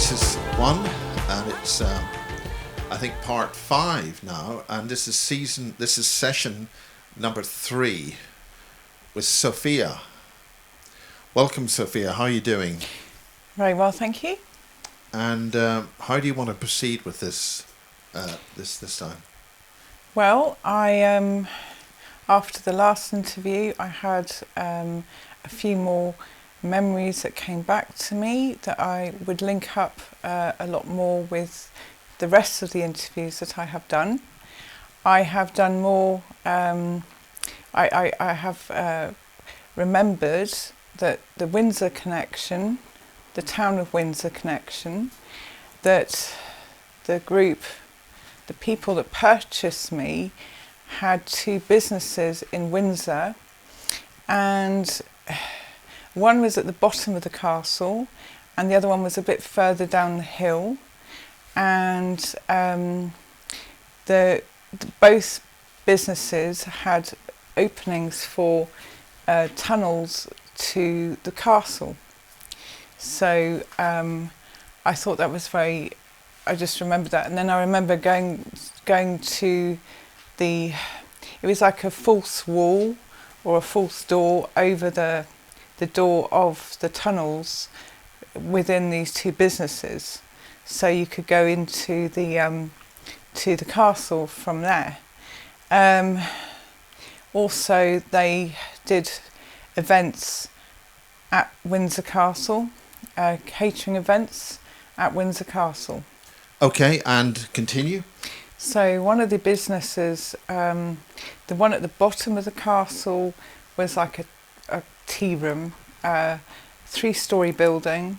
This is one, and it's I think part 5 now, and this is session number 3 with Sophia. Welcome, Sophia. How are you doing? Very well, thank you. And how do you want to proceed with this this time? Well, I after the last interview, I had a few more memories that came back to me that I would link up a lot more with the rest of the interviews that I have done. I have done more. I have remembered that the Windsor connection, the town of Windsor connection, that the group, the people that purchased me, had 2 businesses in Windsor, and one was at the bottom of the castle and the other one was a bit further down the hill, and both businesses had openings for tunnels to the castle. So I thought that was I just remembered that, and then I remember going to it was like a false wall or a false door over the door of the tunnels within these 2 businesses, so you could go into to the castle from there. Also, they did events at Windsor Castle, catering events at Windsor Castle. Okay, and continue. So one of the businesses, the one at the bottom of the castle, was like a tea room, 3-storey building.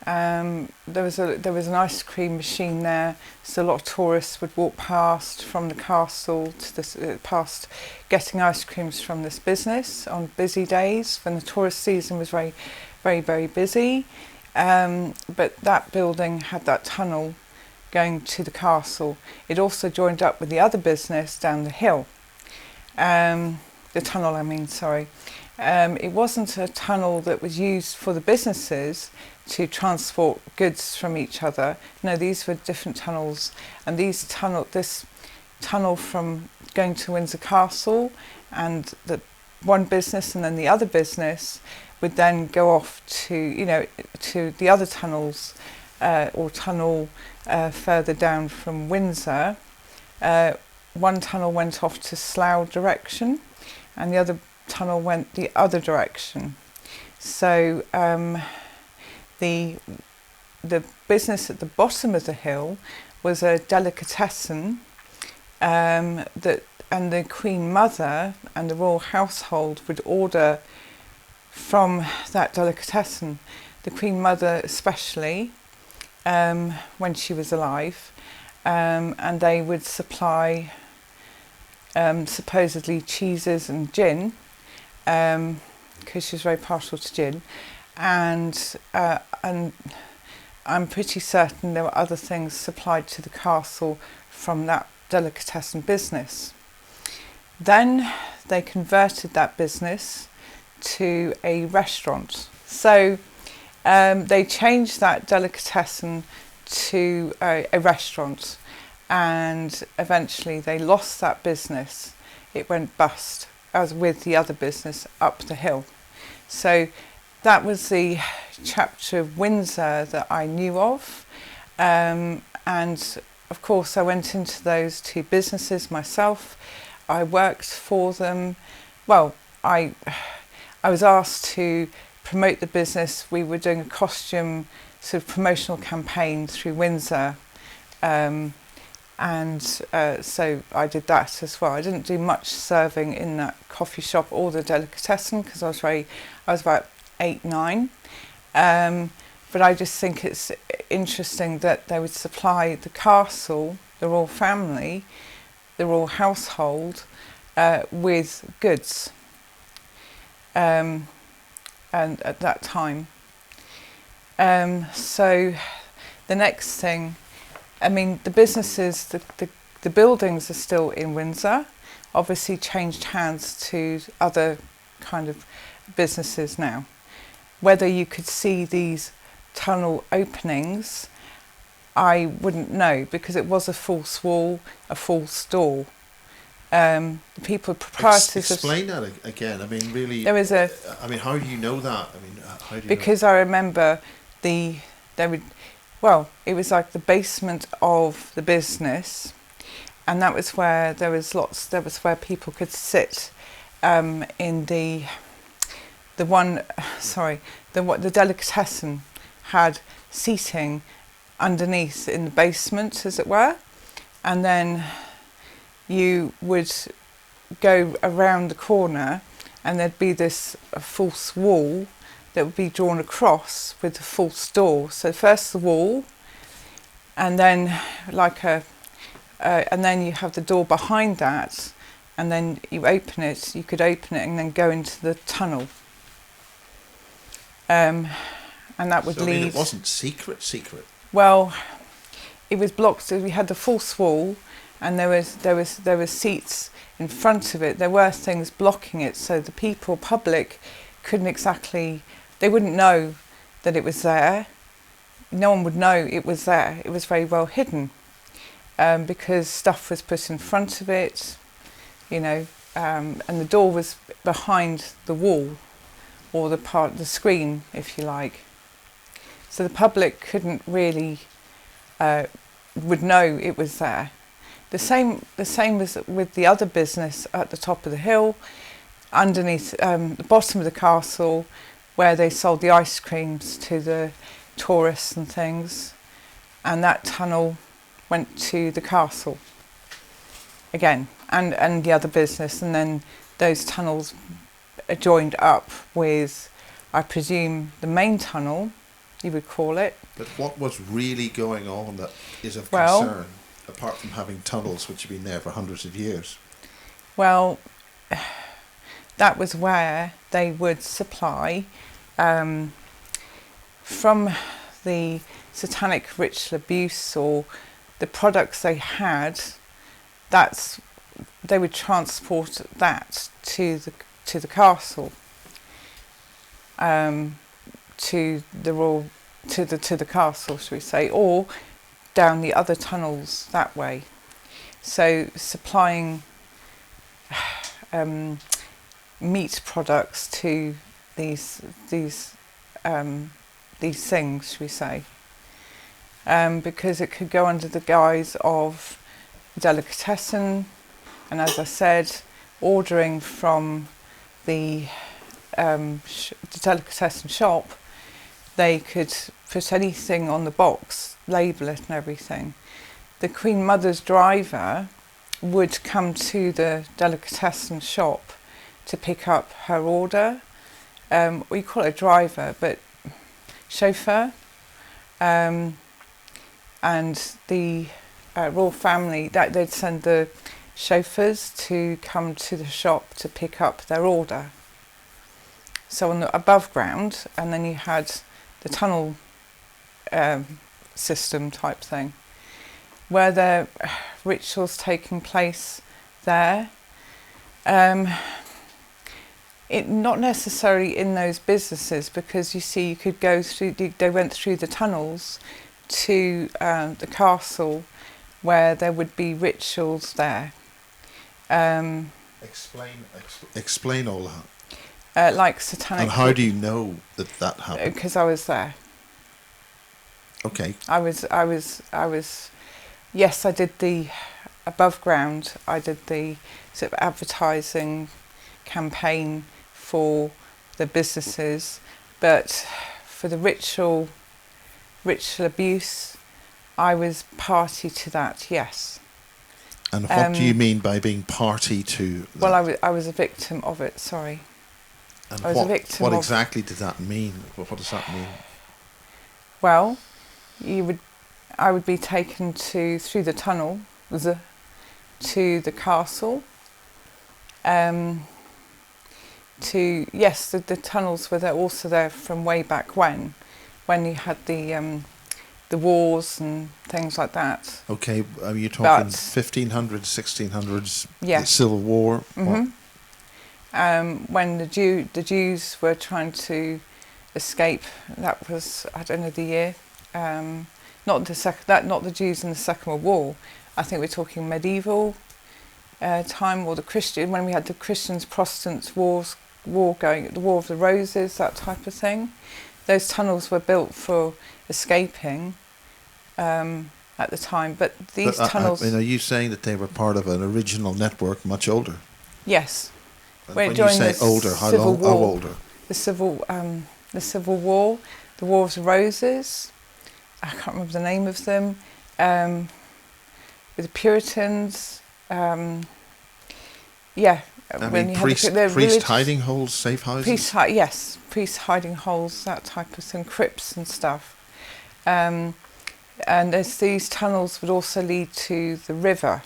There was an ice cream machine there, so a lot of tourists would walk past from the castle to this, past getting ice creams from this business on busy days when the tourist season was very, very, very busy. But that building had that tunnel going to the castle. It also joined up with the other business down the hill. The tunnel, I mean, sorry. It wasn't a tunnel that was used for the businesses to transport goods from each other. No, these were different tunnels, and this tunnel from going to Windsor Castle, and the one business and then the other business would then go off to the other tunnels, or tunnel further down from Windsor. One tunnel went off to Slough direction, and the other tunnel went the other direction. So the business at the bottom of the hill was a delicatessen, and the Queen Mother and the royal household would order from that delicatessen. The Queen Mother especially, when she was alive, and they would supply supposedly cheeses and gin, because she was very partial to gin, and I'm pretty certain there were other things supplied to the castle from that delicatessen business. Then they converted that business to a restaurant. So they changed that delicatessen to a restaurant, and eventually they lost that business. It went bust, as with the other business up the hill. So that was the chapter of Windsor that I knew of, and of course I went into those 2 businesses myself. I worked for them. Well, I was asked to promote the business. We were doing a costume sort of promotional campaign through Windsor, so I did that as well. I didn't do much serving in that coffee shop or the delicatessen because I was about 8, 9, but I just think it's interesting that they would supply the castle, the royal family, the royal household, with goods, and at that time. So the next thing, I mean, the businesses, the buildings are still in Windsor, obviously changed hands to other kind of businesses now. Whether you could see these tunnel openings I wouldn't know, because it was a false wall, a false door. The people, proprietors... Explain that again. I mean, really... There was a... I mean, how do you know that? I mean, how do you because I remember it was like the basement of the business, and that was where there was where people could sit in the delicatessen had seating underneath in the basement, as it were, and then you would go around the corner and there'd be this false wall that would be drawn across with the false door. So first the wall, and then and then you have the door behind that, and then you could open it and then go into the tunnel. And that would lead... I mean, it wasn't secret. Well, it was blocked. So we had the false wall, and there was seats in front of it. There were things blocking it, so the public couldn't exactly... They wouldn't know that it was there. No one would know it was there. It was very well hidden, because stuff was put in front of it, and the door was behind the wall, or the screen, if you like. So the public couldn't really would know it was there. The same was with the other business at the top of the hill, underneath the bottom of the castle, where they sold the ice creams to the tourists and things, and that tunnel went to the castle again, and the other business, and then those tunnels joined up with, I presume, the main tunnel, you would call it. But what was really going on that is of concern, apart from having tunnels which have been there for hundreds of years? Well, that was where they would supply from the satanic ritual abuse, or the products they had. They would transport that to the castle, to the castle, shall we say, or down the other tunnels that way. So supplying meat products to these things, shall we say, because it could go under the guise of delicatessen, and as I said, ordering from the delicatessen shop, they could put anything on the box, label it and everything. The Queen Mother's driver would come to the delicatessen shop to pick up her order. We call it a driver, but chauffeur. And the royal family, that they'd send the chauffeurs to come to the shop to pick up their order. So on the above ground, and then you had the tunnel system type thing, where there rituals taking place there. It not necessarily in those businesses, because you see, you could go through. They went through the tunnels to the castle, where there would be rituals there. Explain all that. Like satanic. And how do you know that happened? Because I was there. Okay. I was. Yes, I did the above ground. I did the sort of advertising campaign for the businesses, but for the ritual abuse, I was party to that. Yes. And what do you mean by being party to that? Well, I was a victim of it. Sorry. And I was a victim. What exactly did that mean? What does that mean? Well, I would be taken through the tunnel to the castle. The tunnels were also there from way back when you had the wars and things like that. Okay, are you talking 1500s, 1600s, yeah. The Civil War? Mm-hmm. When the Jews were trying to escape, that was, I don't know the year, not the Jews in the Second World War. I think we're talking medieval time, or when we had the Christians Protestants war going, the War of the Roses, that type of thing. Those tunnels were built for escaping at the time, but these tunnels. Are you saying that they were part of an original network much older? Yes. When you say older, how older? The Civil War, the War of the Roses. I can't remember the name of them. With the Puritans. Priest hiding holes, safe houses? Priest hiding holes, that type of thing, crypts and stuff. And as these tunnels would also lead to the River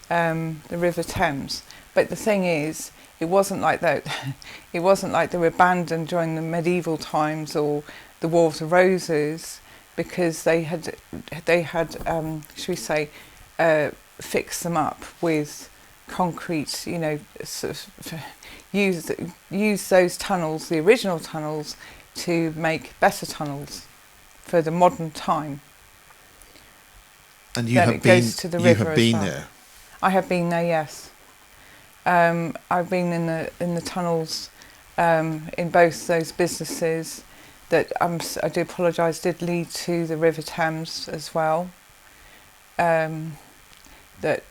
Thames. But the thing is, it wasn't like that. It wasn't like they were abandoned during the medieval times or the War of the Roses, because they had should we say, fixed them up with concrete. Sort of use those tunnels, the original tunnels, to make better tunnels for the modern time. And you have been there. I have been there, yes. I've been in the tunnels in both those businesses that I do apologise, did lead to the River Thames as well. That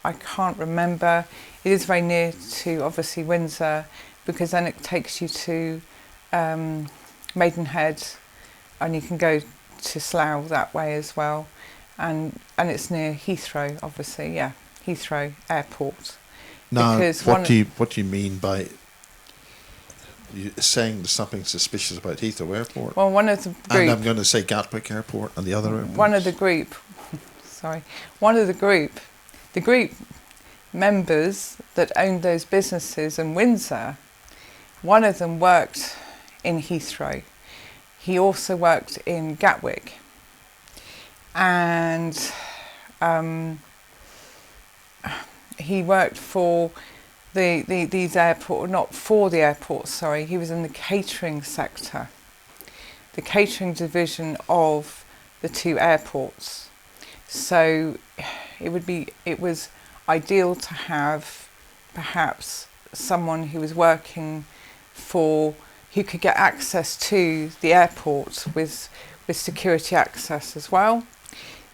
I can't remember. It is very near to obviously Windsor, because then it takes you to Maidenhead, and you can go to Slough that way as well, and it's near Heathrow, obviously, yeah, Heathrow Airport. Now, what do you mean by saying there's something suspicious about Heathrow Airport? Well, one of the group, and I'm going to say Gatwick Airport and the other airports. The group members that owned those businesses in Windsor, one of them worked in Heathrow. He also worked in Gatwick, and he worked for these airports, not for the airports, sorry. He was in the catering sector, the catering division of the two airports. So it was ideal to have perhaps someone who was working who could get access to the airport with security access as well.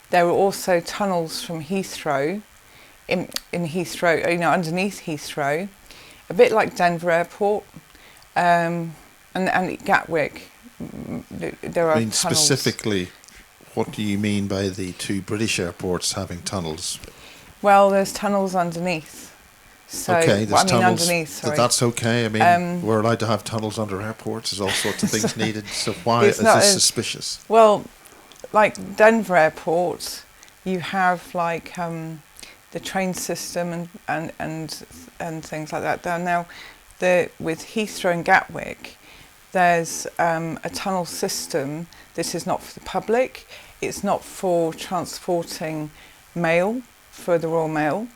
There were also tunnels from Heathrow, in Heathrow, underneath Heathrow, a bit like Denver Airport, and Gatwick. There are tunnels. Specifically, what do you mean by the two British airports having tunnels? Well, there's tunnels underneath. So, okay, there's tunnels. Underneath, sorry. That's okay. I mean, we're allowed to have tunnels under airports. There's all sorts of things needed. So why is this suspicious? Well, like Denver Airport, you have like the train system and things like that. Now, with Heathrow and Gatwick, there's a tunnel system that is not for the public. It's not for transporting mail for the Royal Mail.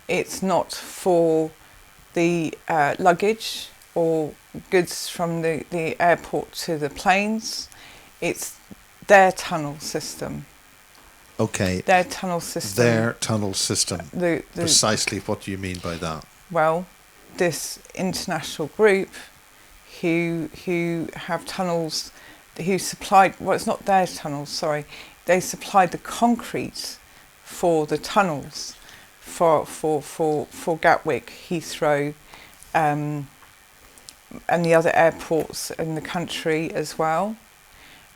It's not for the luggage or goods from the airport to the planes. It's their tunnel system. Okay. Their tunnel system. Their tunnel system. Precisely what do you mean by that? Well, this international group who have tunnels, who supplied, well, it's not their tunnels, sorry. They supplied the concrete for the tunnels for Gatwick, Heathrow, and the other airports in the country as well.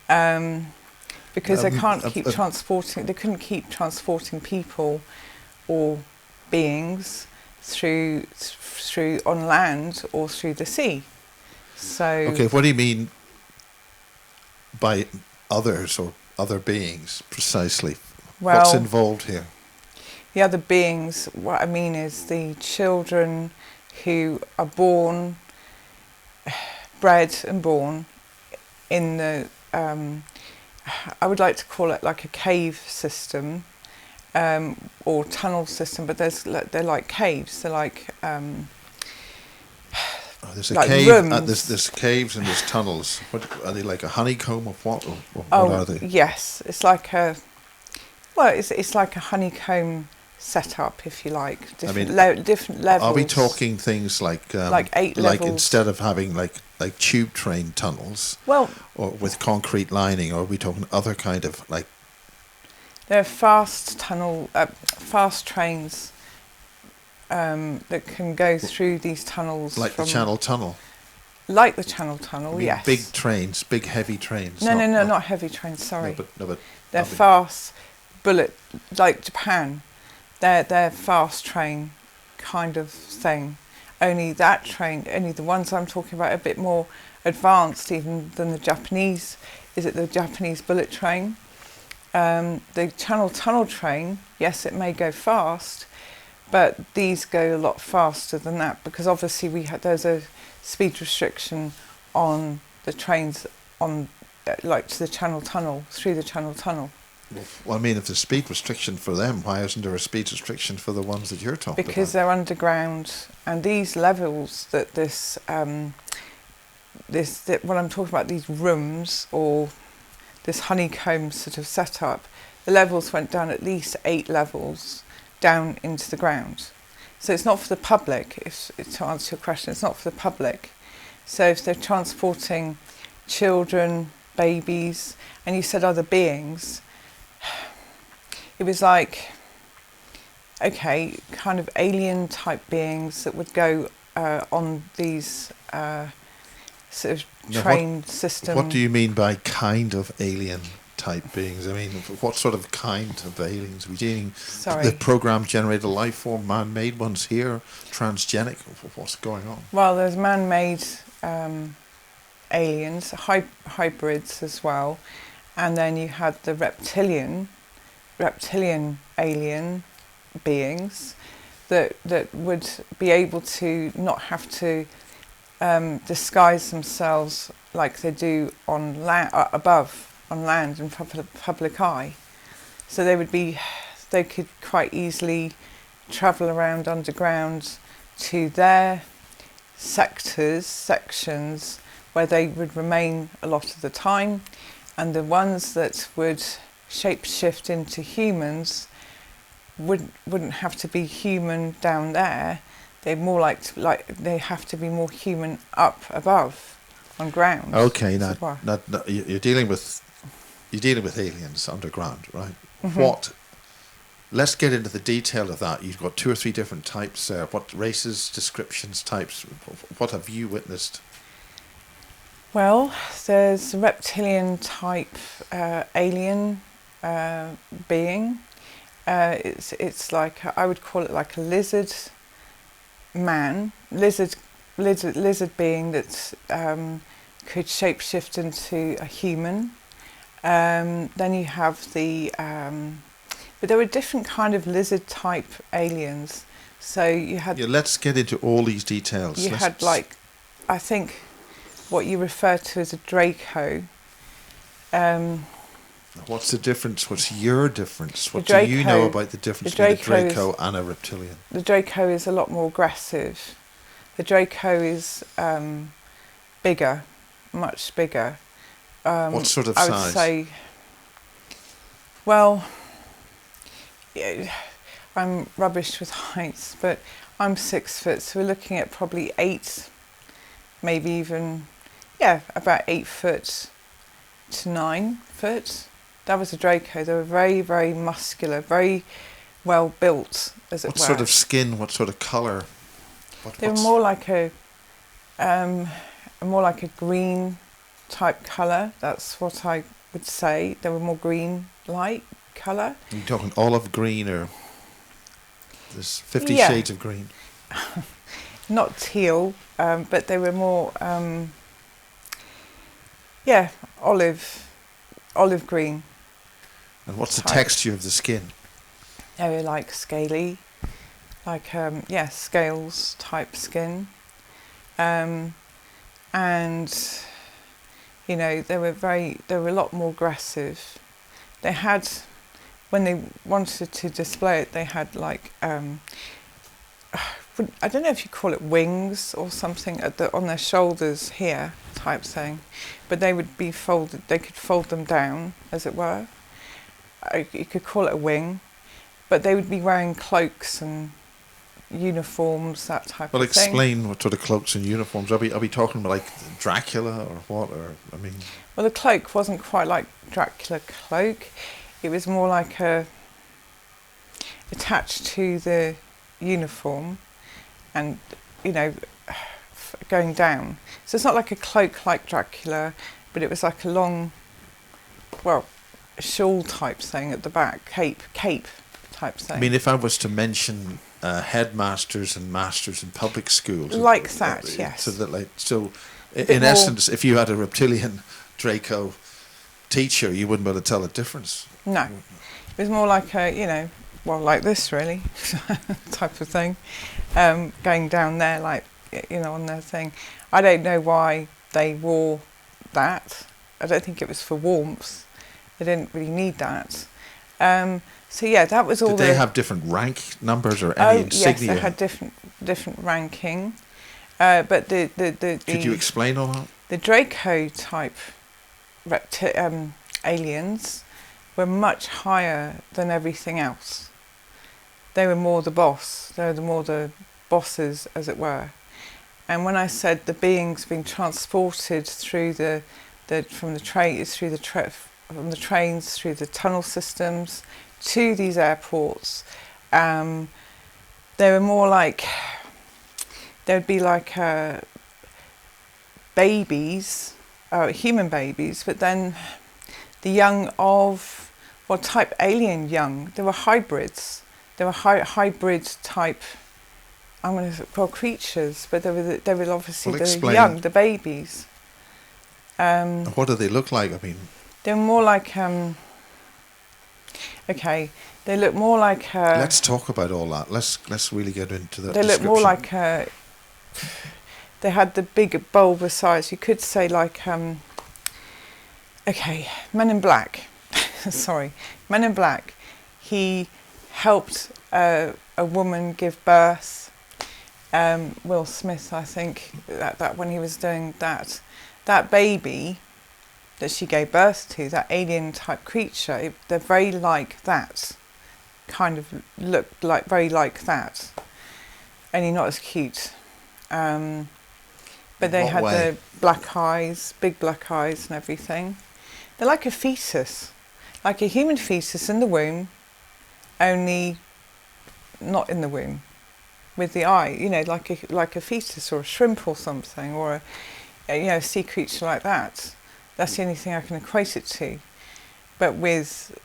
Because they can't keep transporting, they couldn't keep transporting people or beings through on land or through the sea. So okay, what do you mean by others or other beings precisely? Well, what's involved here? The other beings, what I mean is the children who are bred and born in the I would like to call it like a cave system or tunnel system, but they're like caves. They're like There's a like cave. rooms. There's caves and there's tunnels. What are they, like a honeycomb of what? Or what are they? Yes, it's like it's like a honeycomb setup, if you like. Different levels. Are we talking things like 8 like levels? instead of having like tube train tunnels, Well, or with concrete lining, or are we talking other kind of like? there are fast trains that can go through these tunnels. Like the Channel Tunnel. Like the Channel Tunnel, I mean, yes. Big trains, big heavy trains. No, not heavy trains. Sorry. No, but they're fast bullet, like Japan. They're fast train kind of thing. Only the ones I'm talking about are a bit more advanced even than the Japanese. Is it the Japanese bullet train? The Channel Tunnel train, yes, it may go fast, but these go a lot faster than that, because obviously there's a speed restriction on the trains on to the Channel Tunnel, through the Channel Tunnel. Well, I mean, if there's speed restriction for them, why isn't there a speed restriction for the ones that you're talking about? Because they're underground, and these levels that what I'm talking about, these rooms or this honeycomb sort of setup, the levels went down at least 8 levels down into the ground. So it's not for the public, to answer your question, it's not for the public. So if they're transporting children, babies, and you said other beings, it was like, okay, kind of alien type beings that would go on these sort of train system. What do you mean by kind of alien type beings? I mean, what sort of kind of aliens? Are we dealing the program generated life form, man-made ones here, transgenic? What's going on? Well, there's man-made aliens, hybrids as well, and then you had the reptilian alien beings that would be able to not have to disguise themselves like they do on land, on land in public eye. So they could quite easily travel around underground to their sections where they would remain a lot of the time, and the ones that would shapeshift into humans wouldn't have to be human down there. They're more like they have to be more human up above on ground. Okay, now you're dealing with aliens underground, right? Mm-hmm. Let's get into the detail of that. You've got 2 or 3 different types there. What races, descriptions, types? What have you witnessed? Well, there's a reptilian type alien being. It's like I would call it like a lizard being that could shapeshift into a human. Then you have but there were different kind of lizard type aliens. So you had. Yeah, let's get into all these details. You had I think, what you refer to as a Draco. What's the difference? What's your difference? What do you know about the difference between a Draco and a reptilian? The Draco is a lot more aggressive. The Draco is bigger, much bigger. What sort of size? I would say, well, I'm rubbish with heights, but I'm 6 foot, so we're looking at probably 8, maybe even, about 8 foot to 9 foot. That was a Draco. They were very, very muscular, very well built, as it were. What sort of skin? What sort of colour? They were more like a green type colour. That's what I would say. They were more green-like colour. Are you talking olive green, or there's 50 shades of green? Not teal, but they were more olive green. And what's the texture of the skin? They were like scaly, like scales type skin, and they were a lot more aggressive. They had, when they wanted to display it, they had I don't know if you call it wings or something on their shoulders here type thing, but they would be folded. They could fold them down, as it were. You could call it a wing, but they would be wearing cloaks and uniforms, that type of thing. Well, explain what sort of cloaks and uniforms. Are we talking about like Dracula or what? Or I mean, well, the cloak wasn't quite like Dracula cloak. It was more like attached to the uniform, and going down. So it's not like a cloak like Dracula, but it was like a long, shawl type thing at the back, cape type thing. I mean, if I was to mention headmasters and masters in public schools, like that, yes. So in essence, if you had a reptilian Draco teacher, you wouldn't be able to tell the difference. No, it was more like like this really, type of thing, going down there on their thing. I don't know why they wore that. I don't think it was for warmth. They didn't really need that. So yeah, that was all. Did they have different rank numbers or any insignia? Yes, they had different ranking. But the could you explain all that? The Draco type aliens were much higher than everything else. They were more the boss. They were more the bosses, as it were. And when I said the beings being transported through from the trains, through the tunnel systems to these airports, they were more like, they would be like babies, human babies, but then the young of what type alien young? They were hybrids. They were hybrid type. I'm going to call creatures, but they were obviously the young, the babies. What do they look like? I mean, they were more like. They look more like. Let's talk about all that. Let's really get into that. They look more like. They had the big bulbous size. You could say like. Men in Black. Sorry, Men in Black. He helped a woman give birth. Will Smith, I think, that when he was doing that baby that she gave birth to, that alien type creature, they're very like that, kind of look like very like that, only not as cute. But they had the black eyes, big black eyes and everything. They're like a fetus, like a human fetus in the womb, only not in the womb. With the eye, like a fetus or a shrimp or something, or a sea creature like that. That's the only thing I can equate it to. But with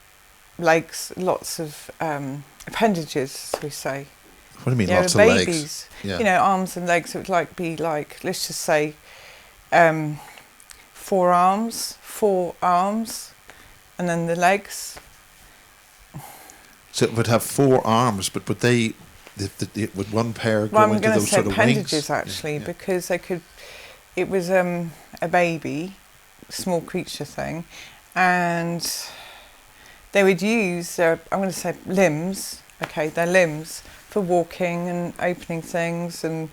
legs, lots of appendages, we say. What do you mean, lots of babies, legs? Yeah. Arms and legs. It would be like, let's just say, 4 arms, and then the legs. So it would have 4 arms, but would they? Would one pair go into those sort of wings? I'm going to say appendages actually, because they could. It was a baby, small creature thing, and they would use their, I'm going to say limbs. Okay, their limbs for walking and opening things and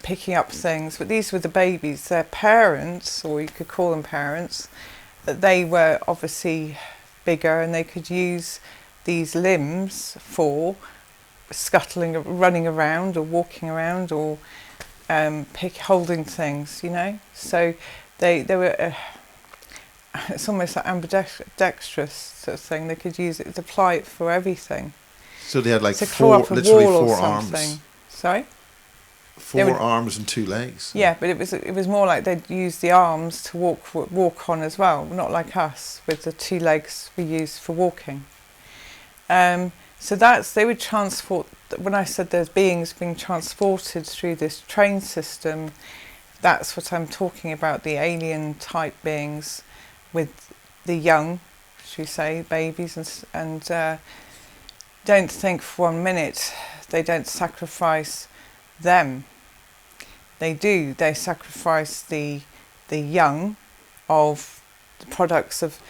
picking up things. But these were the babies. Their parents, or you could call them parents, that they were obviously bigger, and they could use these limbs for scuttling, running around or walking around or holding things, So they were, it's almost like ambidextrous sort of thing. They could use it to apply it for everything. So they had like literally 4 arms. Sorry? 4 arms and 2 legs. Yeah, but it was more like they'd use the arms to walk on as well, not like us with the 2 legs we use for walking. So they would transport, when I said there's beings being transported through this train system, that's what I'm talking about, the alien type beings with the young, should we say, babies, and don't think for 1 minute they don't sacrifice them. They do, they sacrifice the young of the products of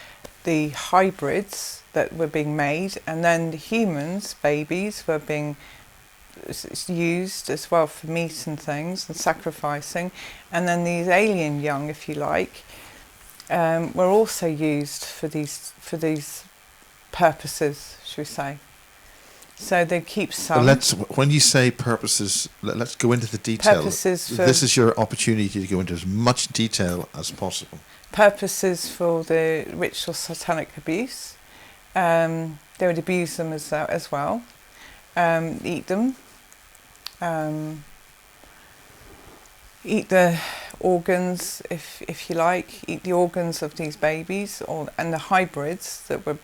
the hybrids that were being made, and then the humans, babies, were being it's used as well for meat and things and sacrificing, and then these alien young, if you like, were also used for these purposes, should we say? So they keep some. When you say purposes, let's go into the detail. Purposes for, this is your opportunity to go into as much detail as possible. Purposes for the ritual satanic abuse. They would abuse them as well. Eat them. Eat the organs, if you like. Eat the organs of these babies, and the hybrids that were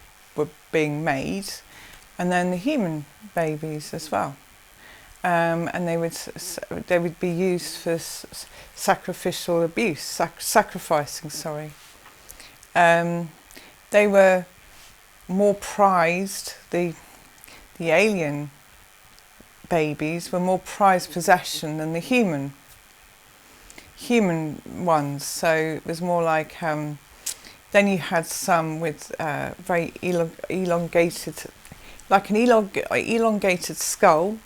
being made. And then the human babies as well, and they would be used for sacrificial abuse, sacrificing. Sorry, they were more prized. The alien babies were more prized possession than the human ones. So it was more like. Then you had some with very elongated. Like an elongated skull,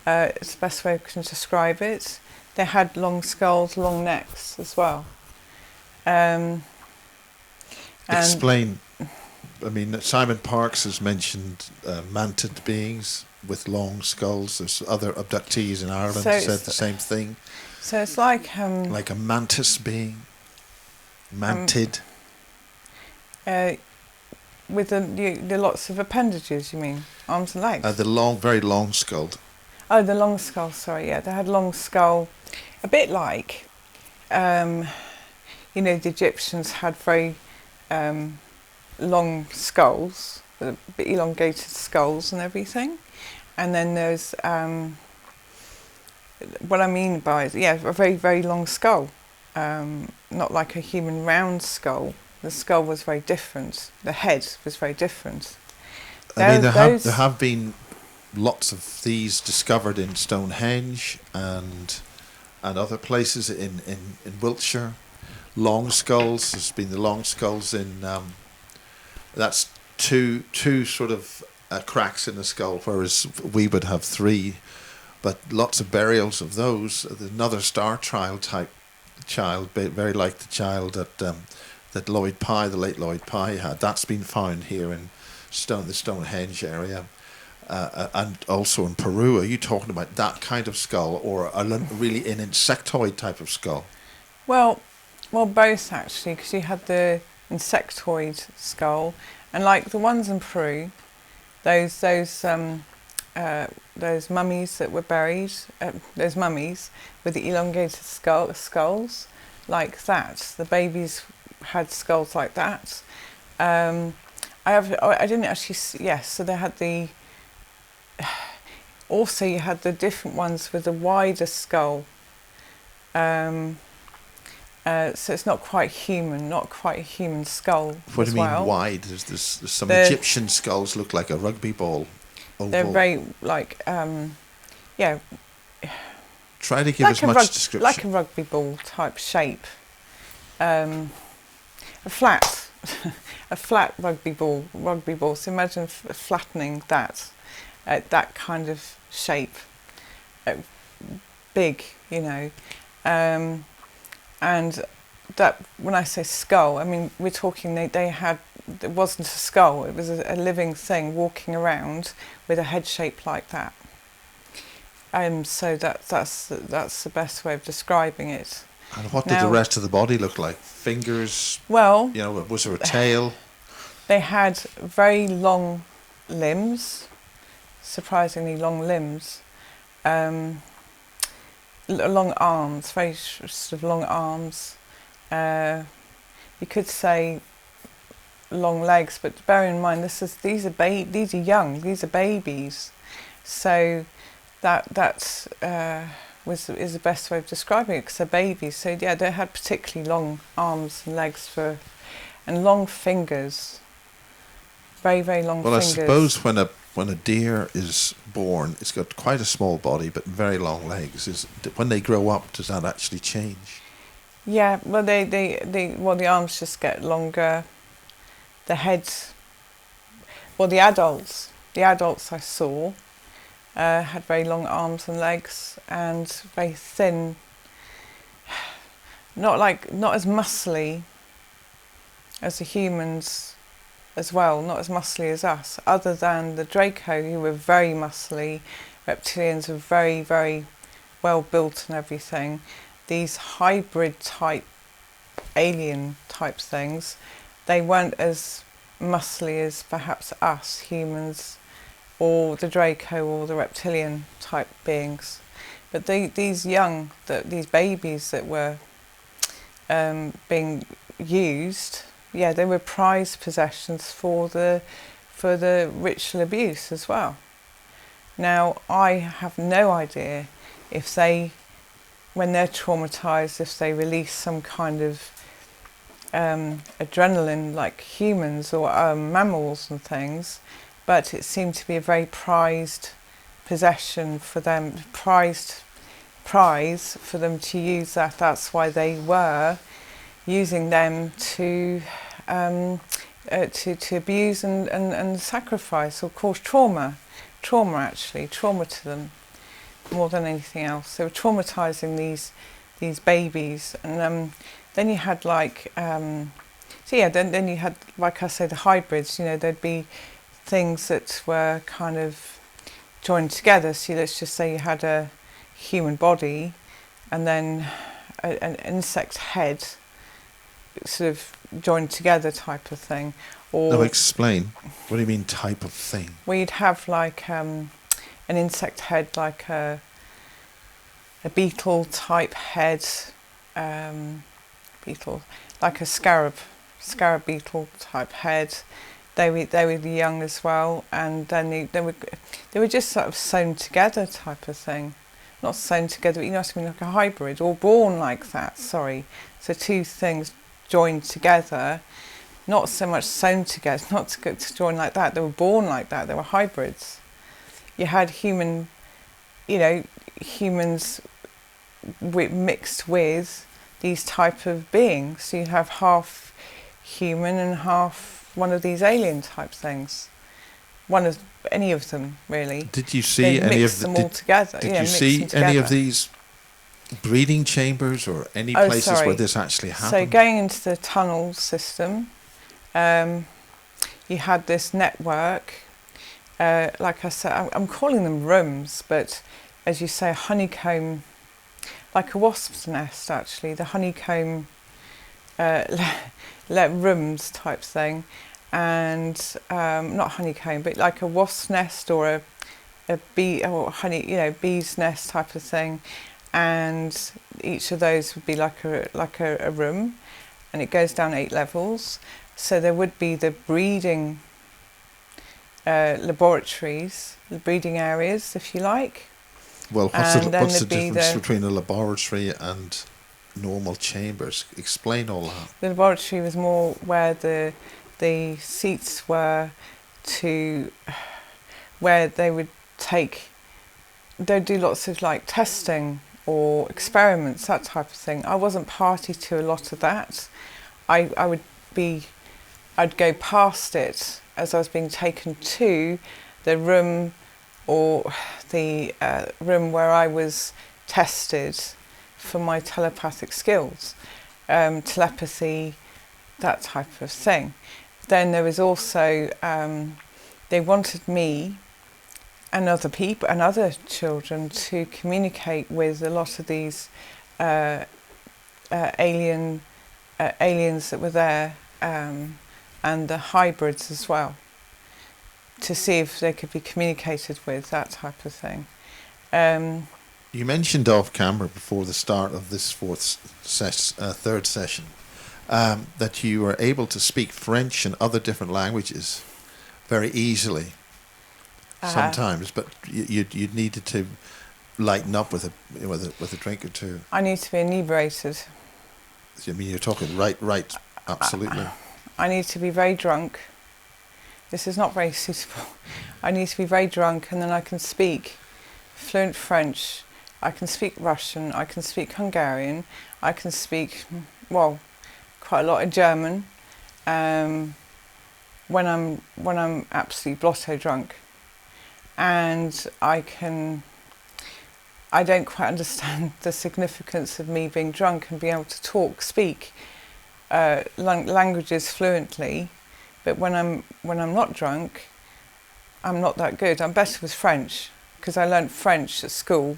it's the best way I can describe it. They had long skulls, long necks as well. Explain. I mean, Simon Parkes has mentioned mantid beings with long skulls. There's other abductees in Ireland who said the same thing. So it's like a mantis being, mantid. With the lots of appendages, you mean? Arms and legs? The very long skull. Oh, the long skull, sorry, yeah. They had long skull, a bit like, the Egyptians had very long skulls, a bit elongated skulls and everything. And then there's, what I mean by it, a very, very long skull. Not like a human round skull. The skull was very different. The head was very different. There have been lots of these discovered in Stonehenge and other places in Wiltshire. Long skulls. There's been the long skulls in. That's two sort of cracks in the skull, whereas we would have three. But lots of burials of those. Another Star Child type child, very like the child that Lloyd Pye, the late Lloyd Pye, had. That's been found here in the Stonehenge area, and also in Peru. Are you talking about that kind of skull, or really an insectoid type of skull? Well, both actually, because you had the insectoid skull, and like the ones in Peru, those mummies that were buried, those mummies with the elongated skulls, like that. The babies had skulls like that. I didn't actually so they had also you had the different ones with the wider skull, so it's not quite a human skull. What do you mean wide? There's some Egyptian skulls look like a rugby ball oval. They're very like try to give as much description. Like a rugby ball type shape. A flat rugby ball. So imagine flattening that kind of shape, big, and that when I say skull, I mean we're talking. They had. It wasn't a skull. It was a living thing walking around with a head shape like that. So that's the best way of describing it. And what did the rest of the body look like? Fingers? Well... was there a tail? They had very long limbs, surprisingly long limbs, long arms, very sort of long arms. You could say long legs, but bear in mind these are young, these are babies. So that is the best way of describing it, because they're babies. So yeah, they had particularly long arms and legs and long fingers, very, very long fingers. Well, I suppose when a deer is born, it's got quite a small body but very long legs. When they grow up, does that actually change? Yeah, well, the arms just get longer. The heads, the adults I saw, had very long arms and legs and very thin, not as muscly as the humans as well, not as muscly as us, other than the Draco, who were very muscly. Reptilians were very, very well built and everything. These hybrid type, alien type things, they weren't as muscly as perhaps us humans or the Draco or the reptilian type beings. But these babies that were being used, yeah, they were prized possessions for the ritual abuse as well. Now, I have no idea if they, when they're traumatised, if they release some kind of adrenaline like humans or mammals and things, but it seemed to be a very prized possession for them, prize for them to use that. That's why they were using them to abuse and sacrifice or cause trauma to them more than anything else. They were traumatizing these babies, and then you had then you had, like I say, the hybrids. There'd be things that were kind of joined together. So let's just say you had a human body and then an insect head sort of joined together type of thing. Or no, explain. What do you mean type of thing? Well, you'd have like an insect head, like a beetle type head, beetle, like a scarab beetle type head. They were the young as well, and then they were just sort of sewn together type of thing. Not sewn together, but you know what I mean, like a hybrid, or born like that. Sorry, so two things joined together, not so much sewn together, not to join like that. They were born like that. They were hybrids. You had humans mixed with these type of beings. So you have half human and half one of these alien type things. Any of them really. Did you see any of them all together? Did you see any of these breeding chambers or any places where this actually happened? So going into the tunnel system, you had this network. Like I said, I'm calling them rooms, but as you say, a honeycomb, like a wasp's nest actually, the honeycomb rooms type thing. And not honeycomb, but like a wasp's nest or a bee or bee's nest type of thing, and each of those would be like a room, and it goes down 8 levels. So there would be the breeding laboratories, the breeding areas, if you like. Well, what's the difference between a laboratory and normal chambers? Explain all that. The laboratory was more where the seats were where they'd do lots of like testing or experiments, that type of thing. I wasn't party to a lot of that. I'd go past it as I was being taken to the room or the room where I was tested for my telepathic skills, telepathy, that type of thing. Then there was also, they wanted me and other people and other children to communicate with a lot of these aliens that were there, and the hybrids as well, to see if they could be communicated with, that type of thing. You mentioned off camera before the start of this third session, that you were able to speak French and other different languages very easily sometimes, but you needed to lighten up with a drink or two. I need to be inebriated. I mean, you're talking right, absolutely. I need to be very drunk. This is not very suitable. I need to be very drunk, and then I can speak fluent French, I can speak Russian, I can speak Hungarian, I can speak, well, quite a lot of German, when I'm absolutely blotto drunk. and I don't quite understand the significance of me being drunk and being able to speak languages fluently, but when I'm not drunk, I'm not that good. I'm better with French because I learnt French at school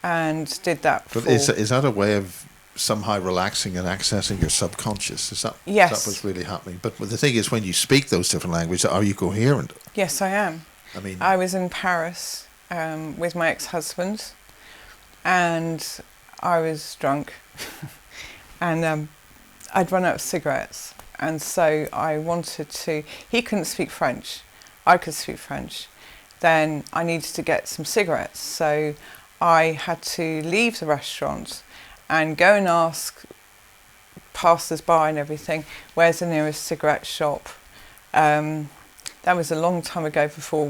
and did that. But is that a way of somehow relaxing and accessing your subconscious? Is that what's really happening? But the thing is, when you speak those different languages, are you coherent? Yes, I am. I mean, I was in Paris with my ex-husband, and I was drunk, and I'd run out of cigarettes, and so I wanted to. He couldn't speak French, I could speak French. Then I needed to get some cigarettes, so I had to leave the restaurant and go and ask passers-by and everything, where's the nearest cigarette shop? That was a long time ago before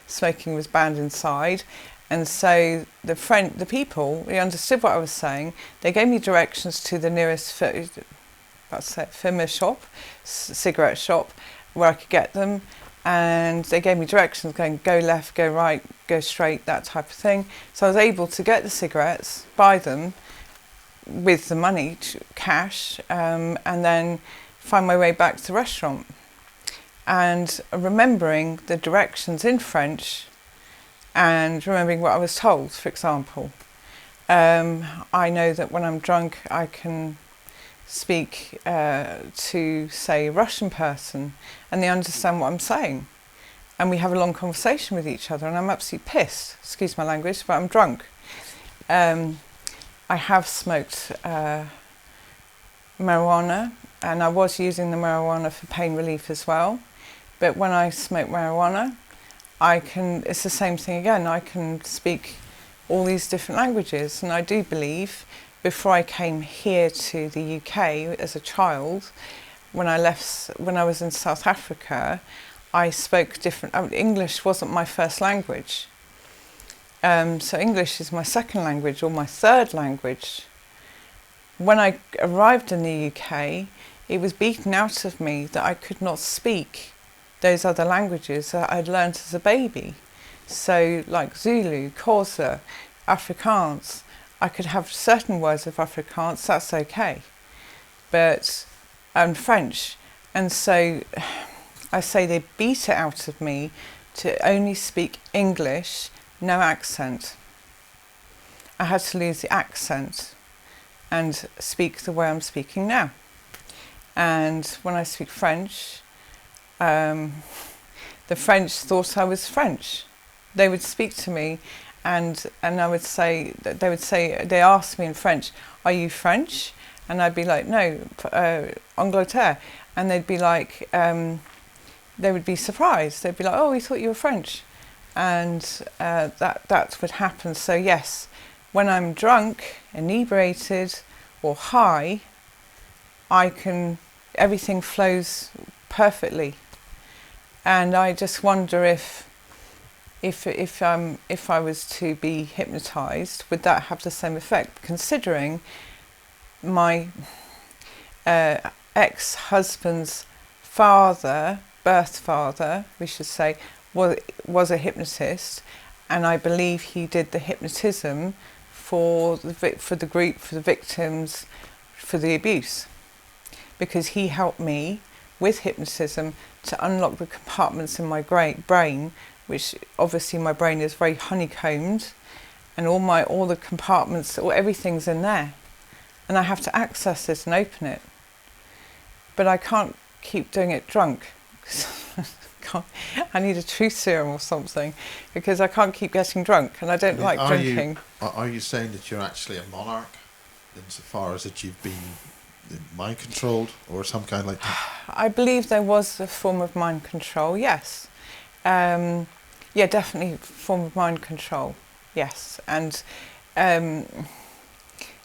smoking was banned inside. And so the people, they understood what I was saying. They gave me directions to the nearest firma shop, cigarette shop, where I could get them. And they gave me directions going, go left, go right, go straight, that type of thing. So I was able to get the cigarettes, buy them with the money, cash, and then find my way back to the restaurant. And remembering the directions in French and remembering what I was told, for example. I know that when I'm drunk, I can speak to, say, a Russian person, and they understand what I'm saying. And we have a long conversation with each other, and I'm absolutely pissed, excuse my language, but I'm drunk. I have smoked marijuana, and I was using the marijuana for pain relief as well. But when I smoke marijuana, it's the same thing again. I can speak all these different languages, and I do believe before I came here to the UK as a child, when I was in South Africa, I spoke different. English wasn't my first language. So English is my second language or my third language. When I arrived in the UK, it was beaten out of me that I could not speak those other languages that I'd learned as a baby. So like Zulu, Xhosa, Afrikaans, I could have certain words of Afrikaans, that's okay. But French. And so I say they beat it out of me to only speak English, no accent. I had to lose the accent and speak the way I'm speaking now. And when I speak French, the French thought I was French. They would speak to me, and I would say, they asked me in French, "Are you French?" And I'd be like, "No, Angleterre." And they'd be like, they would be surprised. They'd be like, "Oh, we thought you were French," and that would happen. So yes, when I'm drunk, inebriated, or high, everything flows perfectly. And I just wonder if I was to be hypnotized, would that have the same effect? Considering my ex-husband's birth father, we should say, was a hypnotist, and I believe he did the hypnotism for the group, for the victims, for the abuse, because he helped me with hypnotism to unlock the compartments in my brain, which obviously my brain is very honeycombed, and all the compartments, everything's in there, and I have to access it and open it. But I can't keep doing it drunk. I need a truth serum or something, because I can't keep getting drunk, and I don't like drinking. Are you saying that you're actually a monarch, insofar as that you've been mind controlled or some kind like that? I believe there was a form of mind control, yes. Yeah, definitely a form of mind control, yes. And there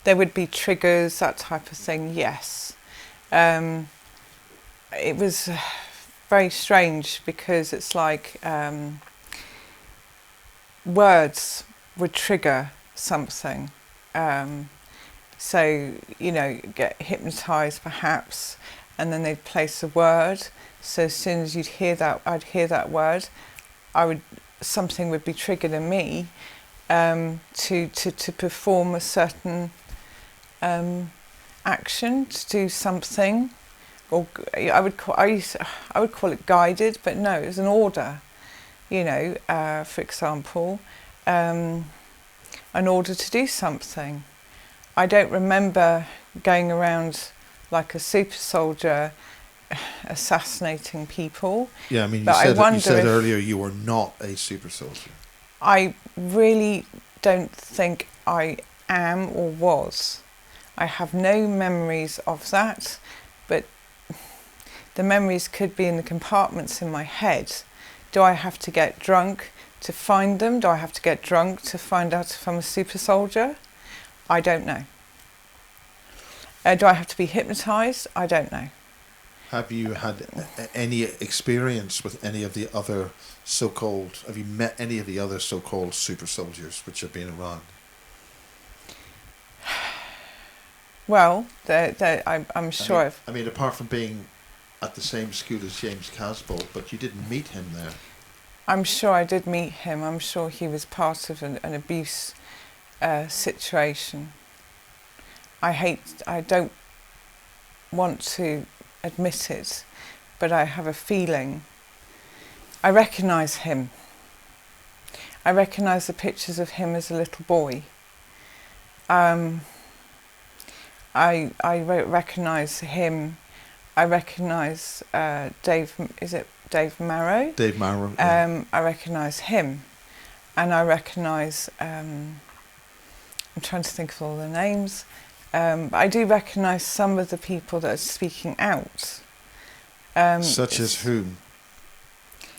would be triggers, that type of thing, yes. It was very strange, because it's like words would trigger something. So, get hypnotised perhaps, and then they'd place a word. So as soon as I'd hear that word, I would something would be triggered in me to perform a certain action, to do something, or I would call it guided, but no, it was an order. You know, for example, an order to do something. I don't remember going around like a super soldier assassinating people. Yeah, I mean, but you said earlier you were not a super soldier. I really don't think I am or was. I have no memories of that, but the memories could be in the compartments in my head. Do I have to get drunk to find them? Do I have to get drunk to find out if I'm a super soldier? I don't know. Do I have to be hypnotised? I don't know. Have you had any experience with any of the other so-called, have you met any of the other so-called super soldiers which have been around? Well, I'm sure I mean, apart from being at the same school as James Casbolt, but you didn't meet him there. I'm sure I did meet him. I'm sure he was part of an abuse situation. I don't want to admit it, but I have a feeling. I recognise him. I recognise the pictures of him as a little boy. I recognise him. I recognise Dave. Is it Dave Marrow? Dave Marrow. Yeah. I recognise him, and I recognise. I'm trying to think of all the names. I do recognise some of the people that are speaking out. Such as whom?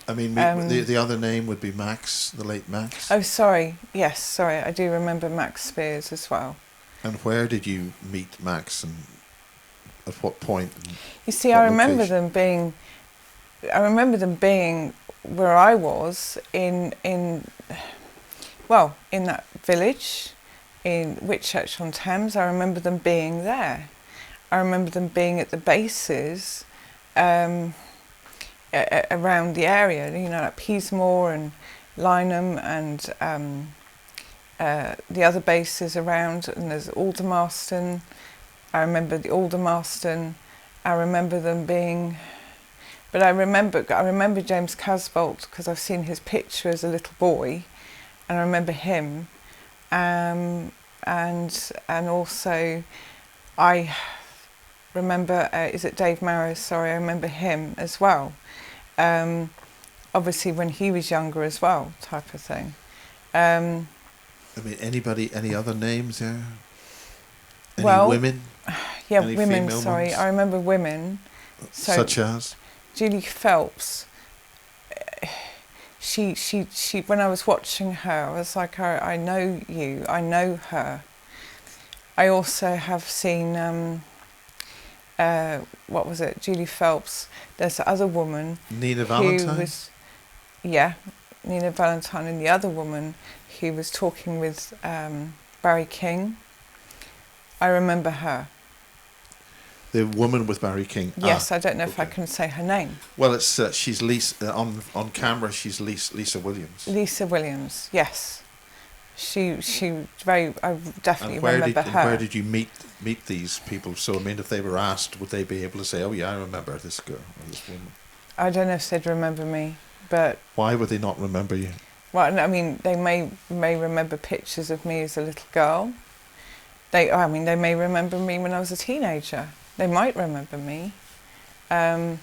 I mean, the other name would be Max, the late Max. Oh, sorry. Yes, sorry. I do remember Max Spears as well. And where did you meet Max, and at what point? You see, I remember them being where I was in that village in Whitchurch-on-Thames. I remember them being there. I remember them being at the bases around the area, you know, like Peasmore and Lynham and the other bases around, and there's Aldermaston. I remember the Aldermaston. I remember them being, but I remember James Casbolt because I've seen his picture as a little boy, and I remember him, and also I remember is it Dave Marrow? Sorry, I remember him as well. Obviously when he was younger as well, type of thing. I mean, any other names there? Any women? Yeah, Any women, female sorry. ones? I remember women. So such as? Julie Phelps. She when I was watching her, I was like, I know you, I know her. I also have seen, what was it, Julie Phelps. There's the other woman. Nina Valentine? Nina Valentine, and the other woman who was talking with Barry King. I remember her. The woman with Barry King. Yes, I don't know if I can say her name. Well, it's she's Lisa on camera. She's Lisa Williams. Lisa Williams, yes. She very. I definitely remember her. And where did you meet these people? So I mean, if they were asked, would they be able to say, "Oh yeah, I remember this girl or this woman"? I don't know if they'd remember me, but why would they not remember you? Well, I mean, they may remember pictures of me as a little girl. They may remember me when I was a teenager. They might remember me when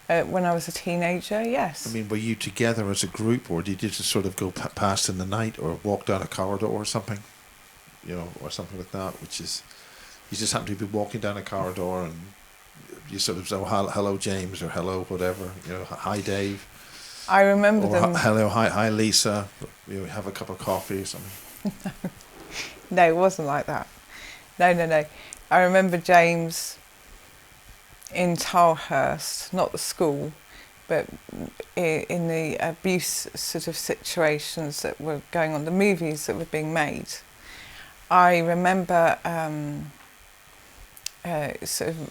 I was a teenager, yes. I mean, were you together as a group, or did you just sort of go past in the night or walk down a corridor or something? You know, or something like that, which is, you just happen to be walking down a corridor and you sort of say, oh, hello, James, or hello, whatever, you know, hi, Dave. I remember them. Hello, hi, Lisa, you know, have a cup of coffee or something. No, it wasn't like that. No. I remember James in Tilehurst, not the school, but in the abuse sort of situations that were going on, the movies that were being made. I remember sort of,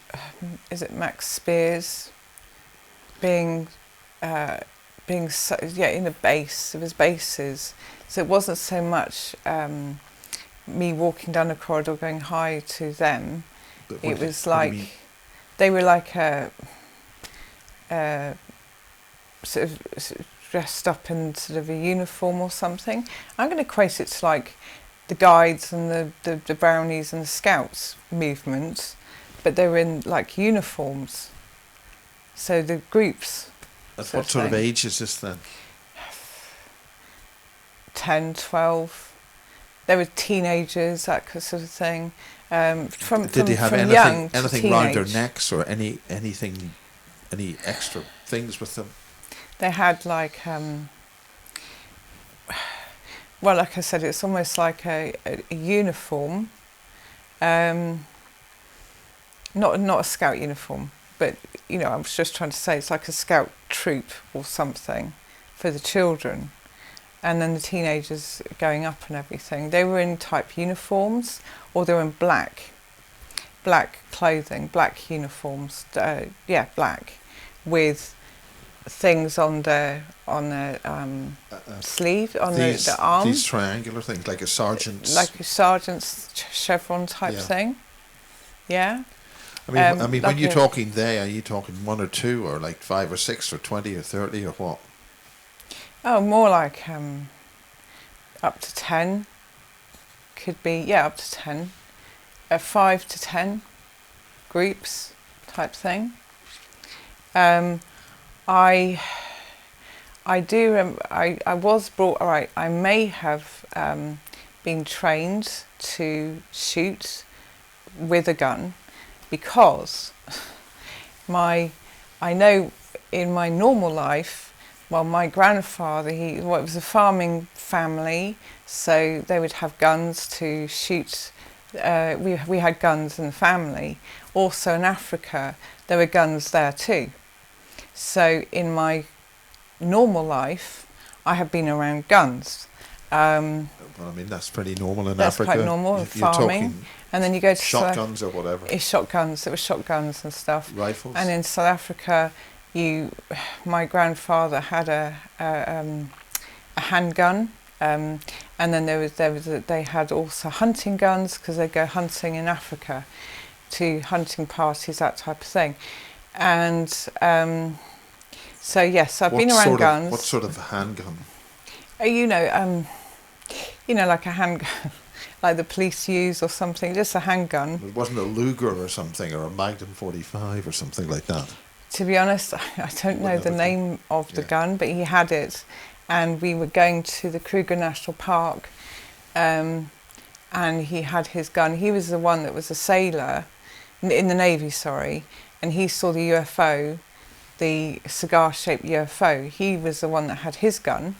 is it Max Spears being being so, in the base. It was bases. So it wasn't so much me walking down the corridor going hi to them. It was like they were like sort of dressed up in sort of a uniform or something. I'm going to equate it to like the guides and the brownies and the scouts movement, but they were in like uniforms. So the groups. At what sort of age is this then? 10, 12. They were teenagers, that sort of thing. Did they have anything round their necks or any extra things with them? They had like, well, like I said, it's almost like a uniform. Not a scout uniform, but I was just trying to say it's like a scout troop or something for the children. And then the teenagers going up and everything. They were in type uniforms, or they were in black clothing, black uniforms. Black, with things on their sleeve, on the arm. These triangular things, like a sergeant's chevron type thing. Yeah. I mean, when you're talking they, are you talking one or two, or like 5 or 6 or 20 or 30 or what? Oh, more like up to 10. Could be, up to 10. 5 to 10 groups type thing. I was brought, I may have been trained to shoot with a gun, because I know in my normal life, well, my grandfather, it was a farming family, so they would have guns to shoot. We had guns in the family. Also in Africa, there were guns there too. So in my normal life, I have been around guns. Well, I mean, that's pretty normal in that's Africa. That's quite normal, farming. And then you go to shotguns or whatever. It's shotguns. It was shotguns and stuff. Rifles. And in South Africa, my grandfather had a handgun, and then they had also hunting guns, because they go hunting in Africa, to hunting parties, that type of thing. And so yes, I've been around guns. What sort of handgun? Like a handgun, like the police use or something, just a handgun. It wasn't a Luger or something, or a Magnum 45 or something like that. To be honest, I don't know the name of the gun, but he had it. And we were going to the Kruger National Park, and he had his gun. He was the one that was a sailor, in the Navy, sorry, and he saw the UFO, the cigar-shaped UFO. He was the one that had his gun.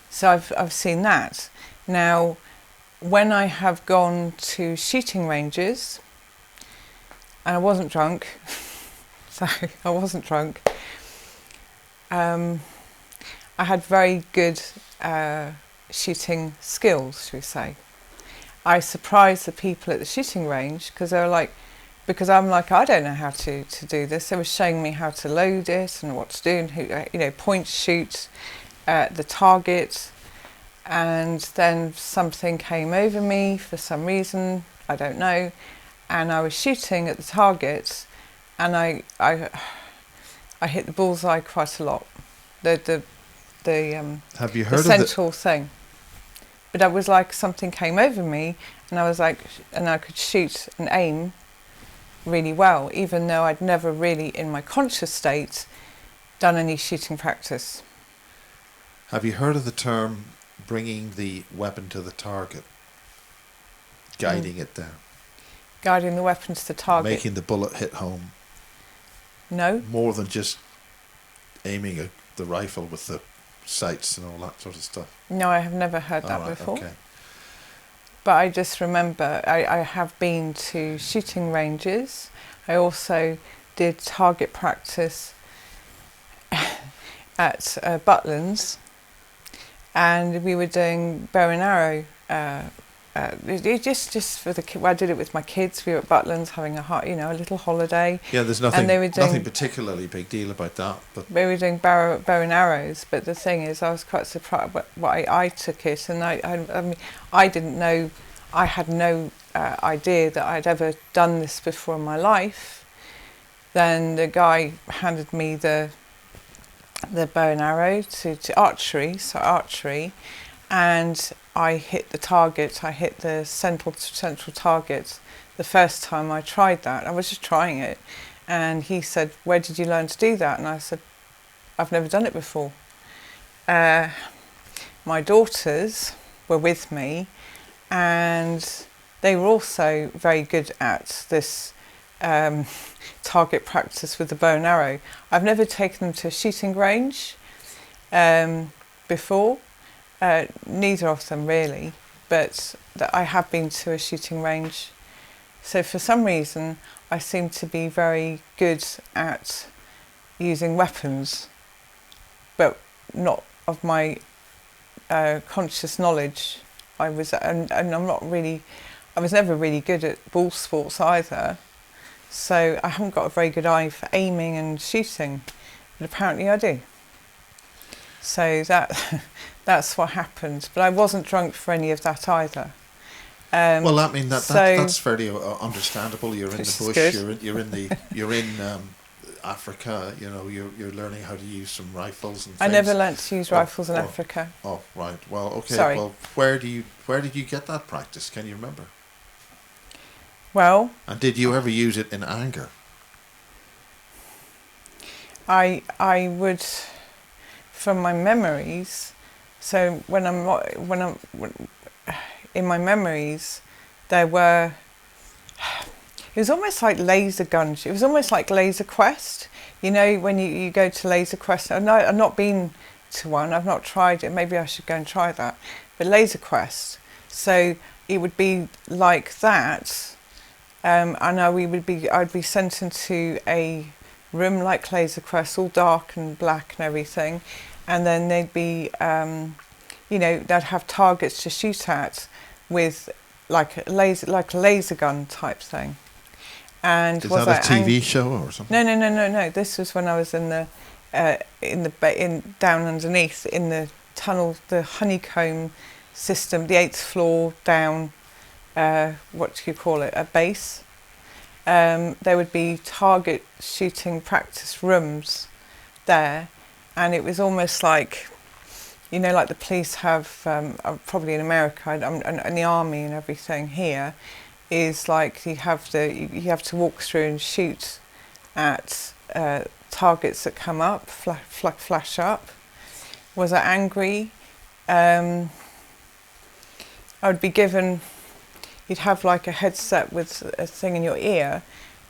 So I've seen that. Now, when I have gone to shooting ranges, and I wasn't drunk, so I wasn't drunk, I had very good shooting skills, should we say. I surprised the people at the shooting range, because they were like, because I'm like, I don't know how to do this. They were showing me how to load it and what to do, and who, point shoot the target. And then something came over me for some reason, I don't know, and I was shooting at the target, and I hit the bullseye quite a lot. The Have you heard central thing. But I was like, something came over me, and I was like, and I could shoot and aim really well, even though I'd never really, in my conscious state, done any shooting practice. Have you heard of the term bringing the weapon to the target? Guiding it there. Guiding the weapon to the target. Making the bullet hit home. No. More than just aiming the rifle with the sights and all that sort of stuff. No, I have never heard that before. Okay. But I just remember I have been to shooting ranges. I also did target practice at Butlins, and we were doing bow and arrow it just for the I did it with my kids. We were at Butlands having a little holiday. Yeah, there's nothing nothing particularly big deal about that. But we were doing bow and arrows. But the thing is, I was quite surprised why I took it, and I mean, I didn't know. I had no idea that I'd ever done this before in my life. Then the guy handed me the bow and arrow to archery, and I hit the target. I hit the central target the first time I tried that. I was just trying it, and he said, "Where did you learn to do that?" And I said, "I've never done it before." My daughters were with me, and they were also very good at this target practice with the bow and arrow. I've never taken them to a shooting range before. Neither of them really, but I have been to a shooting range. So for some reason, I seem to be very good at using weapons, but not of my conscious knowledge. I was never really good at ball sports either. So I haven't got a very good eye for aiming and shooting, but apparently I do. So that's what happened. But I wasn't drunk for any of that either. Well, I mean that's fairly understandable. You're in the bush. You're in Africa. You know, you're learning how to use some rifles and things. I never learnt to use rifles in Africa. Oh, right. Well, okay. Sorry. Well, where did you get that practice? Can you remember? Well. And did you ever use it in anger? I would, from my memories. So when I'm in my memories, there were. It was almost like laser guns. It was almost like Laser Quest. You know, when you go to Laser Quest. I've not been to one. I've not tried it. Maybe I should go and try that. But Laser Quest. So it would be like that. I'd be sent into a room like Laser Quest, all dark and black and everything, and then they'd be, they'd have targets to shoot at with like a laser gun type thing. And is that a TV show or something? No. This was when I was in down underneath in the tunnel, the honeycomb system, the 8th floor down. What do you call it? A base. There would be target shooting practice rooms there, and it was almost like, like the police have, probably in America and the army and everything here, is like you have to walk through and shoot at targets that come up, flash up. Was I angry? I would be given. You'd have like a headset with a thing in your ear,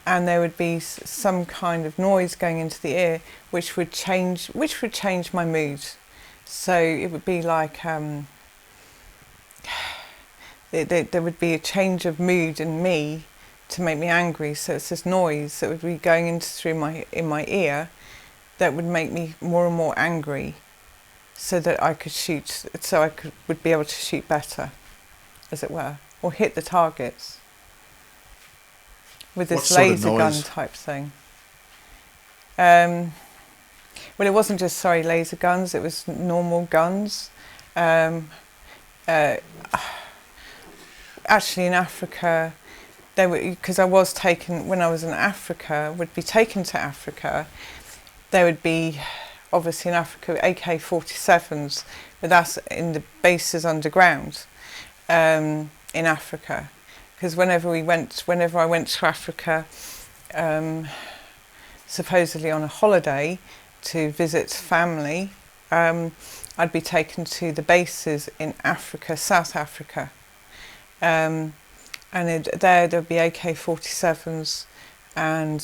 and there would be some kind of noise going into the ear, which would change my mood. So it would be like there would be a change of mood in me to make me angry. So it's this noise that would be going in my ear that would make me more and more angry, so that I could shoot. So I would be able to shoot better, as it were. Or hit the targets with this laser gun type thing. Well, it wasn't just laser guns. It was normal guns. Actually, in Africa, because I was taken when I was in Africa. Would be taken to Africa. There would be, obviously in Africa, AK-47s, but that's in the bases underground. In Africa, because whenever I went to Africa, supposedly on a holiday to visit family, I'd be taken to the bases in Africa, South Africa, and there'd be AK-47s and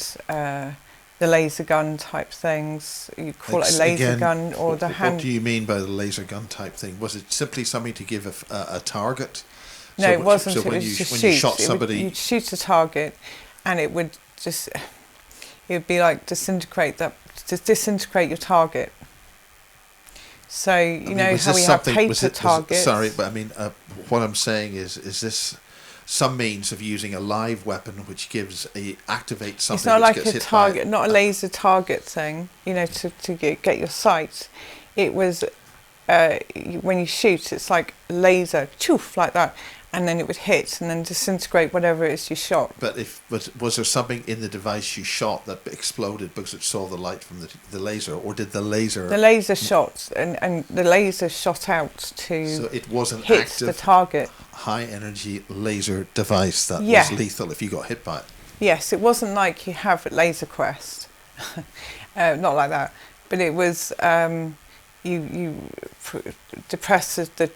the laser gun type things. You call it a laser gun or the hand. What do you mean by the laser gun type thing? Was it simply something to give a target? No, it wasn't. So when you shoot. Shot somebody, you'd shoot a target, and it would be like disintegrate your target. So you know was how this we have something- paper was it- targets. sorry, but I mean, what I'm saying is this some means of using a live weapon which activates something It's not which like gets a hit target, by not a laser target thing. You know, to get your sight. It was when you shoot, it's like laser, choof, like that, and then it would hit and then disintegrate whatever it is you shot. But was there something in the device you shot that exploded because it saw the light from the laser, or did the laser? The laser shot, and the laser shot out to So it was an hit active, the target. high energy laser device that Yeah. was lethal if you got hit by it. Yes, it wasn't like you have at Laser Quest, not like that. But it was you depress the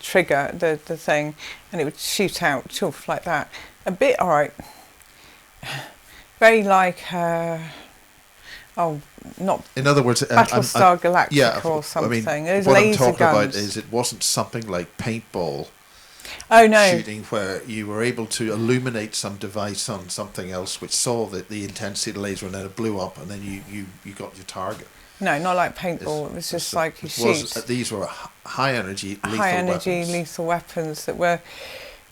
trigger, the thing, and it would shoot out, choof, like that. A bit alright. Very like not In other words, Battlestar Galactica yeah, or something. Those what I'm laser talking guns. about is it wasn't something like paintball Oh no. shooting where you were able to illuminate some device on something else which saw the intensity of the laser and then it blew up and then you got your target. No, not like paintball. It was just like you shoot. These were high energy lethal High energy weapons. lethal weapons that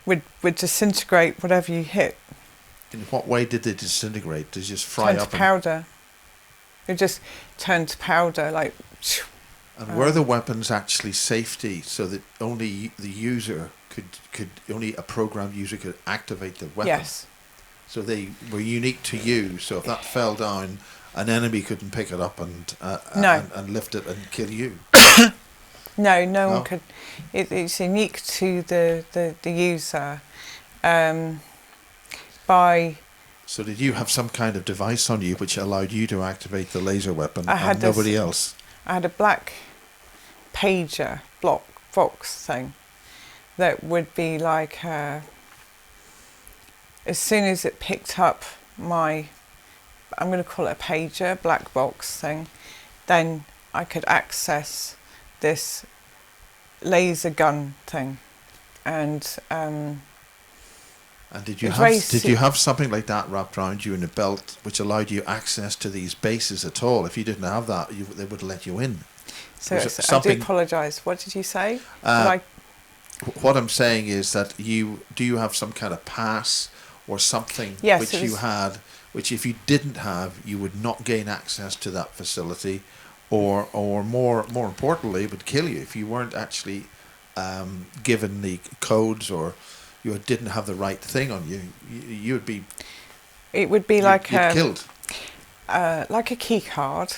would disintegrate whatever you hit. In what way did they disintegrate? Did they just fry Turn to up? powder. It just turned to powder, like. And were the weapons actually safety so that only the user only a programmed user could activate the weapon? Yes. So they were unique to you. So if that fell down, an enemy couldn't pick it up and No. and lift it and kill you. No, no one could. It's unique to the user. By. So did you have some kind of device on you which allowed you to activate the laser weapon I had and nobody else? I had a black pager box thing that would be like as soon as it picked up my, I'm going to call it a pager, black box thing, then I could access this laser gun thing. And did you have something like that wrapped around you in a belt which allowed you access to these bases at all? If you didn't have that, they wouldn't let you in. So I do apologise. What did you say? What I'm saying is that do you have some kind of pass or something Yes, which you had, which if you didn't have, you would not gain access to that facility, or more importantly, would kill you if you weren't actually given the codes or you didn't have the right thing on you. You would be. It would be like killed. Like a key card.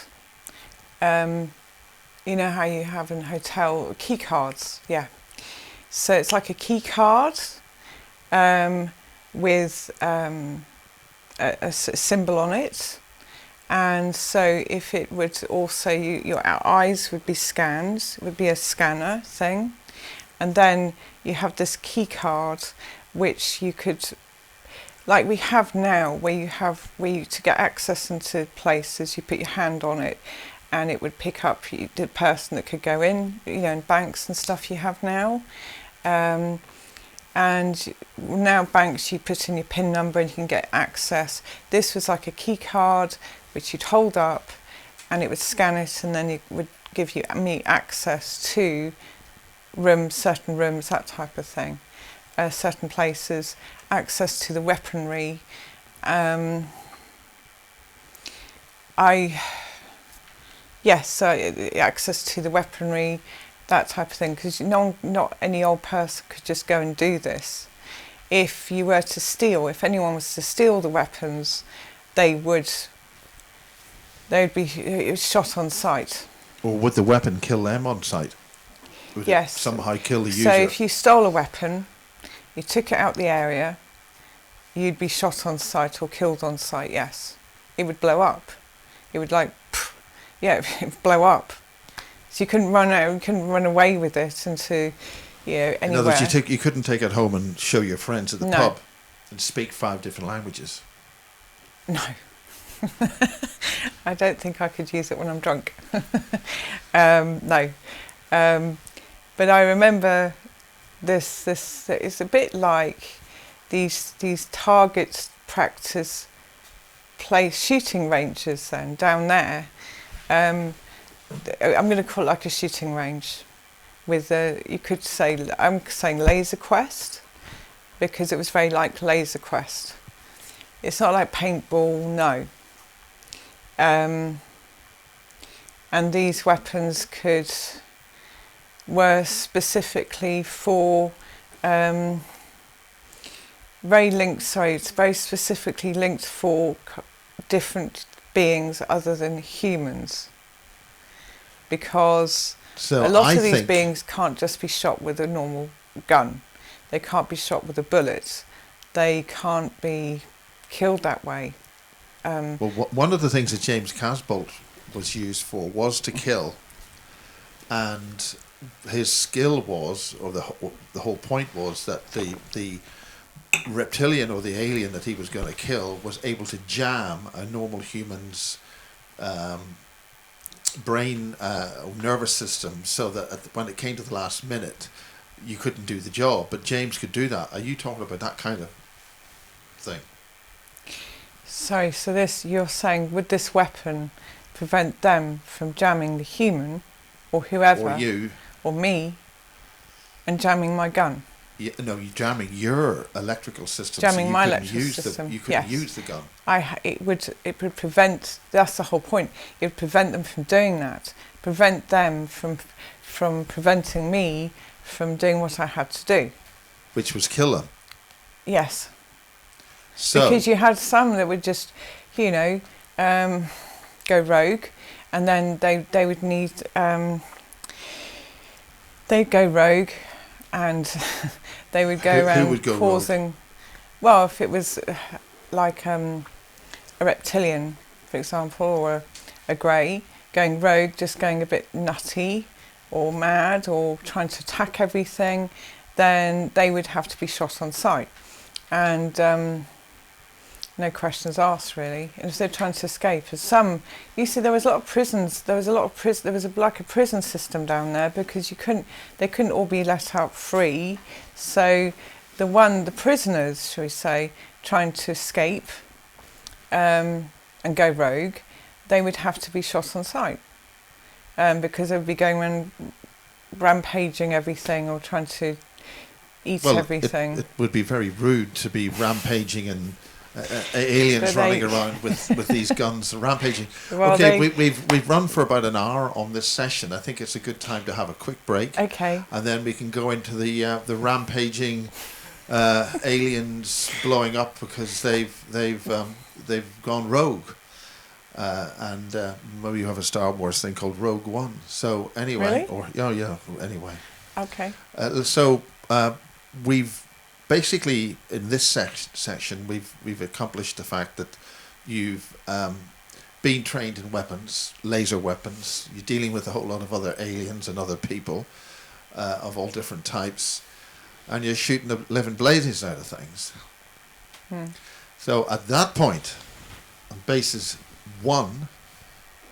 You know how you have in hotel key cards, yeah. So it's like a key card with a symbol on it, and so if it would also your eyes would be scanned, it would be a scanner thing, and then you have this key card which you could, like we have now, where you to get access into places, you put your hand on it and it would pick up the person that could go in, you know, in banks and stuff you have now. And now banks, you put in your PIN number and you can get access. This was like a key card which you'd hold up and it would scan it, and then it would give me access to certain rooms, that type of thing, certain places, access to the weaponry. Access to the weaponry, that type of thing, because not any old person could just go and do this. If you were to steal, if anyone was to steal the weapons, they'd be shot on sight. Or would the weapon kill them on sight? Would Yes. it somehow kill the user? So if you stole a weapon, you took it out the area, you'd be shot on sight or killed on sight, yes. It would blow up. It would it would blow up. So you couldn't run away with it into, anywhere. In other words, you couldn't take it home and show your friends at the pub and speak 5 different languages. No. I don't think I could use it when I'm drunk. No. But I remember this it's a bit like these target practice shooting ranges then down there. I'm going to call it like a shooting range with you could say, I'm saying Laser Quest, because it was very like Laser Quest. It's not like paintball, no. And these weapons were specifically for it's very specifically linked for different beings other than humans, because a lot of these beings can't just be shot with a normal gun. They can't be shot with a bullet. They can't be killed that way. Well, one of the things that James Casbolt was used for was to kill, and his skill was, or the whole point was, that the reptilian or the alien that he was going to kill was able to jam a normal human's brain or nervous system, so that when it came to the last minute, you couldn't do the job. But James could do that. Are you talking about that kind of thing? Sorry, so you're saying, would this weapon prevent them from jamming the human, or whoever, or you, or me, and jamming my gun? Yeah, no, you're jamming your electrical system. Jamming so my electrical system. You couldn't use the gun. It would prevent. That's the whole point. It would prevent them from doing that. Prevent them from preventing me from doing what I had to do, which was kill them. Yes. So, because you had some that would just, go rogue, and then they would need they'd go rogue, and they would go around who would go causing rogue? Well, if it was like a reptilian, for example, or a grey going rogue, just going a bit nutty or mad or trying to attack everything, then they would have to be shot on sight, and no questions asked, really. And if they're trying to escape, as some, you see, there was a lot of prisons. There was like a prison system down there, because they couldn't all be let out free. So the prisoners, shall we say, trying to escape and go rogue, they would have to be shot on sight, because they would be going around rampaging everything or trying to eat everything. It would be very rude to be rampaging and aliens running around with these guns rampaging. Well, okay, we've run for about an hour on this session. I think it's a good time to have a quick break. Okay. And then we can go into the rampaging aliens blowing up because they've gone rogue. And maybe you have a Star Wars thing called Rogue One. So anyway, really? Anyway. Okay. So we've basically in this section we've accomplished the fact that you've been trained in weapons, laser weapons. You're dealing with a whole lot of other aliens and other people of all different types, and you're shooting the living blazes out of things. So at that point, on basis 1,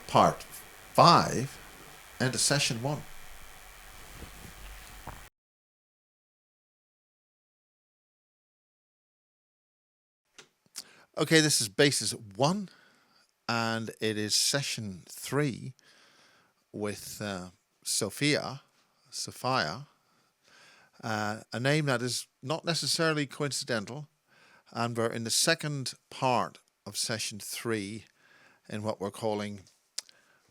part 5, end of session 1. Okay, this is basis 1, and it is session 3 with Sophia, a name that is not necessarily coincidental, and we're in the second part of session 3 in what we're calling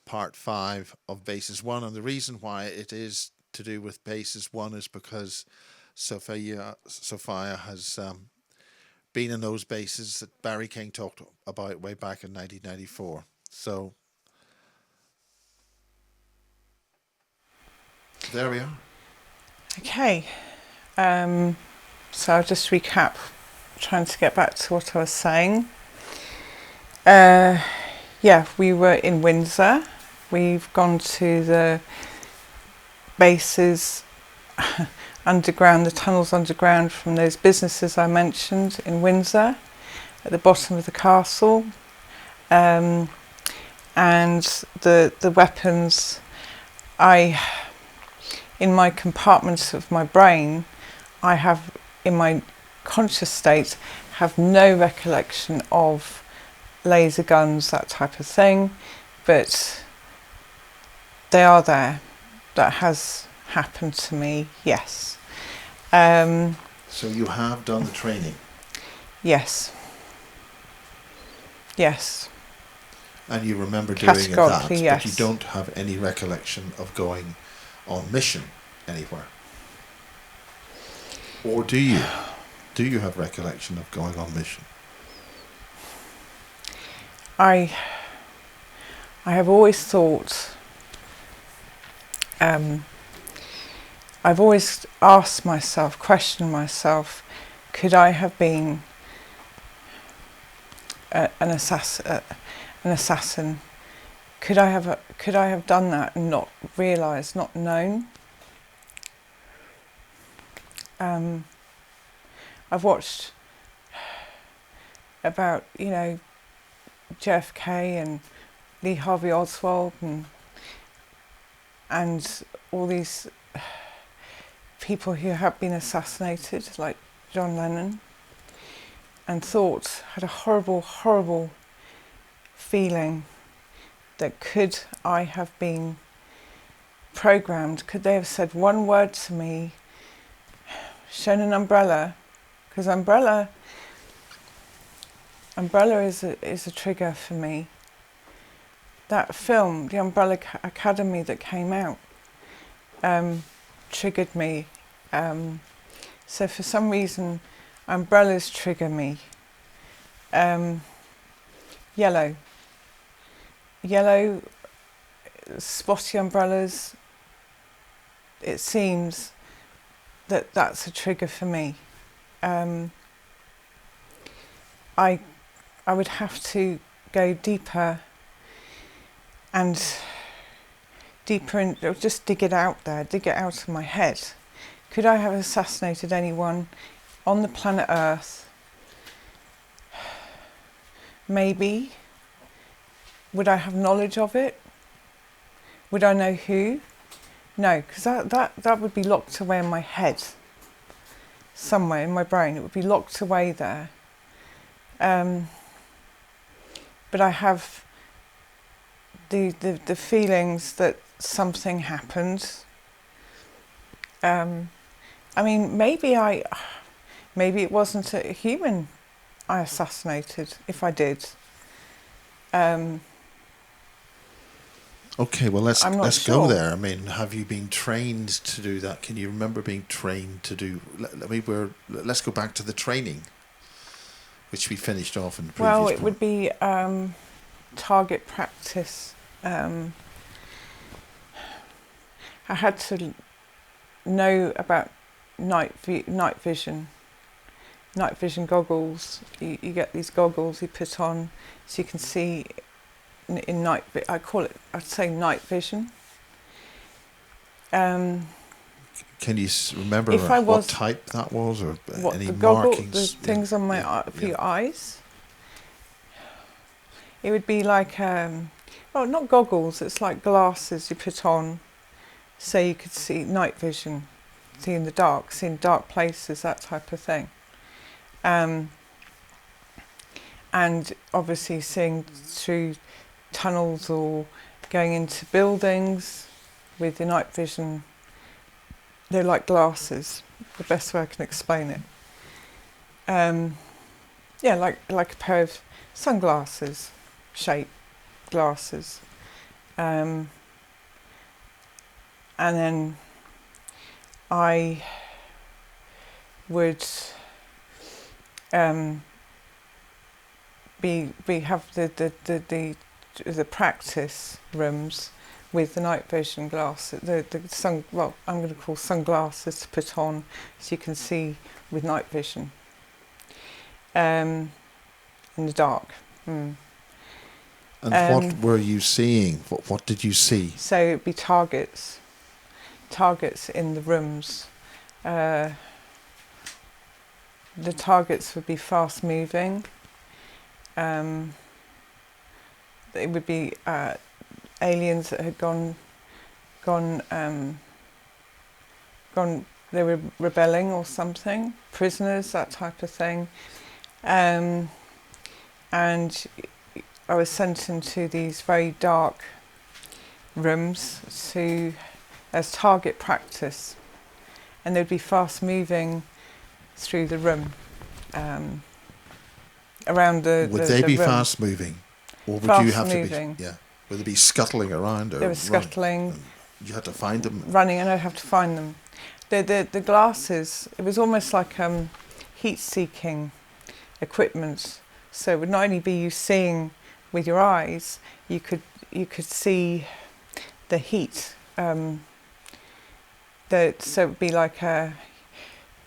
part 5 of basis 1. And the reason why it is to do with basis 1 is because Sophia has been in those bases that Barry King talked about way back in 1994. So there we are. Okay. So I'll just recap, trying to get back to what I was saying. We were in Windsor. We've gone to the bases underground, the tunnels underground from those businesses I mentioned in Windsor, at the bottom of the castle, and the weapons. In my compartments of my brain, I have, in my conscious state, have no recollection of laser guns, that type of thing, but they are there. That has happened to me, yes. So you have done the training? Yes. Yes. And you remember doing that, Categorically, yes. but you don't have any recollection of going on mission anywhere? Or do you? Do you have recollection of going on mission? I have always thought, I've always asked myself, questioned myself, could I have been an assassin? Could I have done that and not realised, not known? I've watched about, JFK and Lee Harvey Oswald and all these people who have been assassinated, like John Lennon, and had a horrible, horrible feeling that could I have been programmed? Could they have said one word to me, shown an umbrella? Because umbrella is a trigger for me. That film, the Umbrella Academy that came out, triggered me. So for some reason, umbrellas trigger me. Yellow, spotty umbrellas. It seems that that's a trigger for me. I would have to go deeper and just dig it out of my head. Could I have assassinated anyone on the planet Earth? Maybe. Would I have knowledge of it? Would I know who? No, because that would be locked away in my head. Somewhere in my brain, it would be locked away there. But I have the feelings that something happened. Maybe it wasn't a human I assassinated, if I did. Okay, well let's sure. go there. I mean, have you been trained to do that? Can you remember being trained to do? Let's go back to the training, which we finished off in the previous. Well, it would be target practice. I had to know about night vision goggles. You get these goggles you put on so you can see in night. I'd say night vision. Can you remember what type that was, or any markings? The things on my for your eyes. It would be like not goggles. It's like glasses you put on, so you could see night vision, see in the dark, see in dark places, that type of thing. And obviously seeing through tunnels or going into buildings with the night vision. They're like glasses, the best way I can explain it. Like a pair of sunglasses, shape glasses. And then I would have the practice rooms with the night vision glasses, I'm going to call sunglasses to put on so you can see with night vision in the dark. And what were you seeing? What did you see? So it'd be targets in the rooms. The targets would be fast moving. It would be aliens that had gone. They were rebelling or something. Prisoners, that type of thing. And I was sent into these very dark rooms as target practice, and they'd be fast moving through the room, around the Would they be room. fast moving, or would Fast you have moving. to be? Yeah, would they be scuttling around? Or They were running? scuttling, You had to find them. running, and I'd have to find them. The glasses, it was almost like heat-seeking equipment. So it would not only be you seeing with your eyes, you could see the heat. So it'd be like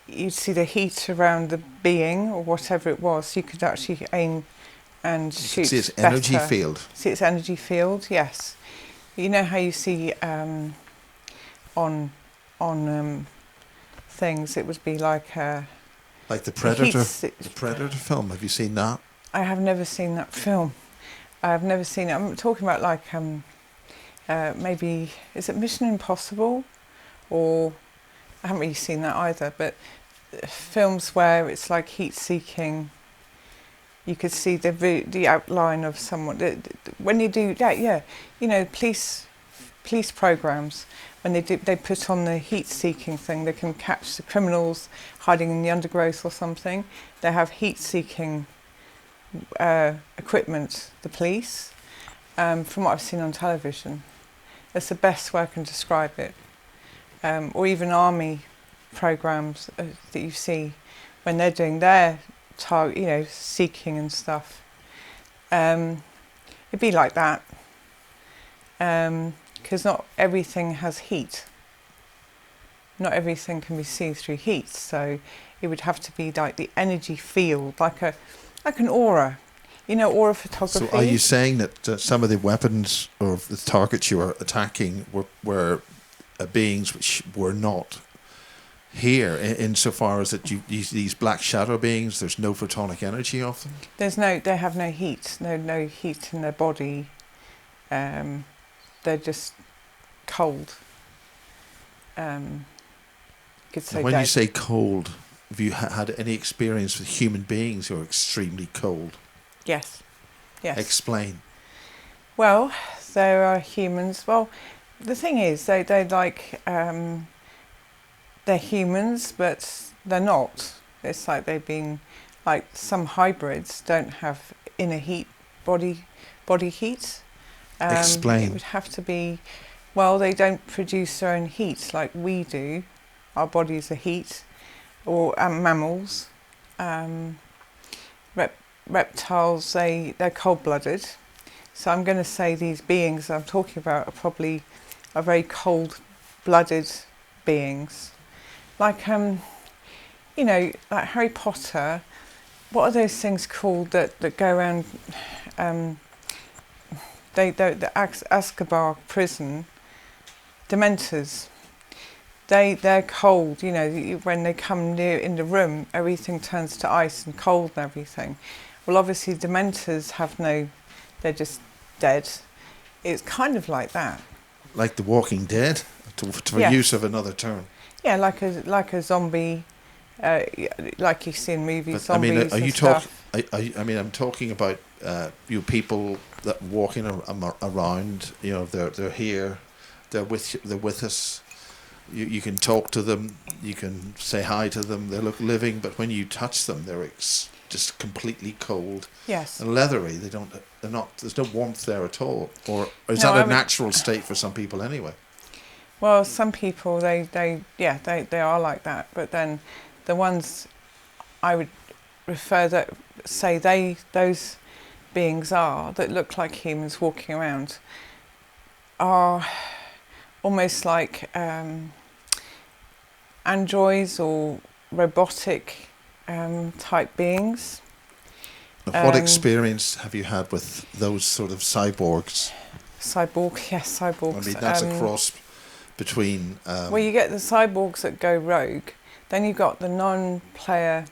you'd see the heat around the being or whatever it was. You could actually aim and shoot. You could see its energy better. field. See its energy field, yes. You know how you see on things, it would be like the Predator. The Predator film. Have you seen that? I have never seen that film. I have never seen it. I'm talking about like maybe, is it Mission Impossible? Or I haven't really seen that either, but films where it's like heat-seeking, you could see the outline of someone. When you do that, you know, police programs, when they put on the heat-seeking thing, they can catch the criminals hiding in the undergrowth or something. They have heat-seeking equipment, the police, from what I've seen on television. That's the best way I can describe it. Or even army programs that you see when they're doing their target, you know, seeking and stuff. It'd be like that. Because not everything has heat. Not everything can be seen through heat, so it would have to be like the energy field, like an aura. You know, aura photography. So are you saying that some of the weapons or the targets you were attacking were beings which were not here, insofar as that these black shadow beings, there's no photonic energy of them? They have no heat, no heat in their body. They're just cold. Could say when dead. you say cold, have you had any experience with human beings who are extremely cold? Yes. Explain. Well, there are humans. Well, the thing is, they like they're humans, but they're not. It's like they've been, like some hybrids don't have inner heat, body heat. Explain. It would have to be, well, they don't produce their own heat like we do. Our bodies are heat, or mammals. Reptiles, they're cold-blooded. So I'm going to say these beings I'm talking about are very cold-blooded beings. Like, you know, like Harry Potter, what are those things called that go around, the Azkaban prison, Dementors. They're cold, you know, when they come near in the room, everything turns to ice and cold and everything. Well, obviously Dementors they're just dead. It's kind of like that. Like The Walking Dead, for Yes. use of another term. Yeah, like a zombie, like you see in movies, But, zombies and stuff. I'm talking about you people that walking around. You know, they're here, they're with us. You can talk to them, you can say hi to them. They look living, but when you touch them, they're just completely cold. Yes. And leathery. They're not. There's no warmth there at all. Or is No, that a natural state for some people anyway? Well, some people they are like that, but then the ones I would say those beings that look like humans walking around are almost like androids or robotic type beings. What experience have you had with those sort of cyborgs? Cyborgs. I mean, that's a cross between... well, you get the cyborgs that go rogue. Then you've got the non-player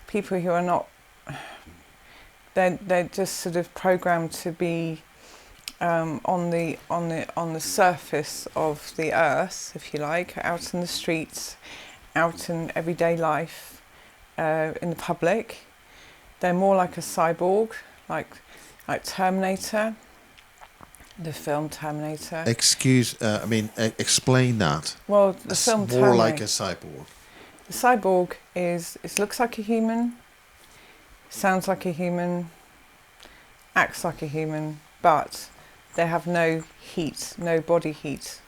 people who are not... They're just sort of programmed to be on the surface of the earth, if you like, out in the streets, out in everyday life, in the public. They're more like a cyborg, like Terminator. The film Terminator. Explain that. Well, the film It's more Terminator. like a cyborg. The cyborg it looks like a human, sounds like a human, acts like a human, but they have no heat, no body heat,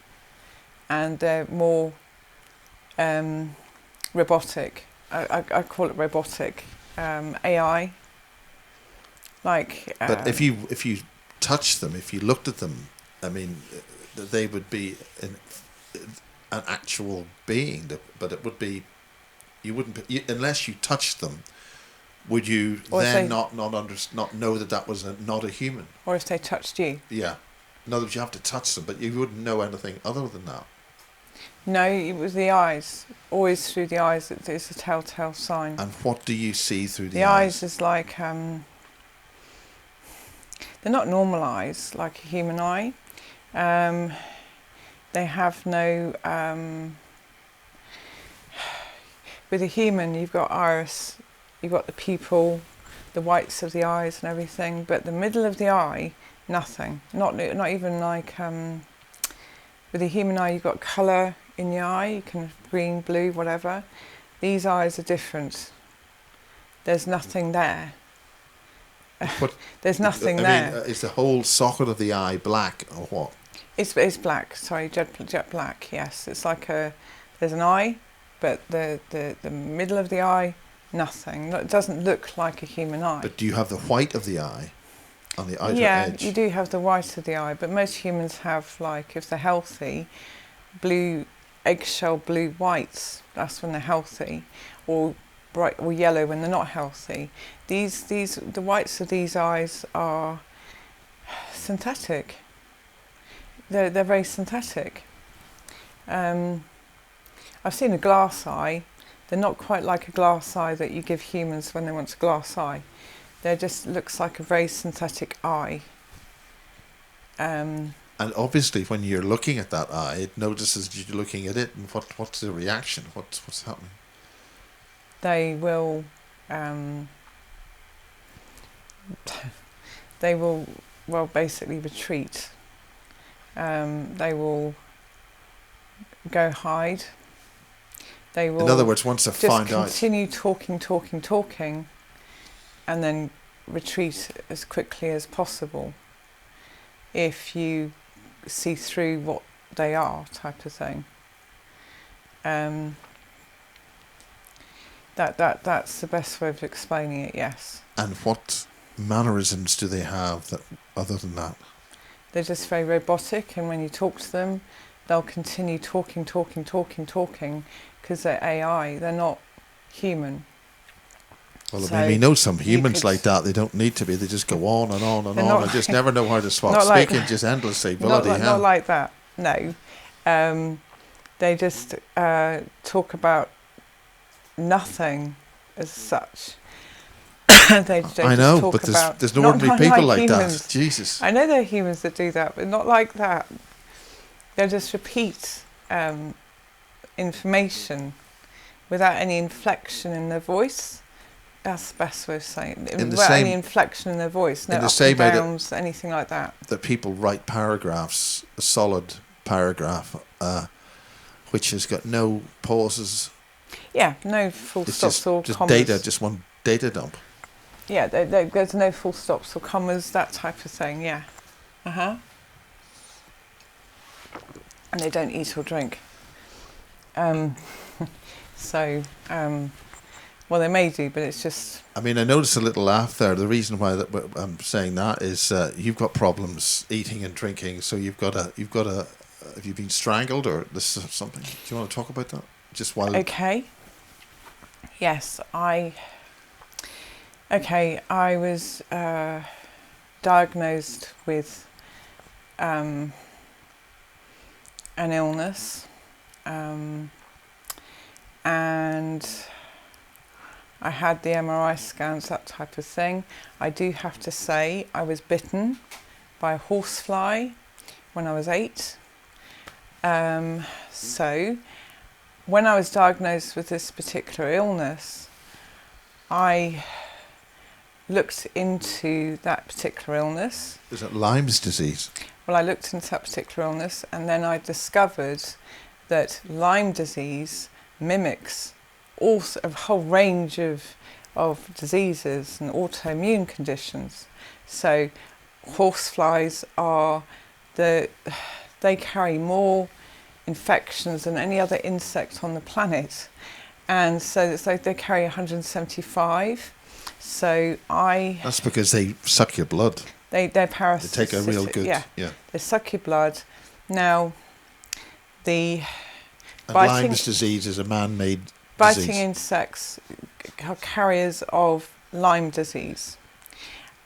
and they're more robotic. I call it robotic, AI. Like. But if you touch them, if you looked at them, I mean, they would be an actual being. But it would be, you wouldn't unless you touched them. Would you then not know that was not a human? Or if they touched you? Yeah. In other words, you have to touch them, but you wouldn't know anything other than that. No, it was the eyes. Always through the eyes. It's a telltale sign. And what do you see through the eyes? The eyes is like they're not normal eyes like a human eye. They have no. With a human, you've got iris, you've got the pupil, the whites of the eyes and everything, but the middle of the eye, nothing. Not even like with a human eye, you've got colour in the eye. You can green, blue, whatever. These eyes are different. There's nothing there. There's nothing there. Mean, is the whole socket of the eye black or what? It's black. Sorry, jet black. Yes, it's like there's an eye, but the middle of the eye, nothing. It doesn't look like a human eye. But do you have the white of the eye on the outer edge? Yeah, you do have the white of the eye, but most humans have, like, if they're healthy, blue, eggshell blue whites. That's when they're healthy, or bright or yellow when they're not healthy. The whites of these eyes are synthetic. They're very synthetic. I've seen a glass eye. They're not quite like a glass eye that you give humans when they want a glass eye. They just looks like a very synthetic eye. And obviously, when you're looking at that eye, it notices you're looking at it, and what's the reaction? What's happening? They will. They will, well, basically retreat. They will go hide. They will. In other words, once they find out, continue talking, and then retreat as quickly as possible. If you see through what they are, type of thing. That's the best way of explaining it. Yes. And what mannerisms do they have that other than that? They're just very robotic, and when you talk to them, they'll continue talking, because they're AI. They're not human. Well, so I mean, we know some humans like that. They don't need to be. They just go on and on and on. I just never know how to stop speaking, just endlessly. Bloody hell. Not like that. No. They just talk about nothing as such. They I know, but there's no ordinary people like that. Jesus. I know there are humans that do that, but not like that. They'll just repeat information without any inflection in their voice. That's the best way of saying it. Without any inflection in their voice, no ups and downs, anything like that. That people write paragraphs, a solid paragraph, which has got no pauses. Yeah, no full stops or just commas. Just one data dump. Yeah, there's no full stops or commas, that type of thing, yeah. And they don't eat or drink. Well, they may do, but it's just... I mean, I noticed a little laugh there. The reason why I'm saying that is you've got problems eating and drinking, so you've got a... Have you been strangled or this is something? Do you want to talk about that? Just while... Okay. Yes, I was diagnosed with an illness, and I had the MRI scans, that type of thing. I do have to say I was bitten by a horsefly when I was 8. So when I was diagnosed with this particular illness, I looked into that particular illness. Is it Lyme's disease? Well, I looked into that particular illness, and then I discovered that Lyme disease mimics also a whole range of diseases and autoimmune conditions. So horseflies they carry more infections than any other insect on the planet, and so it's like they carry 175. So that's because they suck your blood. They're parasitic. They take a real good They suck your blood. Now the Lyme's disease is a man-made biting disease. insects are carriers of Lyme disease,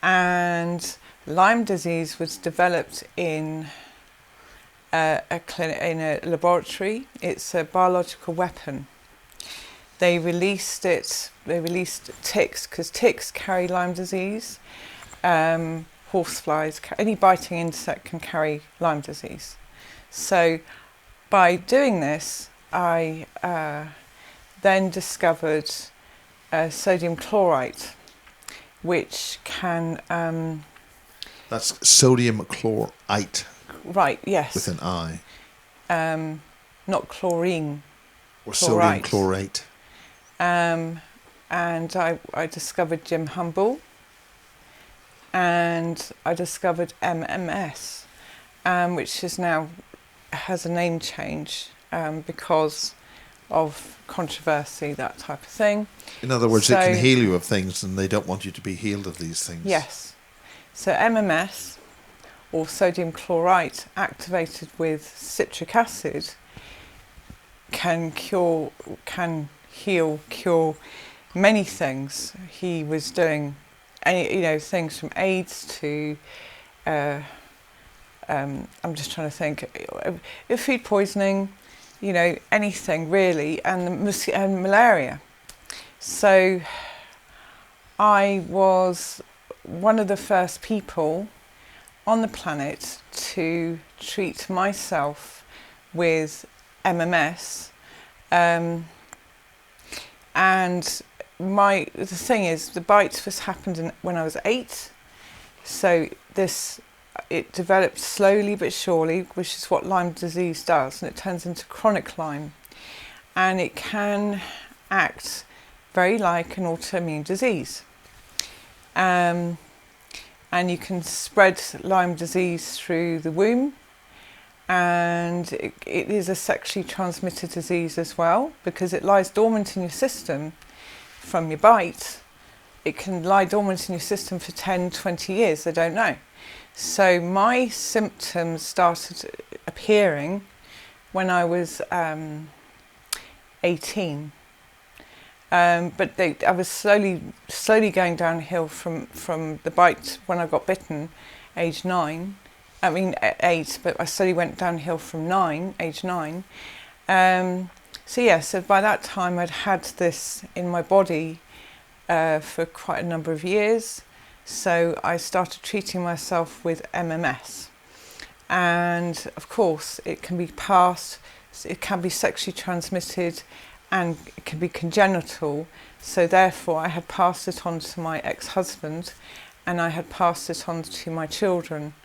and Lyme disease was developed in a clinic, in a laboratory. It's a biological weapon. They released ticks, because ticks carry Lyme disease. Horseflies, any biting insect can carry Lyme disease. So by doing this, I then discovered sodium chlorite, which can... That's sodium chlorite. Right, yes. With an I. Not chlorine. Or sodium chlorate. And I discovered Jim Humble, and I discovered MMS, which is now has a name change because of controversy, that type of thing. In other words, it can heal you of things, and they don't want you to be healed of these things. Yes. So MMS, or sodium chlorite, activated with citric acid, can cure many things. He was doing things from AIDS to I'm just trying to think, food poisoning, anything really, and malaria. So I was one of the first people on the planet to treat myself with MMS, and the thing is, the bite first happened when I was 8, so it developed slowly but surely, which is what Lyme disease does, and it turns into chronic Lyme, and it can act very like an autoimmune disease. And you can spread Lyme disease through the womb, and it is a sexually transmitted disease as well, because it lies dormant in your system from your bite. It can lie dormant in your system for 10, 20 years, they don't know. So my symptoms started appearing when I was 18. But I was slowly going downhill from the bite when I got bitten, age 9. 8, but I slowly went downhill from age 9. So by that time I'd had this in my body for quite a number of years. So I started treating myself with MMS. And of course it can be it can be sexually transmitted, and it can be congenital. So therefore I had passed it on to my ex-husband, and I had passed it on to my children.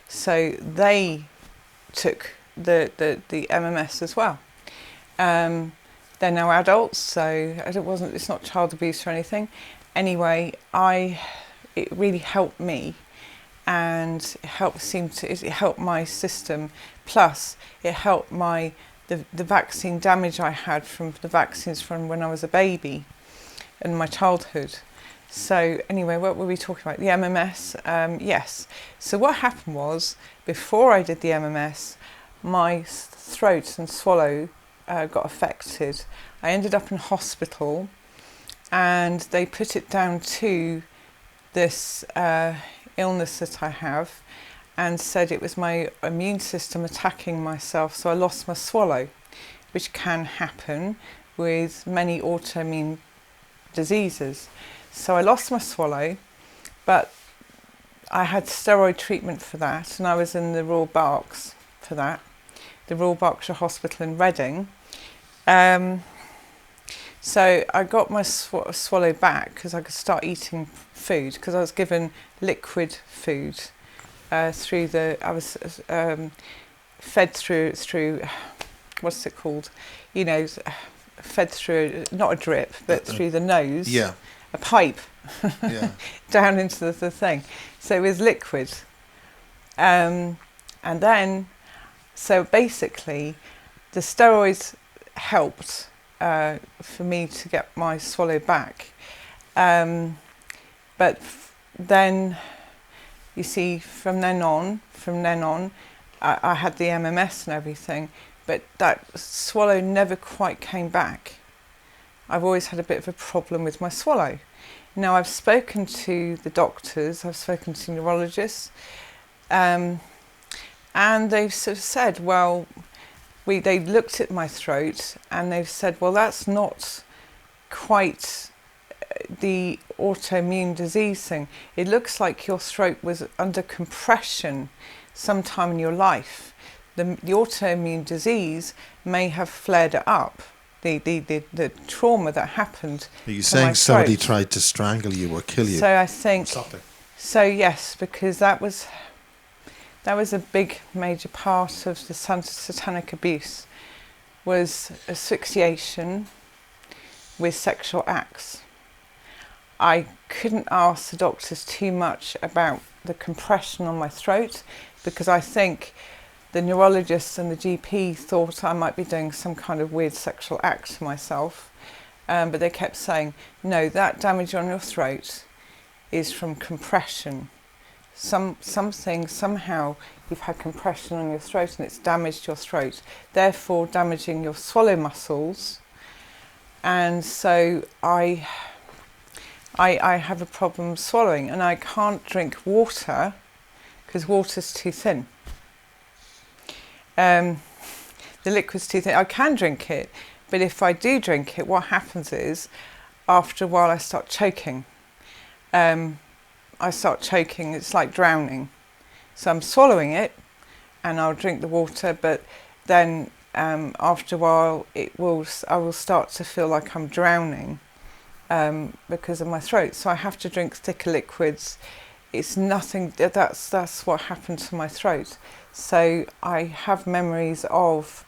So they took the MMS as well. They're now adults, so it's not child abuse or anything. Anyway, it really helped me, and it helped my system. Plus, it helped the vaccine damage I had from the vaccines from when I was a baby in my childhood. So anyway, what were we talking about? The MMS, yes. So what happened was, before I did the MMS, my throat and swallow got affected. I ended up in hospital, and they put it down to this illness that I have, and said it was my immune system attacking myself. So I lost my swallow, which can happen with many autoimmune diseases. So I lost my swallow, but I had steroid treatment for that, and I was in the Royal Berks for that, the Royal Berkshire Hospital in Reading. So I got my swallow back because I could start eating food, because I was given liquid food through the. I was fed through. What's it called? You know, fed through not a drip, but through the nose. Yeah. A pipe. Yeah. Down into the thing. So it was liquid. And then, so basically, the steroids helped for me to get my swallow back. But then, you see, from then on, I had the MMS and everything, but that swallow never quite came back. I've always had a bit of a problem with my swallow. Now, I've spoken to the doctors, I've spoken to neurologists, and they've sort of said, well, they looked at my throat and they've said, well, that's not quite the autoimmune disease thing. It looks like your throat was under compression sometime in your life. The autoimmune disease may have flared it up. The trauma that happened. Are you saying somebody tried to strangle you or kill you? So I think. Something. So yes, because that was a big major part of the satanic abuse, was asphyxiation with sexual acts. I couldn't ask the doctors too much about the compression on my throat, because I think the neurologists and the GP thought I might be doing some kind of weird sexual act to myself, but they kept saying, no, that damage on your throat is from compression. Somehow you've had compression on your throat and it's damaged your throat, therefore damaging your swallow muscles. And so I have a problem swallowing, and I can't drink water because water's too thin. The liquid's too thin. I can drink it, but if I do drink it, what happens is, after a while I start choking. It's like drowning. So I'm swallowing it and I'll drink the water, but then after a while I will start to feel like I'm drowning because of my throat. So I have to drink thicker liquids. It's nothing, that's what happened to my throat. So I have memories of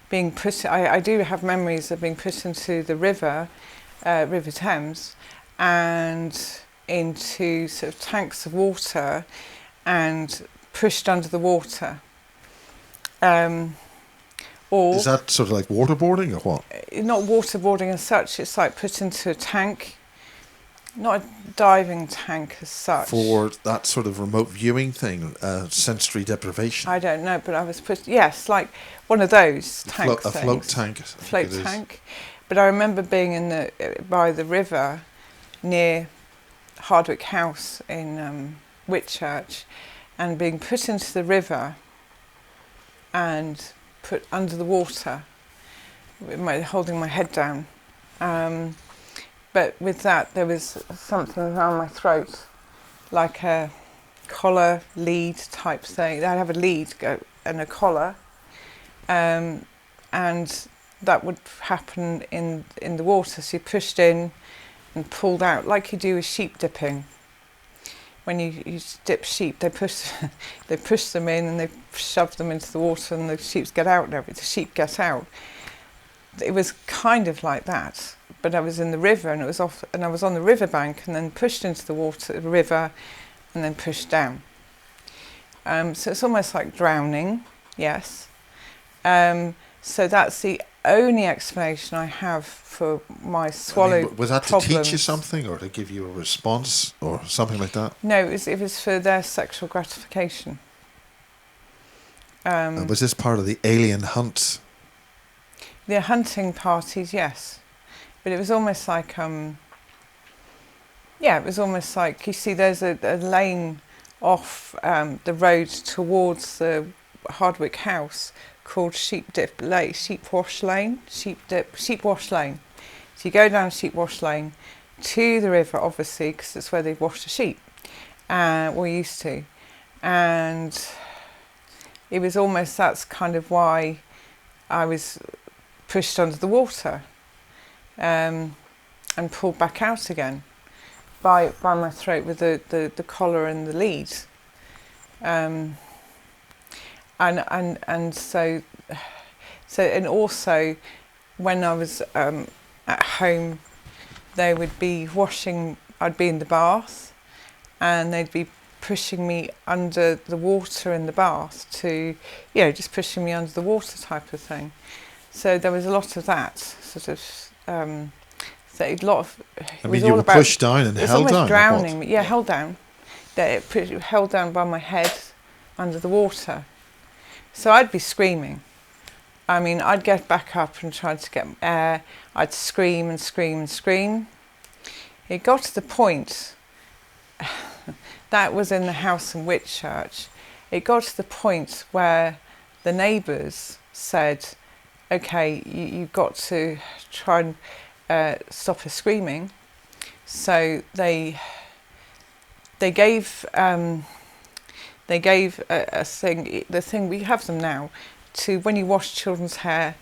being put, I do have memories of being put into the River Thames, and into sort of tanks of water and pushed under the water. Or is that sort of like waterboarding or what? Not waterboarding as such, it's like put into a tank. Not a diving tank as such. For that sort of remote viewing thing, sensory deprivation. I don't know, but I was put, yes, like one of those tank things. A float tank. Float tank. But I remember being by the river near Hardwick House in Whitchurch, and being put into the river and put under the water, holding my head down. But with that, there was something around my throat, like a collar, lead type thing. I'd have a lead and a collar, and that would happen in the water. So you pushed in and pulled out, like you do with sheep dipping. When you dip sheep, they push them in and they shove them into the water, and the sheep get out. It was kind of like that. But I was in the river, and I was on the riverbank, and then pushed into the river, and then pushed down. So it's almost like drowning, yes. So that's the only explanation I have for my swallow was that problems. To teach you something, or to give you a response, or something like that? No, it was for their sexual gratification. Was this part of the alien hunt? The hunting parties, yes. But it was almost like, it was almost like, you see, there's a lane off the road towards the Hardwick House called Sheepwash Lane. So you go down Sheepwash Lane to the river, obviously, because it's where they wash the sheep, or used to. And it was almost, that's kind of why I was pushed under the water. And pulled back out again, by my throat with the collar and the lead. And so and also when I was at home, they would be washing. I'd be in the bath, and they'd be pushing me under the water in the bath to, just pushing me under the water type of thing. So there was a lot of that sort of. So a lot of. I mean, you were pushed down and held down. Drowning me. Yeah, held down. Held down by my head under the water. So I'd be screaming. I mean, I'd get back up and try to get air. I'd scream and scream and scream. It got to the point. That was in the house in Whitchurch. It got to the point where the neighbours said, "Okay, you've got to try and stop her screaming." So they gave a thing. The thing we have them now, to when you wash children's hair,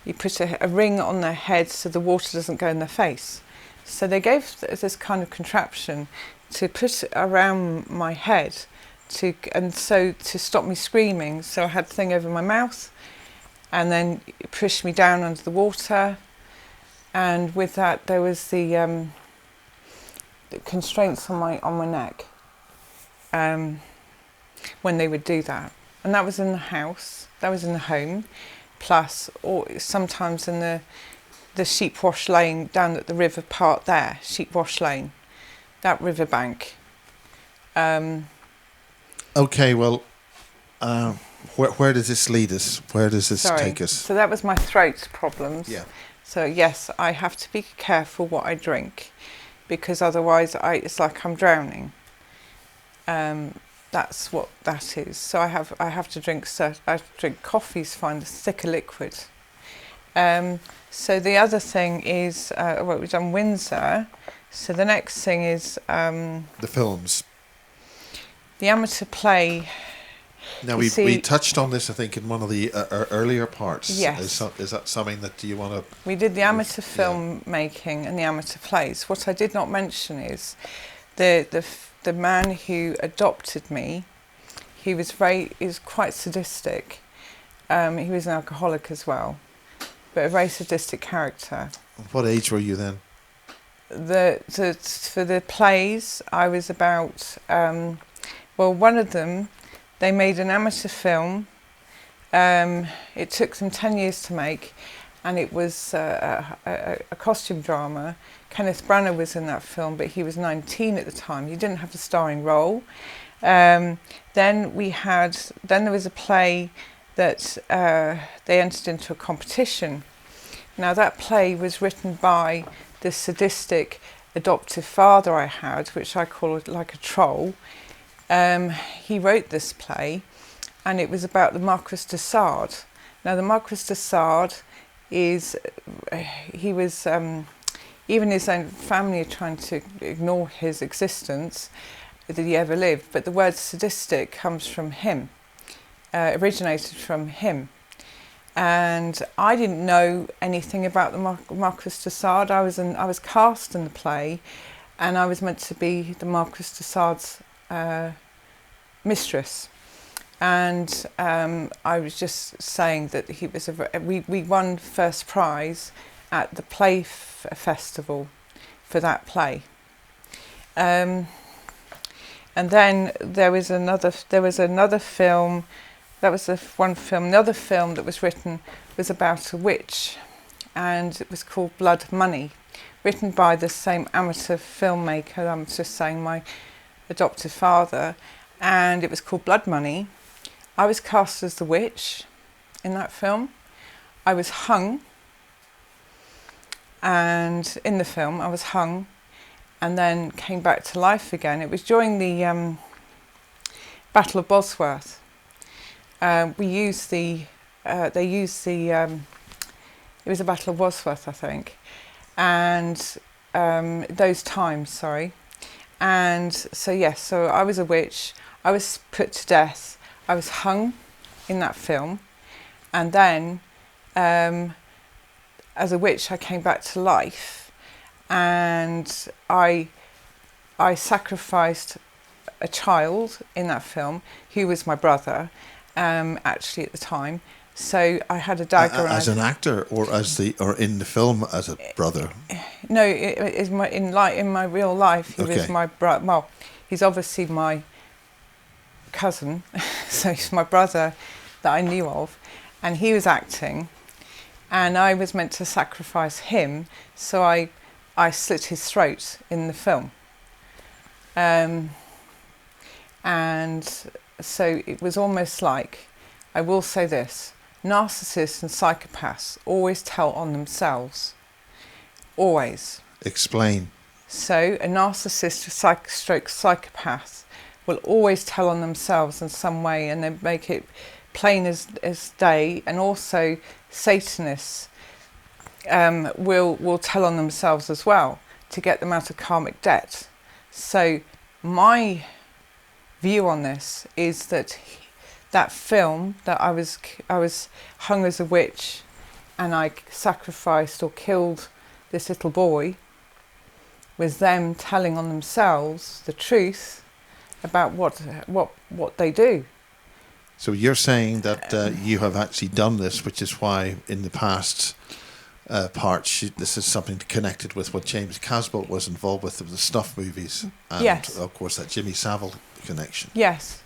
you put a ring on their head so the water doesn't go in their face. So they gave this kind of contraption to put around my head to stop me screaming. So I had the thing over my mouth, and then it pushed me down under the water. And with that, there was the constraints on my neck when they would do that. And that was in the house, that was in the home, plus or sometimes in the sheep wash lane down at the river part there, sheep wash lane, that river bank. Okay, well, where does this lead us? Where does this take us? So that was my throat problems. Yeah. So yes, I have to be careful what I drink, because otherwise it's like I'm drowning. That's what that is. So I have to drink. I drink coffee's fine, the thicker liquid. So the other thing is, we've done Windsor. So the next thing is the films. The amateur play. Now we touched on this, I think, in one of the earlier parts. Yes. Is that something that you want to? We did the amateur film making and the amateur plays. What I did not mention is the man who adopted me. He was quite sadistic. He was an alcoholic as well, but a very sadistic character. What age were you then? For the plays, I was about. One of them, they made an amateur film. It took them 10 years to make, and it was a costume drama. Kenneth Branagh was in that film, but he was 19 at the time. He didn't have the starring role. Then there was a play that they entered into a competition. Now that play was written by the sadistic adoptive father I had, which I call like a troll. He wrote this play, and it was about the Marquis de Sade. Now the Marquis de Sade he was, even his own family are trying to ignore his existence, that he ever lived, but the word sadistic comes from him, originated from him. And I didn't know anything about the Marquis de Sade. I was cast in the play, and I was meant to be the Marquis de Sade's mistress. And I was just saying that he was we won first prize at the play festival for that play. And then there was another film. That was the one film. The other film that was written was about a witch, and it was called Blood Money, written by the same amateur filmmaker. I'm just saying, my adoptive father, and it was called Blood Money. I was cast as the witch in that film. I was hung, and in the film I was hung, and then came back to life again. It was during the Battle of Bosworth. It was a Battle of Bosworth, I think, and those times, sorry. And so so I was a witch. I was put to death. I was hung in that film, and then as a witch I came back to life, and I I sacrificed a child in that film who was my brother, actually at the time. So I had a dagger. As an actor, or in the film as a brother? No, in my real life, he was my brother. Well, he's obviously my cousin, so he's my brother that I knew of, and he was acting, and I was meant to sacrifice him. So I slit his throat in the film. And so it was almost like, I will say this, narcissists and psychopaths always tell on themselves. Always. Explain. So a narcissist stroke psychopath will always tell on themselves in some way, and they make it plain as day. And also Satanists will tell on themselves as well to get them out of karmic debt. So my view on this is that that film that I was hung as a witch, and I sacrificed or killed this little boy, was them telling on themselves the truth about what they do. So you're saying that you have actually done this, which is why in the past parts this is something connected with what James Casbolt was involved with the Snuff movies, and yes, of course that Jimmy Savile connection. Yes,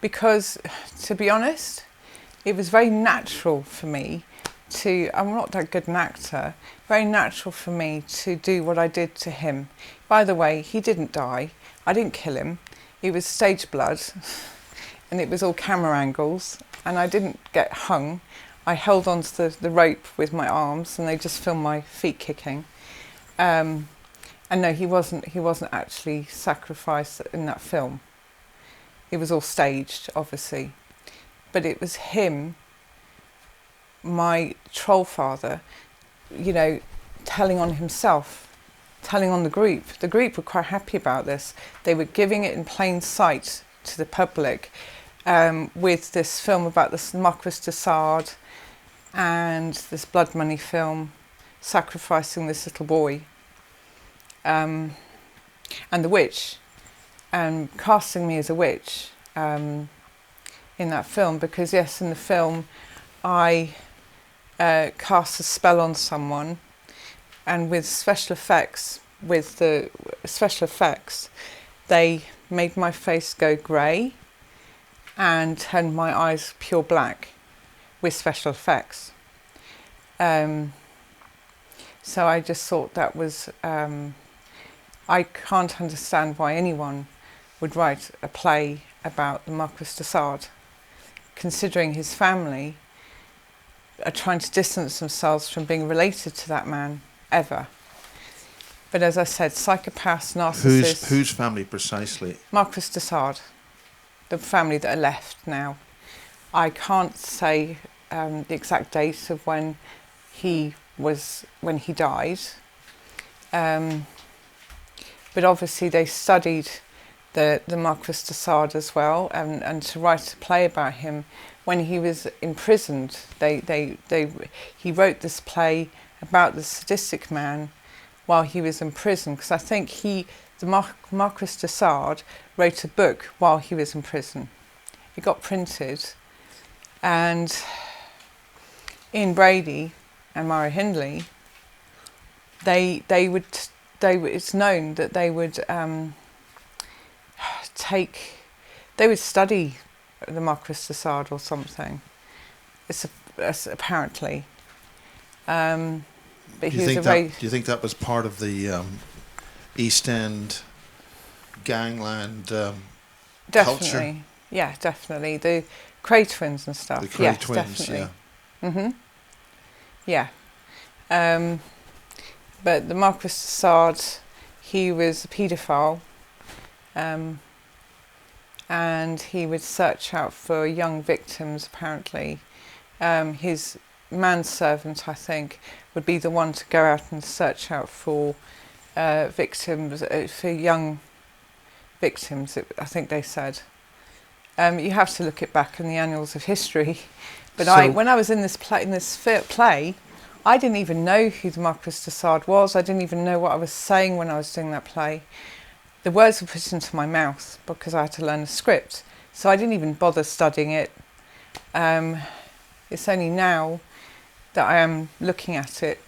because to be honest, it was very natural for me to, I'm not that good an actor, very natural for me to do what I did to him. By the way, he didn't die. I didn't kill him. It was stage blood and it was all camera angles, and I didn't get hung. I held onto the rope with my arms, and they just filmed my feet kicking. And no, he wasn't actually sacrificed in that film. It was all staged, obviously. But it was him, my troll father, telling on himself, telling on the group. The group were quite happy about this. They were giving it in plain sight to the public, with this film about this Marquis de Sade and this blood money film, sacrificing this little boy, and the witch, casting me as a witch in that film, because yes, in the film I cast a spell on someone, and with special effects, they made my face go grey and turned my eyes pure black with special effects. So I just thought that was, I can't understand why anyone would write a play about the Marquis de Sade, considering his family are trying to distance themselves from being related to that man ever. But as I said, psychopaths, narcissists... Whose family precisely? Marquis de Sade, the family that are left now. I can't say the exact date of when he died. But obviously they studied the Marquis de Sade as well, and to write a play about him when he was imprisoned. He wrote this play about the sadistic man while he was in prison, because I think the Marquis de Sade wrote a book while he was in prison. It got printed, and Ian Brady and Mara Hindley, it's known that they would study the Marquis de Sade or something. It's apparently. But do you think that was part of the East End gangland definitely culture? Yeah, definitely the Cray twins and stuff. The Cray twins, definitely. yeah. Yeah. But the Marquis de Sade, he was a paedophile, and he would search out for young victims, apparently. His manservant, I think, would be the one to go out and search out for victims, for young victims, I think they said. You have to look it back in the annals of history. But when I was in this play, I didn't even know who the Marquis de Sade was. I didn't even know what I was saying when I was doing that play. the words were put into my mouth because I had to learn a script. So I didn't even bother studying it. It's only now that I am looking at it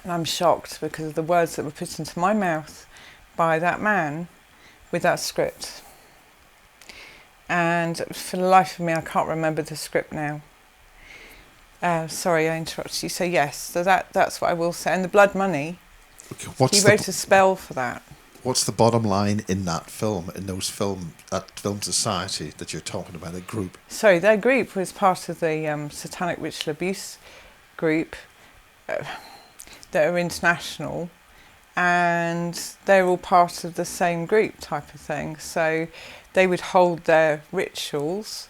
and I'm shocked because of the words that were put into my mouth by that man with that script. And for the life of me, I can't remember the script now. Sorry, I interrupted you. So yes, so that's what I will say. And the blood money, Okay, he wrote a spell for that. What's the bottom line in that film, that film society that you're talking about, a group? Sorry, their group was part of the Satanic Ritual Abuse group that are international, and they're all part of the same group type of thing. So they would hold their rituals.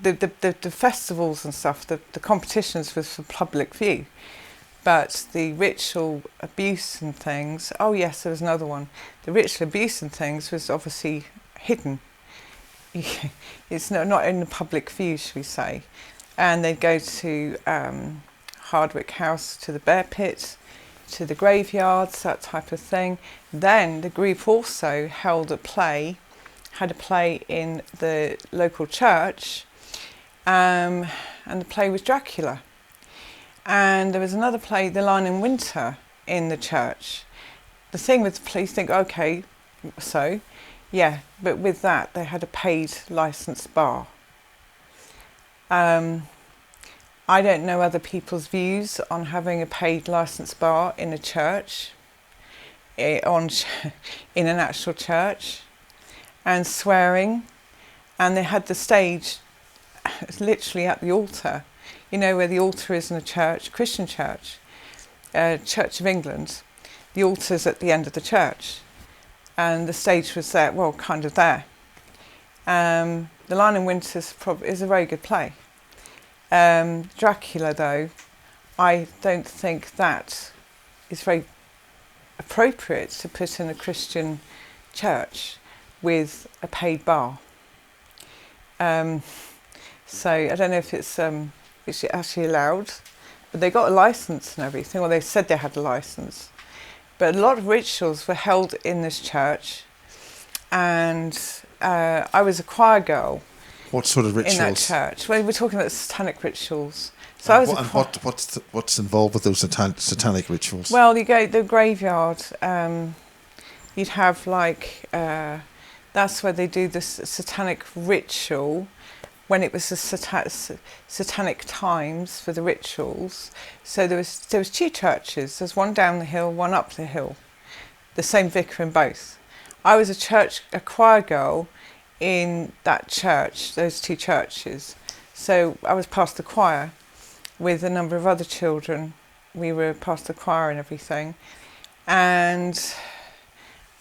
The festivals and stuff, the competitions was for public view, but the ritual abuse and things, oh yes, there was another one. The ritual abuse and things was obviously hidden. It's not in the public view, shall we say. And they'd go to Hardwick House, to the Bear Pit, to the graveyards, that type of thing. Then the group also had a play in the local church, and the play was Dracula. And there was another play, The Lion in Winter, in the church. The thing with the play, you think, okay, so, yeah, but with that, they had a paid licensed bar. I don't know other people's views on having a paid licensed bar in a church, in an actual church, and swearing. And they had the stage literally at the altar, you know where the altar is in a church, Christian church, Church of England. The altar's at the end of the church, and the stage was there, well, kind of there. The Lion in Winter is a very good play. Dracula, though, I don't think that is very appropriate to put in a Christian church with a paid bar. So I don't know if it's actually allowed, but they got a license and everything. Well, they said they had a license, but a lot of rituals were held in this church, and I was a choir girl. What sort of rituals? In that church. Well, we're talking about satanic rituals. So what's involved with those satanic rituals? Well, you go to the graveyard. You'd have that's where they do the satanic ritual. When it was the satanic times for the rituals. So there was two churches. There's one down the hill, one up the hill. The same vicar in both. I was a choir girl in that church, those two churches. So I was part of the choir with a number of other children. We were part of the choir and everything. And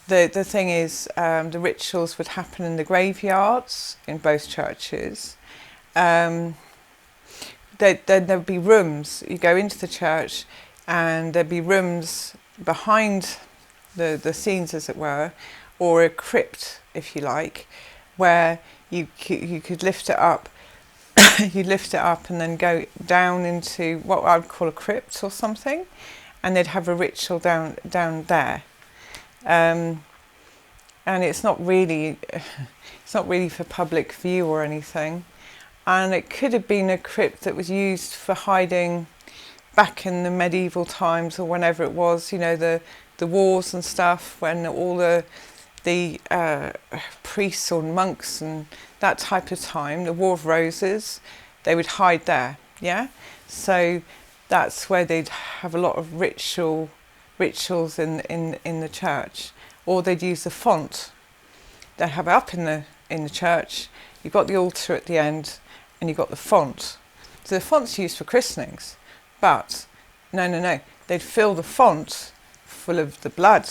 the thing is, the rituals would happen in the graveyards in both churches. Then there'd be rooms. You go into the church and there'd be rooms behind the scenes, as it were, or a crypt, if you like, where you could lift it up. You lift it up and then go down into what I would call a crypt or something, and they'd have a ritual down there. And it's not really for public view or anything. And it could have been a crypt that was used for hiding back in the medieval times or whenever it was, you know, the wars and stuff, when all the priests or monks and that type of time, the War of Roses, they would hide there, yeah? So that's where they'd have a lot of rituals in the church. Or they'd use the font. They'd have it up in the church. You've got the altar at the end, and you've got the font. So the font's used for christenings, but no. They'd fill the font full of the blood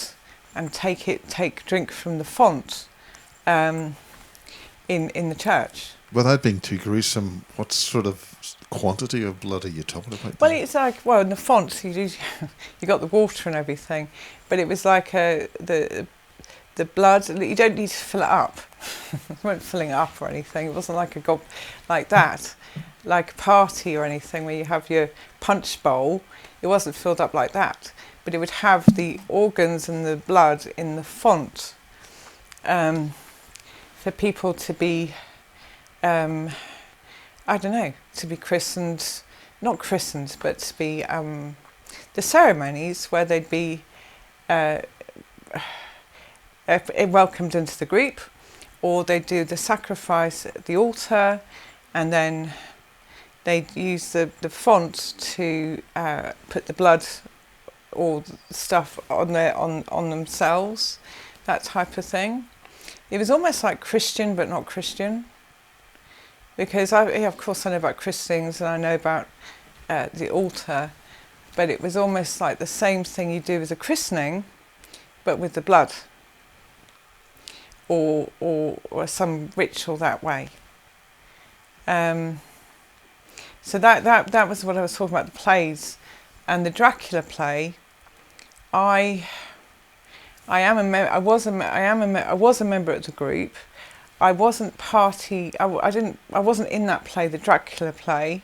and take drink from the font in the church. Without being too gruesome, what sort of quantity of blood are you talking about? Well, it's like, well, in the font, you got the water and everything, but it was like the blood. You don't need to fill it up. We weren't filling it up or anything. It wasn't like a gob like that. like a party or anything where you have your punch bowl. It wasn't filled up like that, but it would have the organs and the blood in the font for people to be, I don't know, to be christened, not christened, but to be the ceremonies where they'd be welcomed into the group, or they'd do the sacrifice at the altar, and then they'd use the font to put the blood or stuff on themselves, that type of thing. It was almost like Christian but not Christian, because of course I know about christenings and I know about the altar, but it was almost like the same thing you do as a christening but with the blood, or some ritual that way. So that was what I was talking about, the plays. And the Dracula play, I was a member of the group. I wasn't I wasn't in that play, the Dracula play.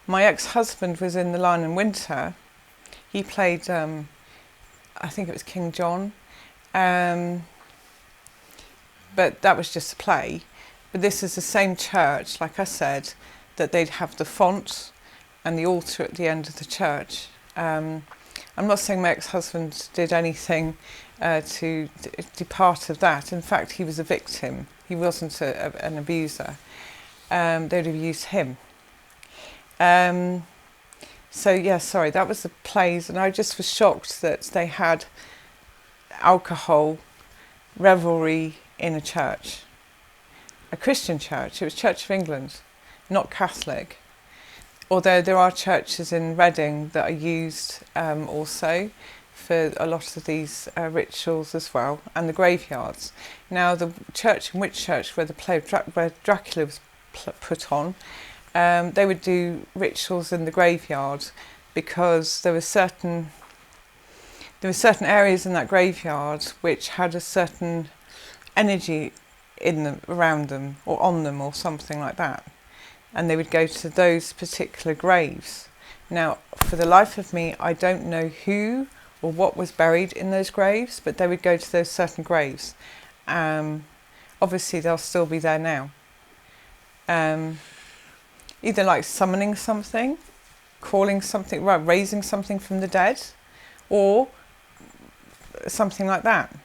My ex-husband was in The Lion in Winter. He played I think it was King John. But that was just a play. But this is the same church, like I said, that they'd have the font and the altar at the end of the church. I'm not saying my ex-husband did anything to part of that. In fact, he was a victim. He wasn't an abuser. They'd have used him. So yeah, sorry, that was the plays, and I just was shocked that they had alcohol, revelry in a church. A Christian church. It was Church of England, not Catholic. Although there are churches in Reading that are used also for a lot of these rituals as well, and the graveyards. Now, the church in Whitchurch, where the play of where Dracula was put on, they would do rituals in the graveyard because there were certain areas in that graveyard which had a certain energy in them, around them, or on them, or something like that. And they would go to those particular graves. Now, for the life of me, I don't know who or what was buried in those graves, but they would go to those certain graves. Obviously, they'll still be there now. Either like summoning something, calling something, right, raising something from the dead, or something like that.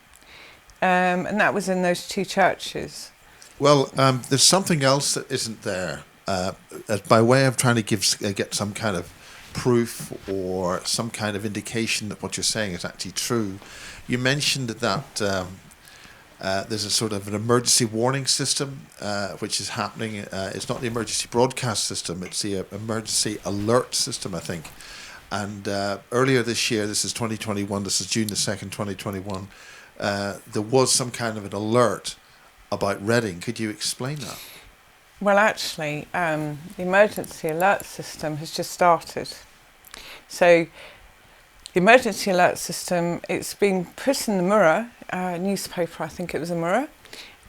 And that was in those two churches. Well, there's something else that isn't there. By way of trying to get some kind of proof or some kind of indication that what you're saying is actually true, you mentioned that there's a sort of an emergency warning system which is happening. It's not the emergency broadcast system, it's the emergency alert system, I think. And earlier this year, this is 2021, this is June the 2nd, 2021, there was some kind of an alert about Reading. Could you explain that? Well, actually, the emergency alert system has just started. So the emergency alert system, it's been put in the Mirror, newspaper, I think it was a Mirror.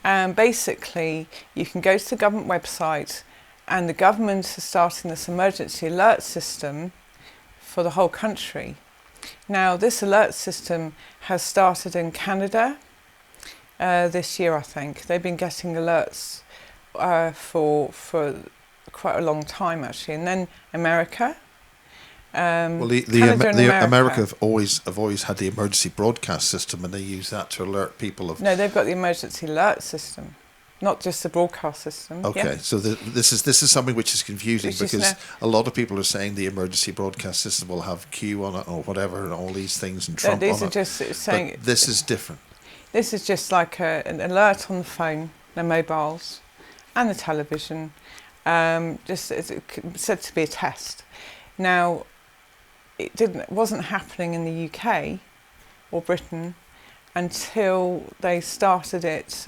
And basically, you can go to the government website, and the government is starting this emergency alert system for the whole country. Now, this alert system has started in Canada this year, I think. They've been getting alerts for quite a long time, actually, and then America. Well, the America have always had the emergency broadcast system, and they use that to alert people of. No, they've got the emergency alert system, not just the broadcast system. Okay, yeah. So this is something which is confusing because a lot of people are saying the emergency broadcast system will have Q on it or whatever, and all these things, and Trump these on are it. Just saying. But this is different. This is just like an alert on the phone, the mobiles, and the television. Just it's said to be a test. Now, it wasn't happening in the UK or Britain until they started it.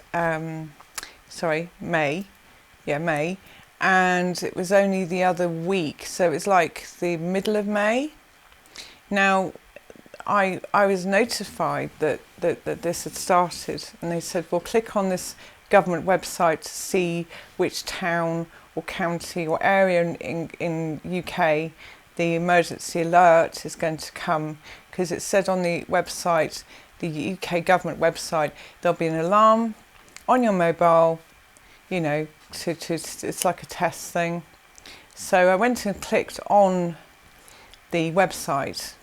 May, and it was only the other week, so it's like the middle of May. Now, I was notified that this had started, and they said, well, click on this government website to see which town or county or area in UK the emergency alert is going to come, because it said on the website, the UK government website, there'll be an alarm on your mobile, you know, it's like a test thing. So I went and clicked on the website,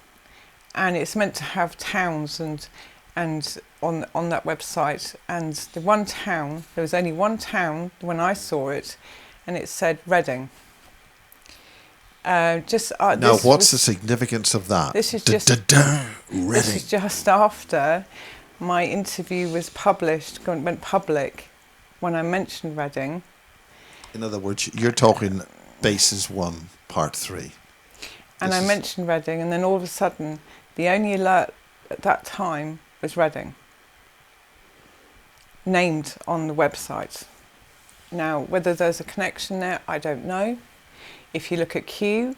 and it's meant to have towns and on that website, and the one town, there was only one town when I saw it, and it said Reading. Now, what's the significance of that? This is just after my interview was published, went public, when I mentioned Reading. In other words, you're talking Bases 1, Part 3. And I mentioned Reading, and then all of a sudden, the only alert at that time was Reading, named on the website. Now, whether there's a connection there, I don't know. If you look at Q,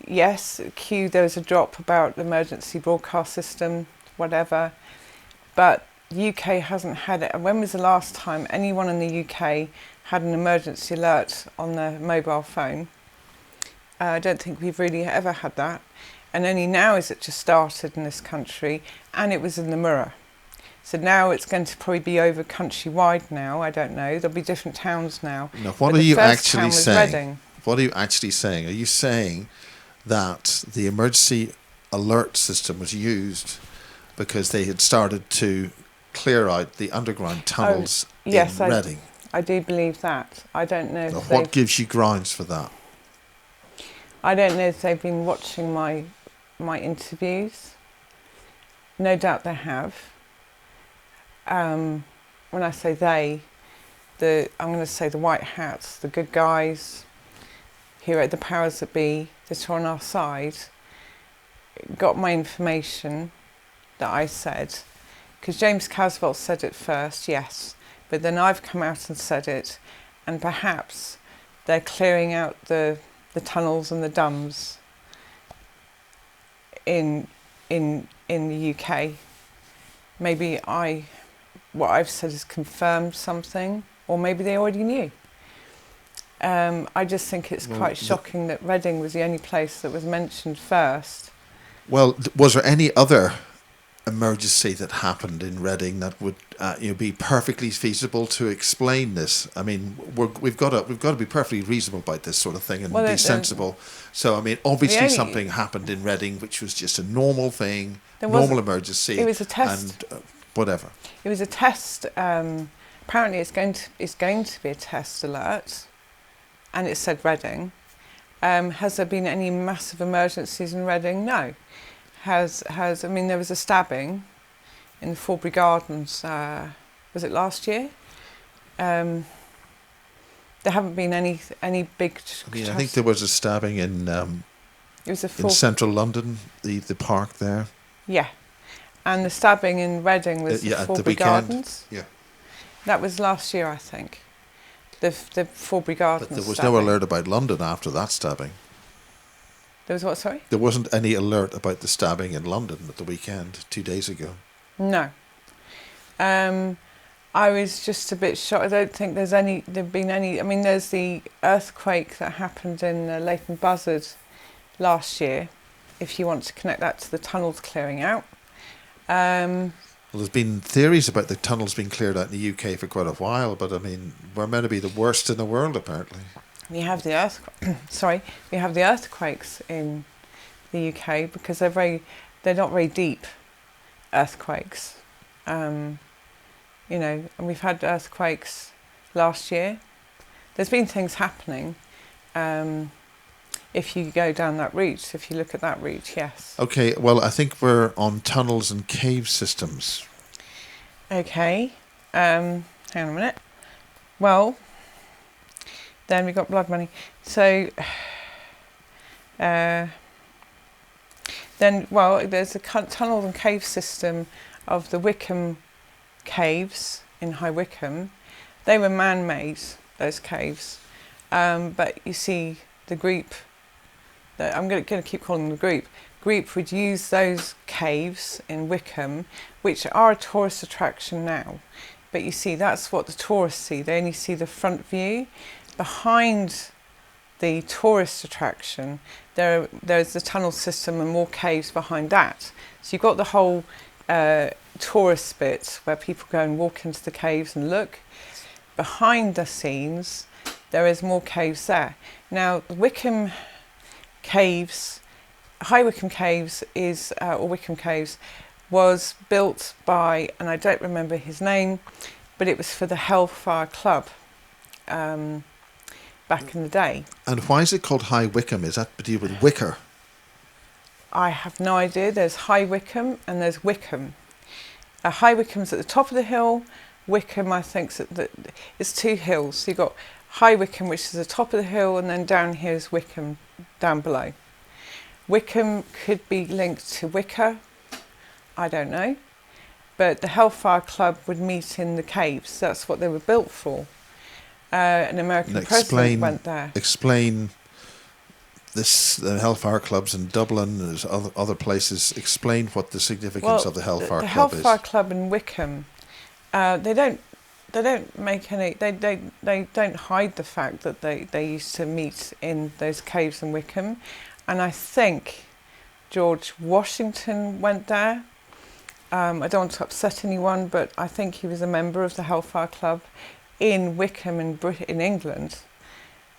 yes, Q, there was a drop about the emergency broadcast system, whatever, but UK hasn't had it. And when was the last time anyone in the UK had an emergency alert on their mobile phone? I don't think we've really ever had that. And only now is it just started in this country, and it was in the Mirror. So now it's going to probably be over countrywide now, I don't know. There'll be different towns now. Now, what are you actually saying? What are you actually saying? Are you saying that the emergency alert system was used because they had started to clear out the underground tunnels in Reading? I do believe that. I don't know if what gives you grounds for that? I don't know if they've been watching my interviews. No doubt they have. When I say they, I'm going to say the white hats, the good guys, who are the powers that be that are on our side, got my information that I said, because James Caswell said it first, yes, but then I've come out and said it, and perhaps they're clearing out the tunnels and the dams in the UK. Maybe what I've said has confirmed something, or maybe they already knew. I just think it's quite shocking that Reading was the only place that was mentioned first. Well, was there any other emergency that happened in Reading that would be perfectly feasible to explain this? I mean, we've got to be perfectly reasonable about this sort of thing and be sensible. So, I mean, obviously something happened in Reading which was just a normal thing, normal emergency. It was a test. And whatever. It was a test. Apparently, it's going to be a test alert. And it said Reading. Has there been any massive emergencies in Reading? No. I mean, there was a stabbing in the Forbury Gardens, was it last year? There haven't been any big... I think there was a stabbing in in central London, the park there. Yeah. And the stabbing in Reading was the Forbury Gardens. Yeah. That was last year, I think. The Forbury Gardens. But there was no alert about London after that stabbing. There was what, sorry? There wasn't any alert about the stabbing in London at the weekend, 2 days ago. No. I was just a bit shocked. I don't think there's been any... I mean, there's the earthquake that happened in Leighton Buzzard last year, if you want to connect that to the tunnels clearing out. Well, there's been theories about the tunnels being cleared out in the UK for quite a while, but I mean, we're meant to be the worst in the world, apparently. We have the earthquakes in the UK because they're not very deep earthquakes. And we've had earthquakes last year. There's been things happening. If you go down that route, if you look at that route, yes. Okay, well, I think we're on tunnels and cave systems. Okay, hang on a minute. Well, then we got blood money. So, there's a tunnel and cave system of the Wickham caves in High Wycombe. They were man-made, those caves, but you see the group. I'm going to keep calling them the group would use those caves in Wickham, which are a tourist attraction now. But you see, that's what the tourists see. They only see the front view. Behind the tourist attraction, there's the tunnel system and more caves behind that. So you've got the whole tourist bit where people go and walk into the caves and look. Behind the scenes, there is more caves there. Now, the Wickham Caves, High Wycombe Caves or Wickham Caves, was built by, and I don't remember his name, but it was for the Hellfire Club back in the day. And why is it called High Wycombe? Is that to do with wicker? I have no idea. There's High Wycombe and there's Wickham. High Wycombe's at the top of the hill. Wickham, I think, it's two hills. So you've got High Wycombe, which is the top of the hill, and then down here is Wickham, down below. Wickham could be linked to Wicker, I don't know. But the Hellfire Club would meet in the caves. That's what they were built for. An American president went there. Explain this, the Hellfire Clubs in Dublin and there's other places. Explain what the significance of the Hellfire Club is. The Hellfire Club in Wickham, they don't make any. They don't hide the fact that they used to meet in those caves in Wickham, and I think George Washington went there. I don't want to upset anyone, but I think he was a member of the Hellfire Club in Wickham in England,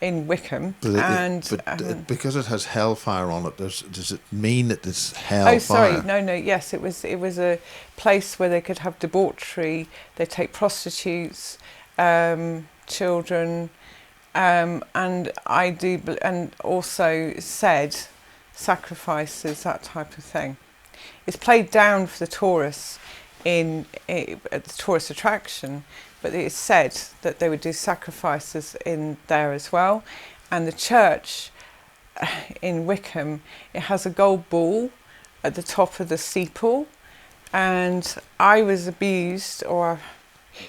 in Wickham. But because it has hellfire on it, does it mean that it's hellfire? Oh, sorry, no. Yes, it was a place where they could have debauchery. They take prostitutes, children, and also said sacrifices, that type of thing. It's played down for the tourists at the tourist attraction, but it's said that they would do sacrifices in there as well. And the church in Wickham, it has a gold ball at the top of the steeple, and I was abused or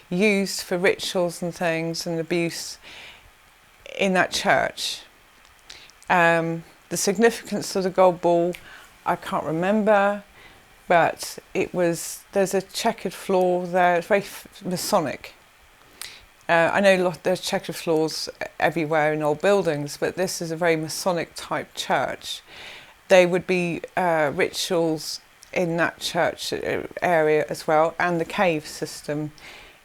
used for rituals and things and abuse in that church. The significance of the gold ball, I can't remember, but there's a checkered floor there. It's very Masonic. I know there's checkered floors everywhere in old buildings, but this is a very Masonic type church. There would be rituals in that church area as well, and the cave system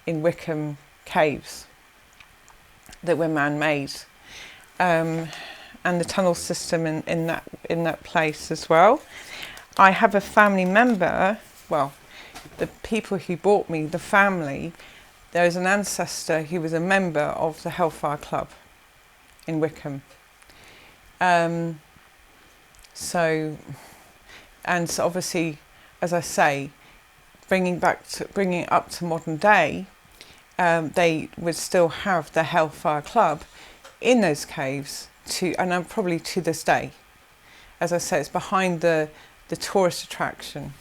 in Wickham Caves that were man-made, and the tunnel system in that place as well. I have a family member, well, the people who bought me, the family, there is an ancestor who was a member of the Hellfire Club in Wickham. So obviously, as I say, bringing it up to modern day, they would still have the Hellfire Club in those caves and probably to this day. As I say, it's behind the tourist attraction,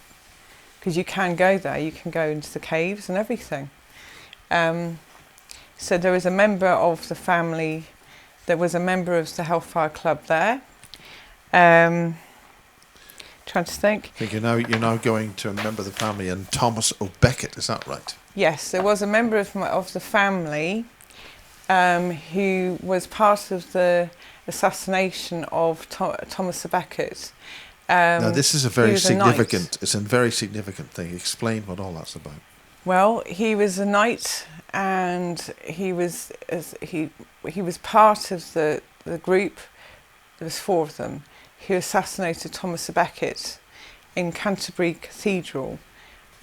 because you can go there, you can go into the caves and everything. So there was a member of the family, there was a member of the Hellfire Club there. Trying to think. I think you're now going to a member of the family and Thomas O'Becket, is that right? Yes, there was a member of the family who was part of the assassination of Thomas O'Becket. Now this is a very significant thing. Explain what all that's about. Well, he was a knight, and he was part of the group. There was 4 of them who assassinated Thomas O'Becket in Canterbury Cathedral.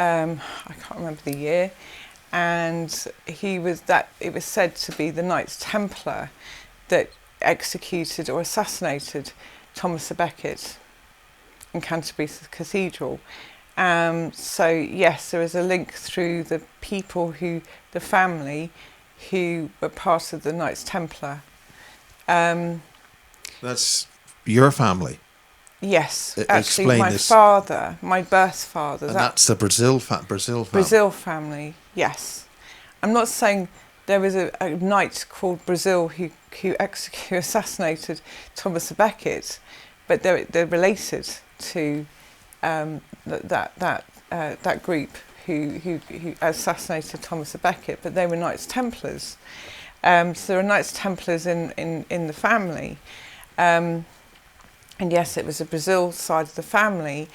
I can't remember the year, and it was said to be the Knights Templar that executed or assassinated Thomas O'Becket in Canterbury Cathedral. So yes, there is a link through the the family who were part of the Knights Templar. That's your family? Yes, actually my birth father. And that's the Brazil family? Brazil family, yes. I'm not saying there was a knight called Brazil who assassinated Thomas O'Becket, but they're related to that group who assassinated Thomas à Becket, but they were Knights Templars. So there are Knights Templars in the family. And yes, it was the Brazil side of the family,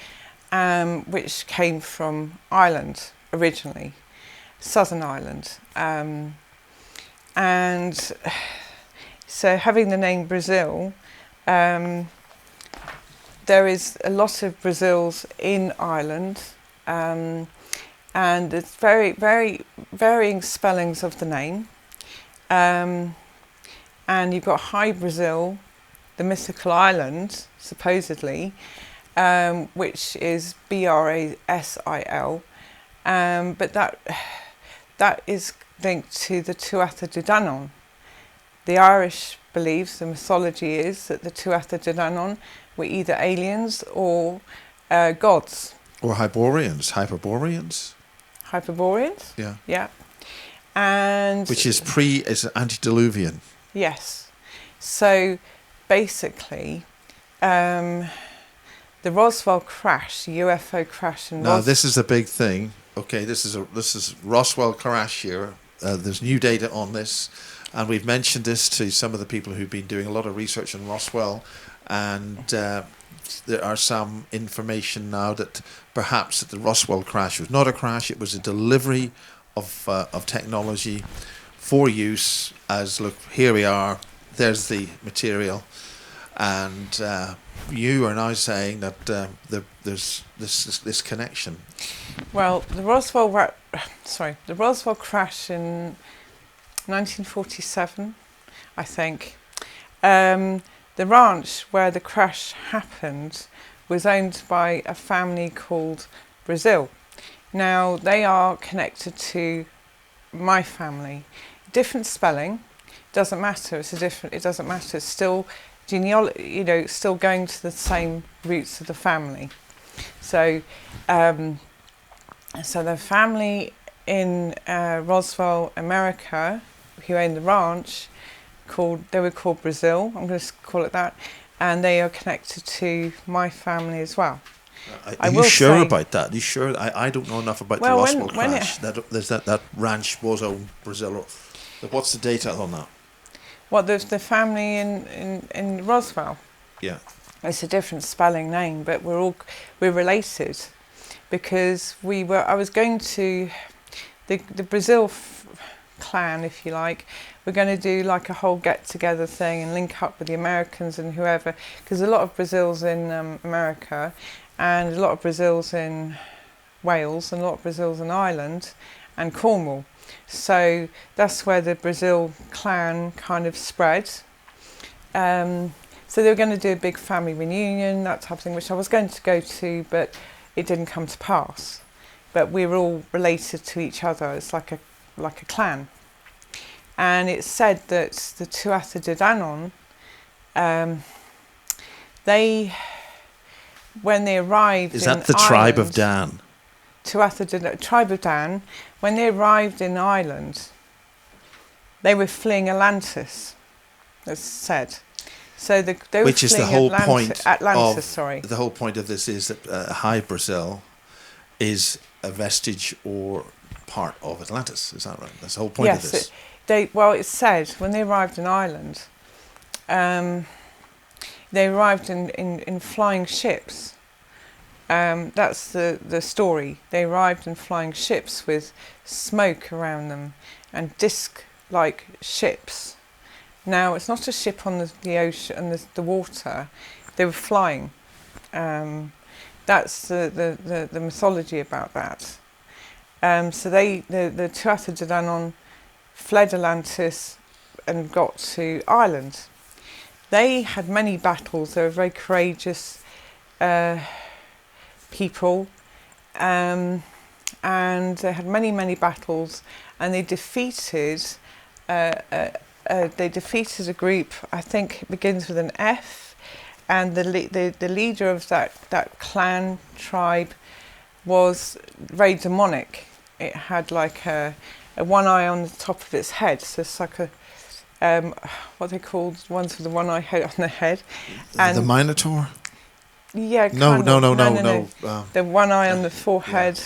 which came from Ireland originally, Southern Ireland. And so having the name Brazil, there is a lot of Brazils in Ireland, and it's very, very varying spellings of the name. And you've got High Brazil, the mythical island, supposedly, which is Brasil, but that is linked to the Tuatha de Danann. The Irish beliefs, the mythology is that the Tuatha de Danann were either aliens or gods. Or Hyperboreans. Hyperboreans? Yeah. Yeah. And which is antediluvian. Yes. So basically, the Roswell crash, the UFO crash in Now this is a big thing. Okay, this is Roswell crash here. There's new data on this, and we've mentioned this to some of the people who've been doing a lot of research on Roswell, and there are some information now that perhaps that the Roswell crash was not a crash; it was a delivery of technology for use. As look, here we are. There's the material, and you are now saying that there's this connection. Well, the Roswell crash in 1947, I think. The ranch where the crash happened was owned by a family called Brazil. Now they are connected to my family. Different spelling, doesn't matter. It doesn't matter. It's still genealogy, still going to the same roots of the family. So, so the family in Roswell, America, who owned the ranch, they were called Brazil. I'm going to call it that, and they are connected to my family as well. Are you sure about that? Are you sure? I don't know enough about the Roswell crash. That ranch was owned Brazil. What's the data on that? What, the family in Roswell? Yeah. It's a different spelling name, but we're related, because I was going to the Brazil clan, if you like. We're going to do like a whole get together thing and link up with the Americans and whoever, because a lot of Brazils in America, and a lot of Brazils in Wales, and a lot of Brazils in Ireland and Cornwall. So that's where the Brazil clan kind of spread. So they were going to do a big family reunion, that type of thing, which I was going to go to, but it didn't come to pass. But we were all related to each other. It's like a clan. And it's said that the Tuatha de Danann, when they arrived Is that the tribe of Dan? Tribe of Dan, when they arrived in Ireland, they were fleeing Atlantis, as said. So they which were is the whole point Atlantis, the whole point of this is that High Brazil is a vestige or part of Atlantis. Is that right? That's the whole point of this. It's said when they arrived in Ireland, they arrived in flying ships. That's the story. They arrived in flying ships with smoke around them and disc-like ships. Now, it's not a ship on the ocean and the water. They were flying. That's the mythology about that. So the Tuatha de Danann fled Atlantis and got to Ireland. They had many battles. They were very courageous people, and they had many battles, and they defeated a group. I think it begins with an F, and the leader of that clan tribe was very demonic. It had like a one eye on the top of its head, so it's like what they called ones with the one eye head on their head. And the Minotaur? Yeah. No. The one eye on the forehead.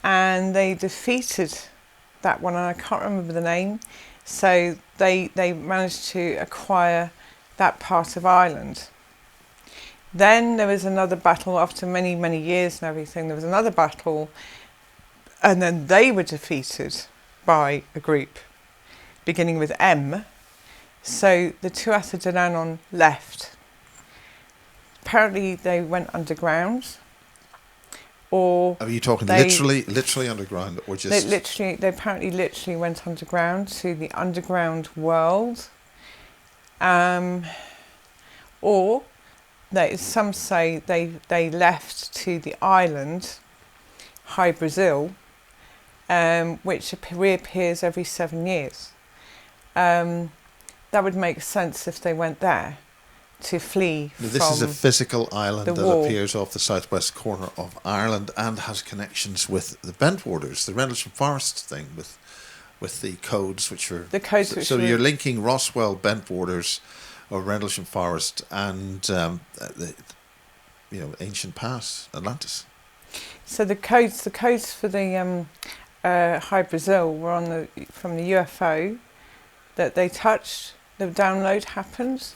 and they defeated that one, and I can't remember the name. So they managed to acquire that part of Ireland. Then there was another battle after many, many years and everything. There was another battle, and then they were defeated by a group beginning with M. So the Tuatha de Danann left. Apparently they went underground. Or are you talking literally underground, or just... They apparently literally went underground to the underground world. Or some say they left to the island, High Brazil, which reappears every 7 years. That would make sense if they went there to flee from this is a physical island that war. appears off the southwest corner of Ireland and has connections with the Bentwarders, the Rendlesham Forest thing, with the codes which are... The codes so you're linking Roswell, Bentwarders, or Rendlesham Forest, and the ancient past, Atlantis. So the codes for the High Brazil were from the UFO that they touched. The download happened.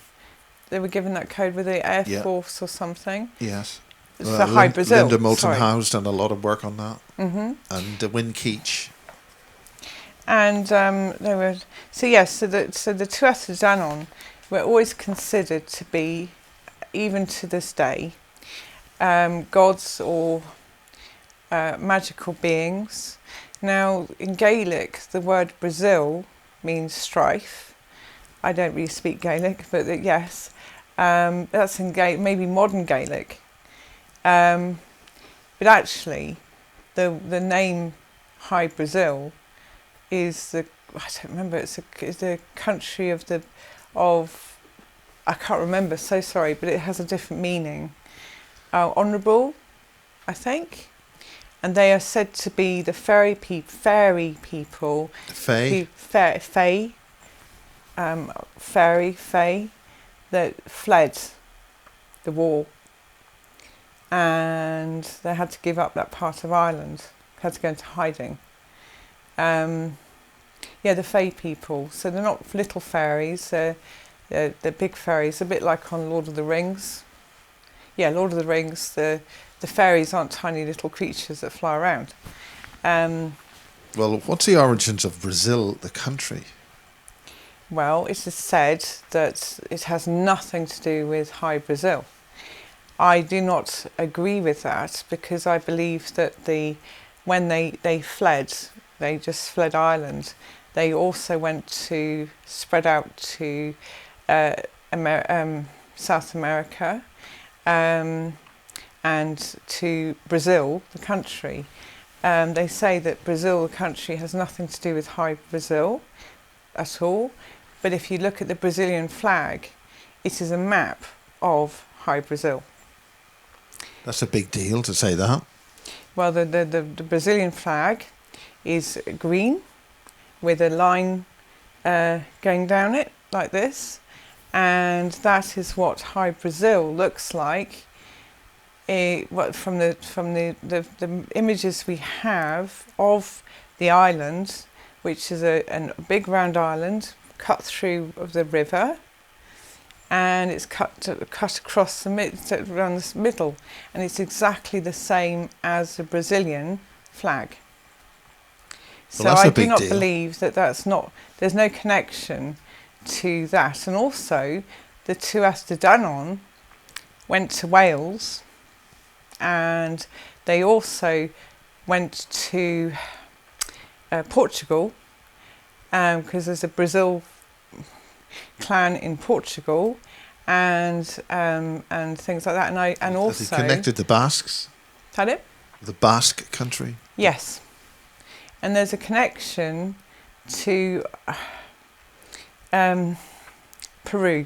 They were given that code with the Air Force or something. Yes. It's for High Brazil. Linda Moulton House done a lot of work on that. Mm-hmm. And Win Keach. And they were... So the Tuatha de Danann were always considered to be, even to this day, gods or magical beings. Now, in Gaelic, the word Brazil means strife. I don't really speak Gaelic, but yes, that's in maybe modern Gaelic. But actually, the name High Brazil is I don't remember. It's the country of I can't remember. So sorry, but it has a different meaning. Honourable, I think. And they are said to be the fairy people. Fae? Fae, that fled the war. And they had to give up that part of Ireland. Had to go into hiding. The Fae people. So they're not little fairies. They're big fairies. A bit like on Lord of the Rings. Yeah, Lord of the Rings. The fairies aren't tiny little creatures that fly around. Well, what's the origins of Brazil, the country? Well, it is said that it has nothing to do with High Brazil. I do not agree with that, because I believe that when they fled, they just fled Ireland. They also went to spread out to South America and to Brazil, the country. They say that Brazil, the country, has nothing to do with High Brazil at all. But if you look at the Brazilian flag, it is a map of High Brazil. That's a big deal to say that. Well, the Brazilian flag is green with a line going down it like this, and that is what High Brazil looks like. From the images we have of the island, which is a big round island cut through of the river, and it's cut across around the middle, and it's exactly the same as the Brazilian flag. So I do not believe that there's no connection to that. And also, the Tuatha de Danann went to Wales, and they also went to Portugal, because there's a Brazil clan in Portugal, and things like that. And also they connected the Basques. Pardon? The Basque country. Yes, and there's a connection to Peru.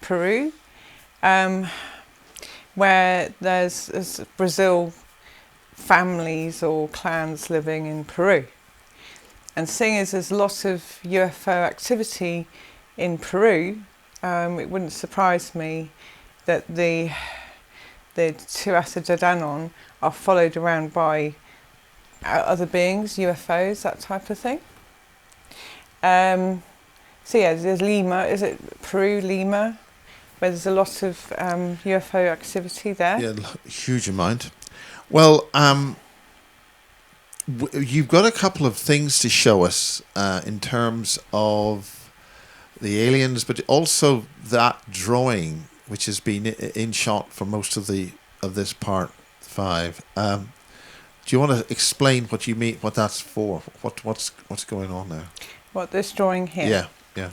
Peru, where there's Brazil families or clans living in Peru. And seeing as there's a lot of UFO activity in Peru, it wouldn't surprise me that the Tuatha de Danann are followed around by other beings, UFOs, that type of thing. So yeah, there's Lima. Is it Peru, Lima, where there's a lot of UFO activity there? Yeah, huge amount. Well, you've got a couple of things to show us in terms of the aliens, but also that drawing, which has been in shot for most of this part 5. Do you want to explain what you mean, what that's for? What's going on there? What, this drawing here? Yeah.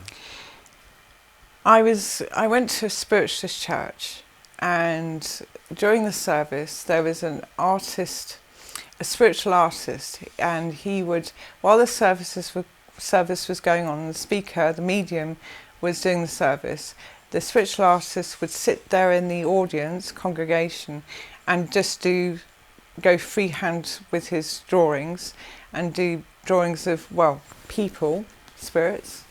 I went to a spiritualist church, and during the service there was an artist, a spiritual artist, and he would, while the service was going on, the speaker, the medium, was doing the service, the spiritual artist would sit there in the audience, congregation, and just go freehand with his drawings, and do drawings of, well, people, spirits.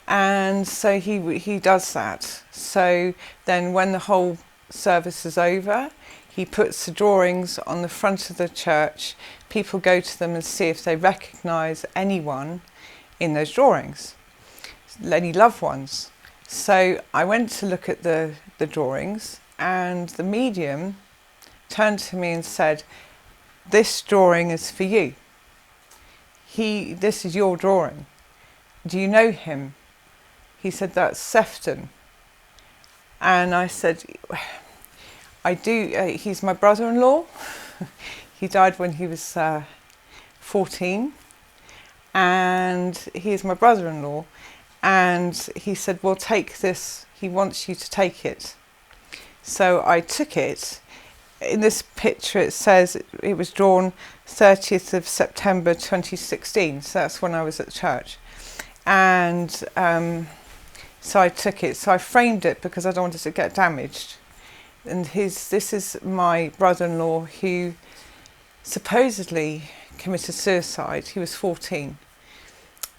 And so he does that. So then when the whole service is over, he puts the drawings on the front of the church. People go to them and see if they recognise anyone in those drawings, any loved ones. So I went to look at the drawings, and the medium turned to me and said, "This drawing is for you. This is your drawing. Do you know him?" He said, "That's Sefton." And I said, "I do. He's my brother-in-law." He died when he was 14, and he's my brother-in-law. And he said, "Well, take this. He wants you to take it." So I took it. In this picture, it says it was drawn 30th of September 2016. So that's when I was at church. And so I took it. So I framed it because I don't want it to get damaged. And this is my brother-in-law, who supposedly committed suicide. He was 14.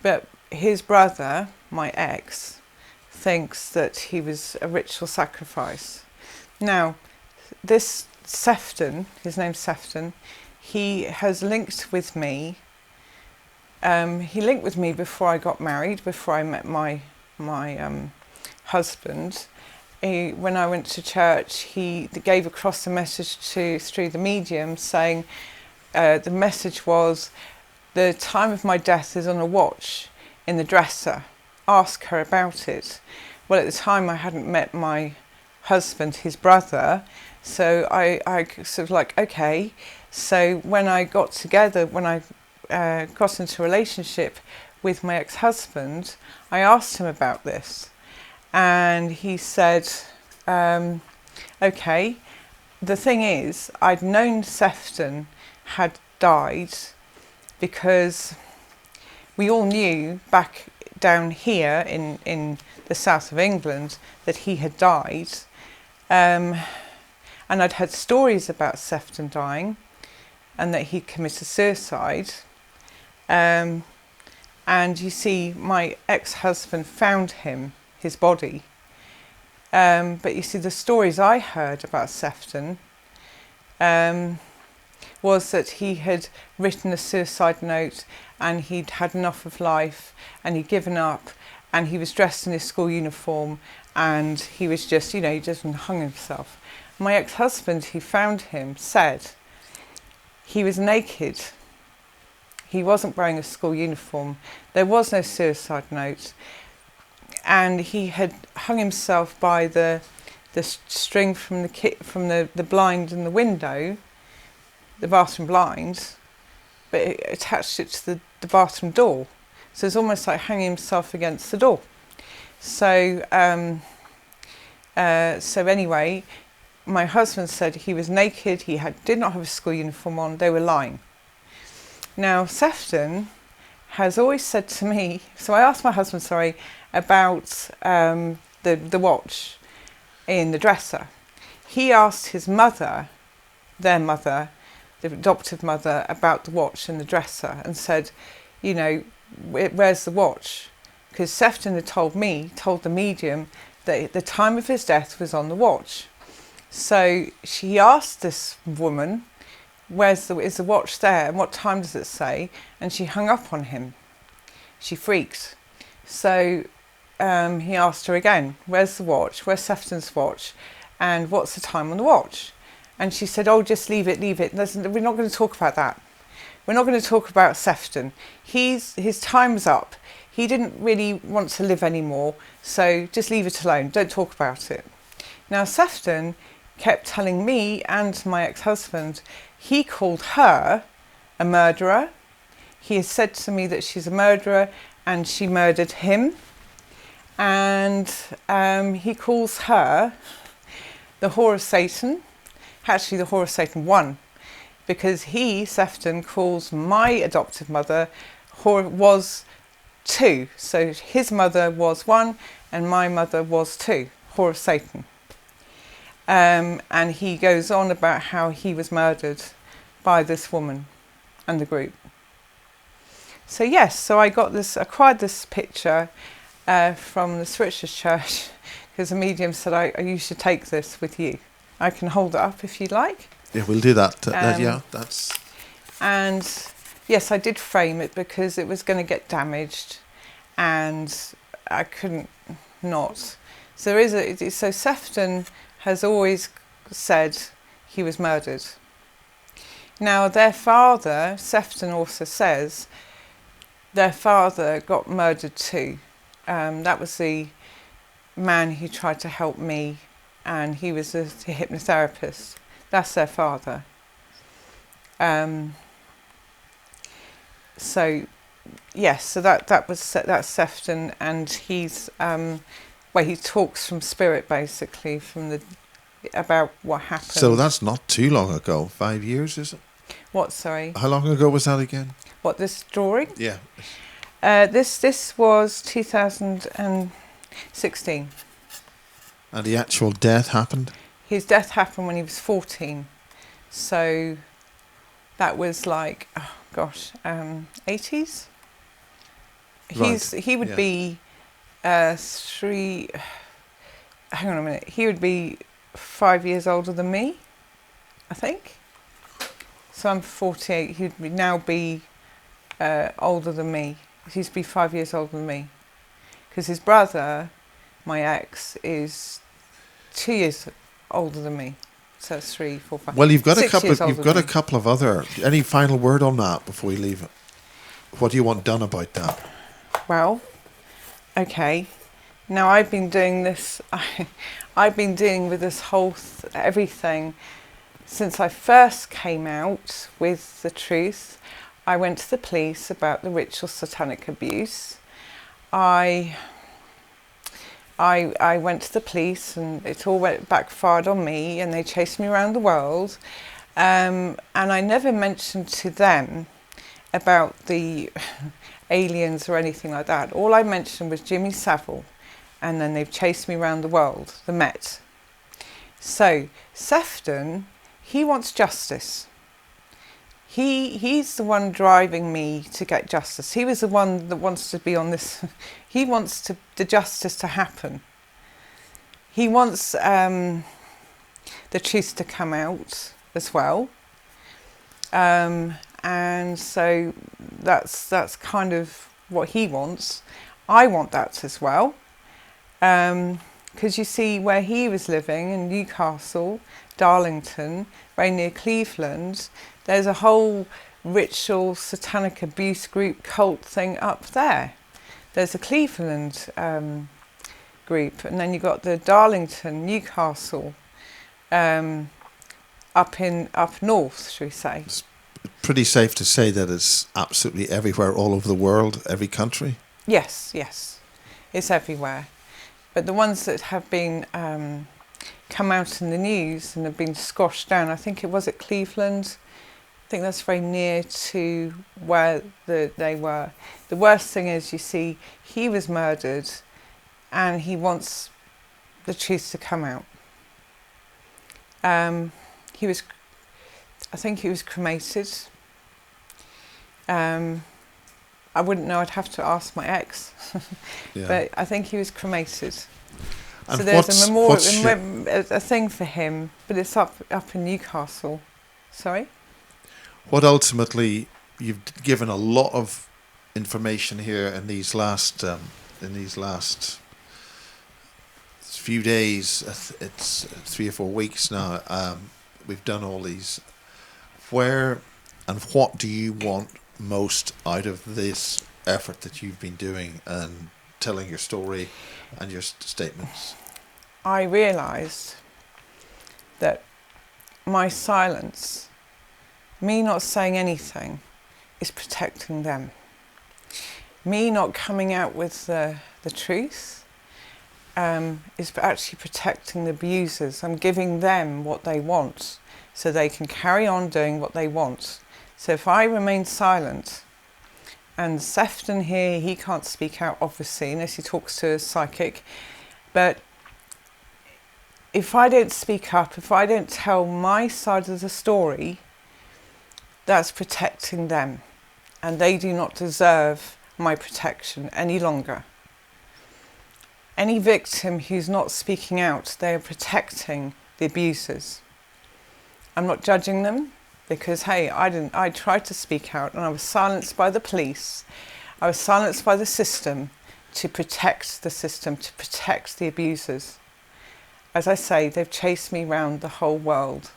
But his brother, my ex, thinks that he was a ritual sacrifice. Now, this Sefton, his name's Sefton, he has linked with me. He linked with me before I got married, before I met my husband. When I went to church, he gave across a message through the medium saying, the message was, "The time of my death is on a watch in the dresser. Ask her about it." Well, at the time I hadn't met my husband, his brother, so I sort of like, okay. So when I got together, when I got into a relationship with my ex-husband, I asked him about this, and he said, okay. The thing is, I'd known Sefton had died because we all knew back down here in the south of England that he had died, and I'd heard stories about Sefton dying and that he committed suicide. And you see, my ex-husband found his body. But you see, the stories I heard about Sefton was that he had written a suicide note, and he'd had enough of life, and he'd given up, and he was dressed in his school uniform, and he was just, he just hung himself. My ex-husband, who found him, said he was naked. He wasn't wearing a school uniform. There was no suicide note. And he had hung himself by the string from the blind in the window, the bathroom blind, but it attached it to the bathroom door. So it's almost like hanging himself against the door. So anyway, my husband said he was naked, did not have a school uniform on, they were lying. Now, Sefton has always said to me, so I asked my husband, about the watch in the dresser. He asked his mother, their mother, the adoptive mother, about the watch in the dresser, and said, where's the watch? Because Sefton had told the medium, that the time of his death was on the watch. So she asked this woman, is the watch there? And what time does it say? And she hung up on him. She freaked. So he asked her again, where's the watch? Where's Sefton's watch? And what's the time on the watch? And she said, oh, just leave it. We're not going to talk about that. We're not going to talk about Sefton. His time's up. He didn't really want to live anymore, so just leave it alone. Don't talk about it. Now, Sefton kept telling me and my ex-husband he called her a murderer. He has said to me that she's a murderer and she murdered him. And he calls her the whore of Satan. Actually, the whore of Satan 1, because he, Sefton, calls my adoptive mother was 2. So his mother was 1 and my mother was 2, whore of Satan. And he goes on about how he was murdered by this woman and the group. So yes, so I acquired this picture from the Switchers Church because the medium said you should take this with you. I can hold it up if you'd like. Yeah, we'll do that. Yeah, that's. And yes, I did frame it because it was going to get damaged, and I couldn't not. So so Sefton has always said he was murdered. Now their father, Sefton, also says their father got murdered too. That was the man who tried to help me, and he was a hypnotherapist. That's their father. So yes, so that's Sefton, and he's he talks from spirit basically about what happened. So that's not too long ago. 5 years, is it? What? Sorry. How long ago was that again? What, this drawing? Yeah. This was 2016. And the actual death happened? His death happened when he was 14. So that was like, 80s? Right. He would be 3... Hang on a minute. He would be 5 years older than me, I think. So I'm 48. He would now be older than me. He used to be 5 years older than me. Because his brother, my ex, is 2 years older than me. So it's 3, 4, 5. Well, you've got a 6 couple. years You've older got than a me. couple of other. Any final word on that before we leave it? What do you want done about that? Well, okay. Now I've been doing this. I've been dealing with this whole everything since I first came out with the truth. I went to the police about the ritual satanic abuse. I went to the police and it all backfired on me, and they chased me around the world. And I never mentioned to them about the aliens or anything like that. All I mentioned was Jimmy Savile, and then they've chased me around the world, the Met. So Sefton, he wants justice. He's the one driving me to get justice. He was the one that wants to be on this. He wants the justice to happen. He wants the truth to come out as well. And so that's kind of what he wants. I want that as well. Because you see, where he was living in Newcastle, Darlington, very near Cleveland, there's a whole ritual satanic abuse group cult thing up there. There's a Cleveland group, and then you've got the Darlington, Newcastle, up north, shall we say. It's pretty safe to say that it's absolutely everywhere, all over the world, every country. Yes, it's everywhere. But the ones that have been come out in the news and have been squashed down, I think it was at Cleveland. I think that's very near to where they were. The worst thing is, you see, he was murdered and he wants the truth to come out. I think he was cremated. I wouldn't know, I'd have to ask my ex. Yeah. But I think he was cremated. And so there's a memorial, what's a thing for him, but it's up in Newcastle. Sorry? what ultimately you've given a lot of information here in these last few days. It's 3 or 4 weeks now. We've done all these. Where and what do you want most out of this effort that you've been doing and telling your story and your statements? I realised that my silence, me not saying anything, is protecting them. Me not coming out with the truth is actually protecting the abusers. I'm giving them what they want so they can carry on doing what they want. So if I remain silent, and Sefton here, he can't speak out obviously unless he talks to a psychic, but if I don't speak up, if I don't tell my side of the story, that's protecting them, and they do not deserve my protection any longer. Any victim who's not speaking out, they are protecting the abusers. I'm not judging them because, hey, I tried to speak out and I was silenced by the police. I was silenced by the system to protect the system, to protect the abusers. As I say, they've chased me around the whole world,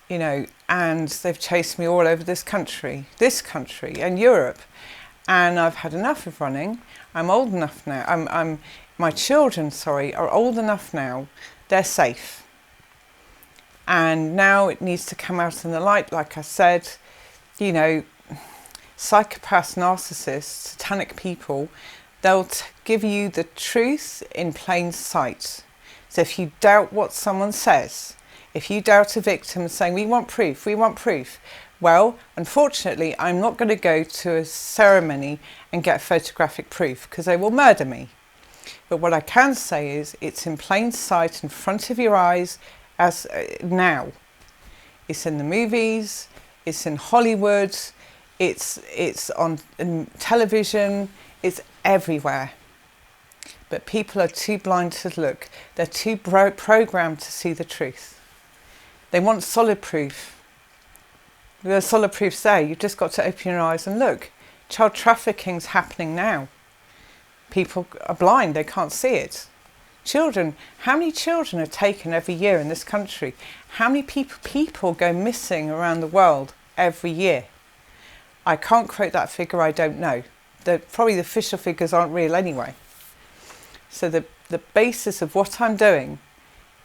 you know, and they've chased me all over this country and Europe. And I've had enough of running. I'm old enough now. My children, are old enough now. They're safe. And now it needs to come out in the light, like I said, you know, psychopaths, narcissists, satanic people, they'll give you the truth in plain sight. So if you doubt what someone says, if you doubt a victim saying, we want proof, well, unfortunately, I'm not going to go to a ceremony and get photographic proof because they will murder me. But what I can say is it's in plain sight in front of your eyes as now. It's in the movies, it's in Hollywood, it's on television, it's everywhere. But people are too blind to look. They're too programmed to see the truth. They want solid proof. There's solid proofs there. You've just got to open your eyes and look. Child trafficking's happening now. People are blind, they can't see it. Children, how many children are taken every year in this country? How many people go missing around the world every year? I can't quote that figure, I don't know. Probably the official figures aren't real anyway. So the basis of what I'm doing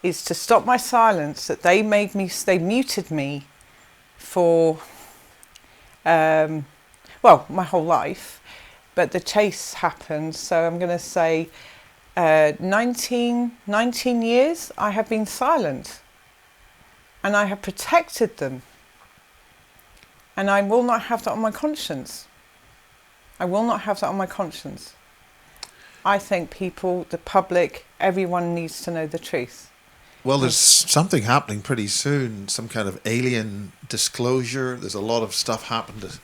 is to stop my silence, that they muted me for, my whole life, but the chase happened. So I'm going to say 19 years I have been silent, and I have protected them, and I will not have that on my conscience. I will not have that on my conscience. I think people, the public, everyone needs to know the truth. Well, there's something happening pretty soon, some kind of alien disclosure. There's a lot of stuff happened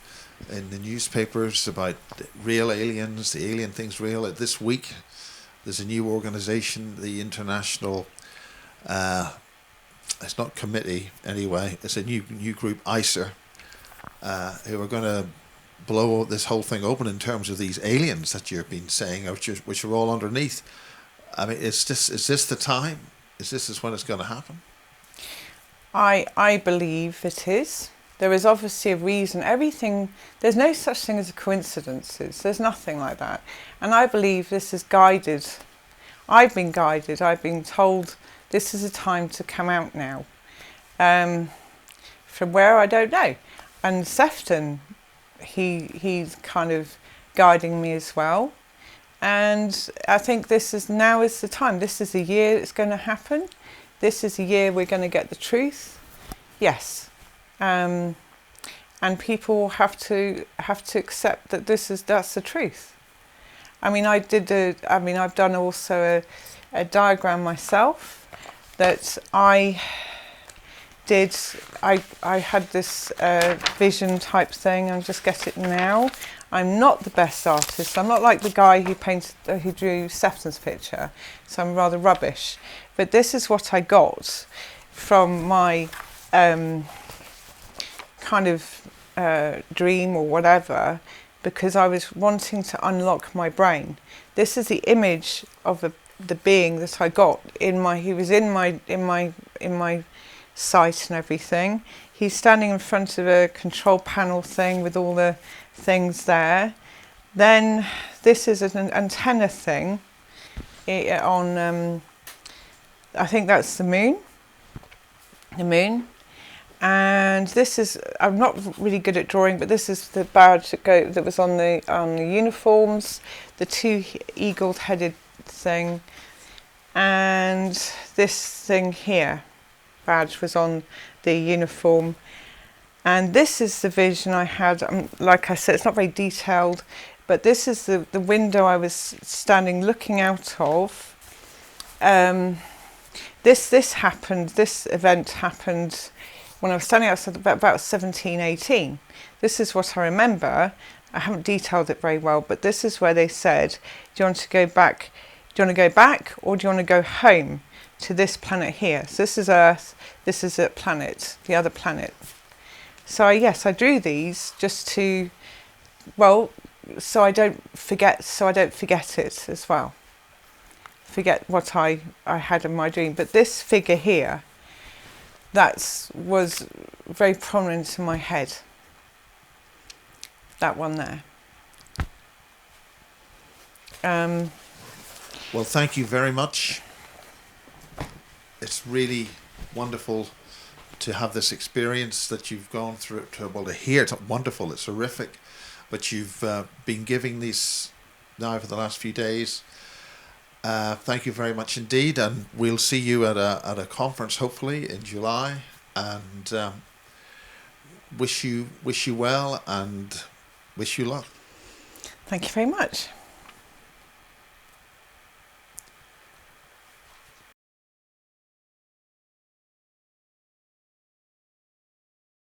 in the newspapers about real aliens, the alien thing's real. This week, there's a new organisation, the International, it's not committee anyway, it's a new group, ICER, who are going to blow this whole thing open in terms of these aliens that you've been saying, which are all underneath. I mean, is this the time? Is this when it's going to happen? I believe it is. There is obviously a reason. There's no such thing as coincidences. There's nothing like that. And I believe this is guided. I've been guided. I've been told this is a time to come out now. From where, I don't know. And Sefton, he's kind of guiding me as well. And I think now is the time. This is the year it's going to happen. This is the year we're going to get the truth. Yes. And people have to accept that that's the truth. I mean, I've done also a diagram myself that I did. I had this vision type thing. I'll just get it now. I'm not the best artist. I'm not like the guy who drew Sefton's picture, so I'm rather rubbish. But this is what I got from my kind of dream or whatever, because I was wanting to unlock my brain. This is the image of the being that I got in my. He was in my sight and everything. He's standing in front of a control panel thing with all the things there. Then this is an antenna thing on. I think that's the moon. The moon. And this is, I'm not really good at drawing, but this is the badge that was on the uniforms, the two eagle-headed thing, and this thing here, badge, was on the uniform. And this is the vision I had. Like I said, it's not very detailed, but this is the window I was standing looking out of. This happened. This event happened when I was standing outside about 17, 18. This is what I remember. I haven't detailed it very well, but this is where they said, do you want to go back? Do you want to go back, or do you want to go home to this planet here? So this is Earth, this is a planet, the other planet. So yes, I drew these just to, well, so I don't forget it as well. Forget what I had in my dream. But this figure here, that was very prominent in my head. That one there. Well, thank you very much. It's really wonderful to have this experience that you've gone through. To hear it's wonderful, it's horrific, but you've been giving these now for the last few days. Thank you very much indeed, and we'll see you at a conference hopefully in July, and wish you well and wish you luck. Thank you very much.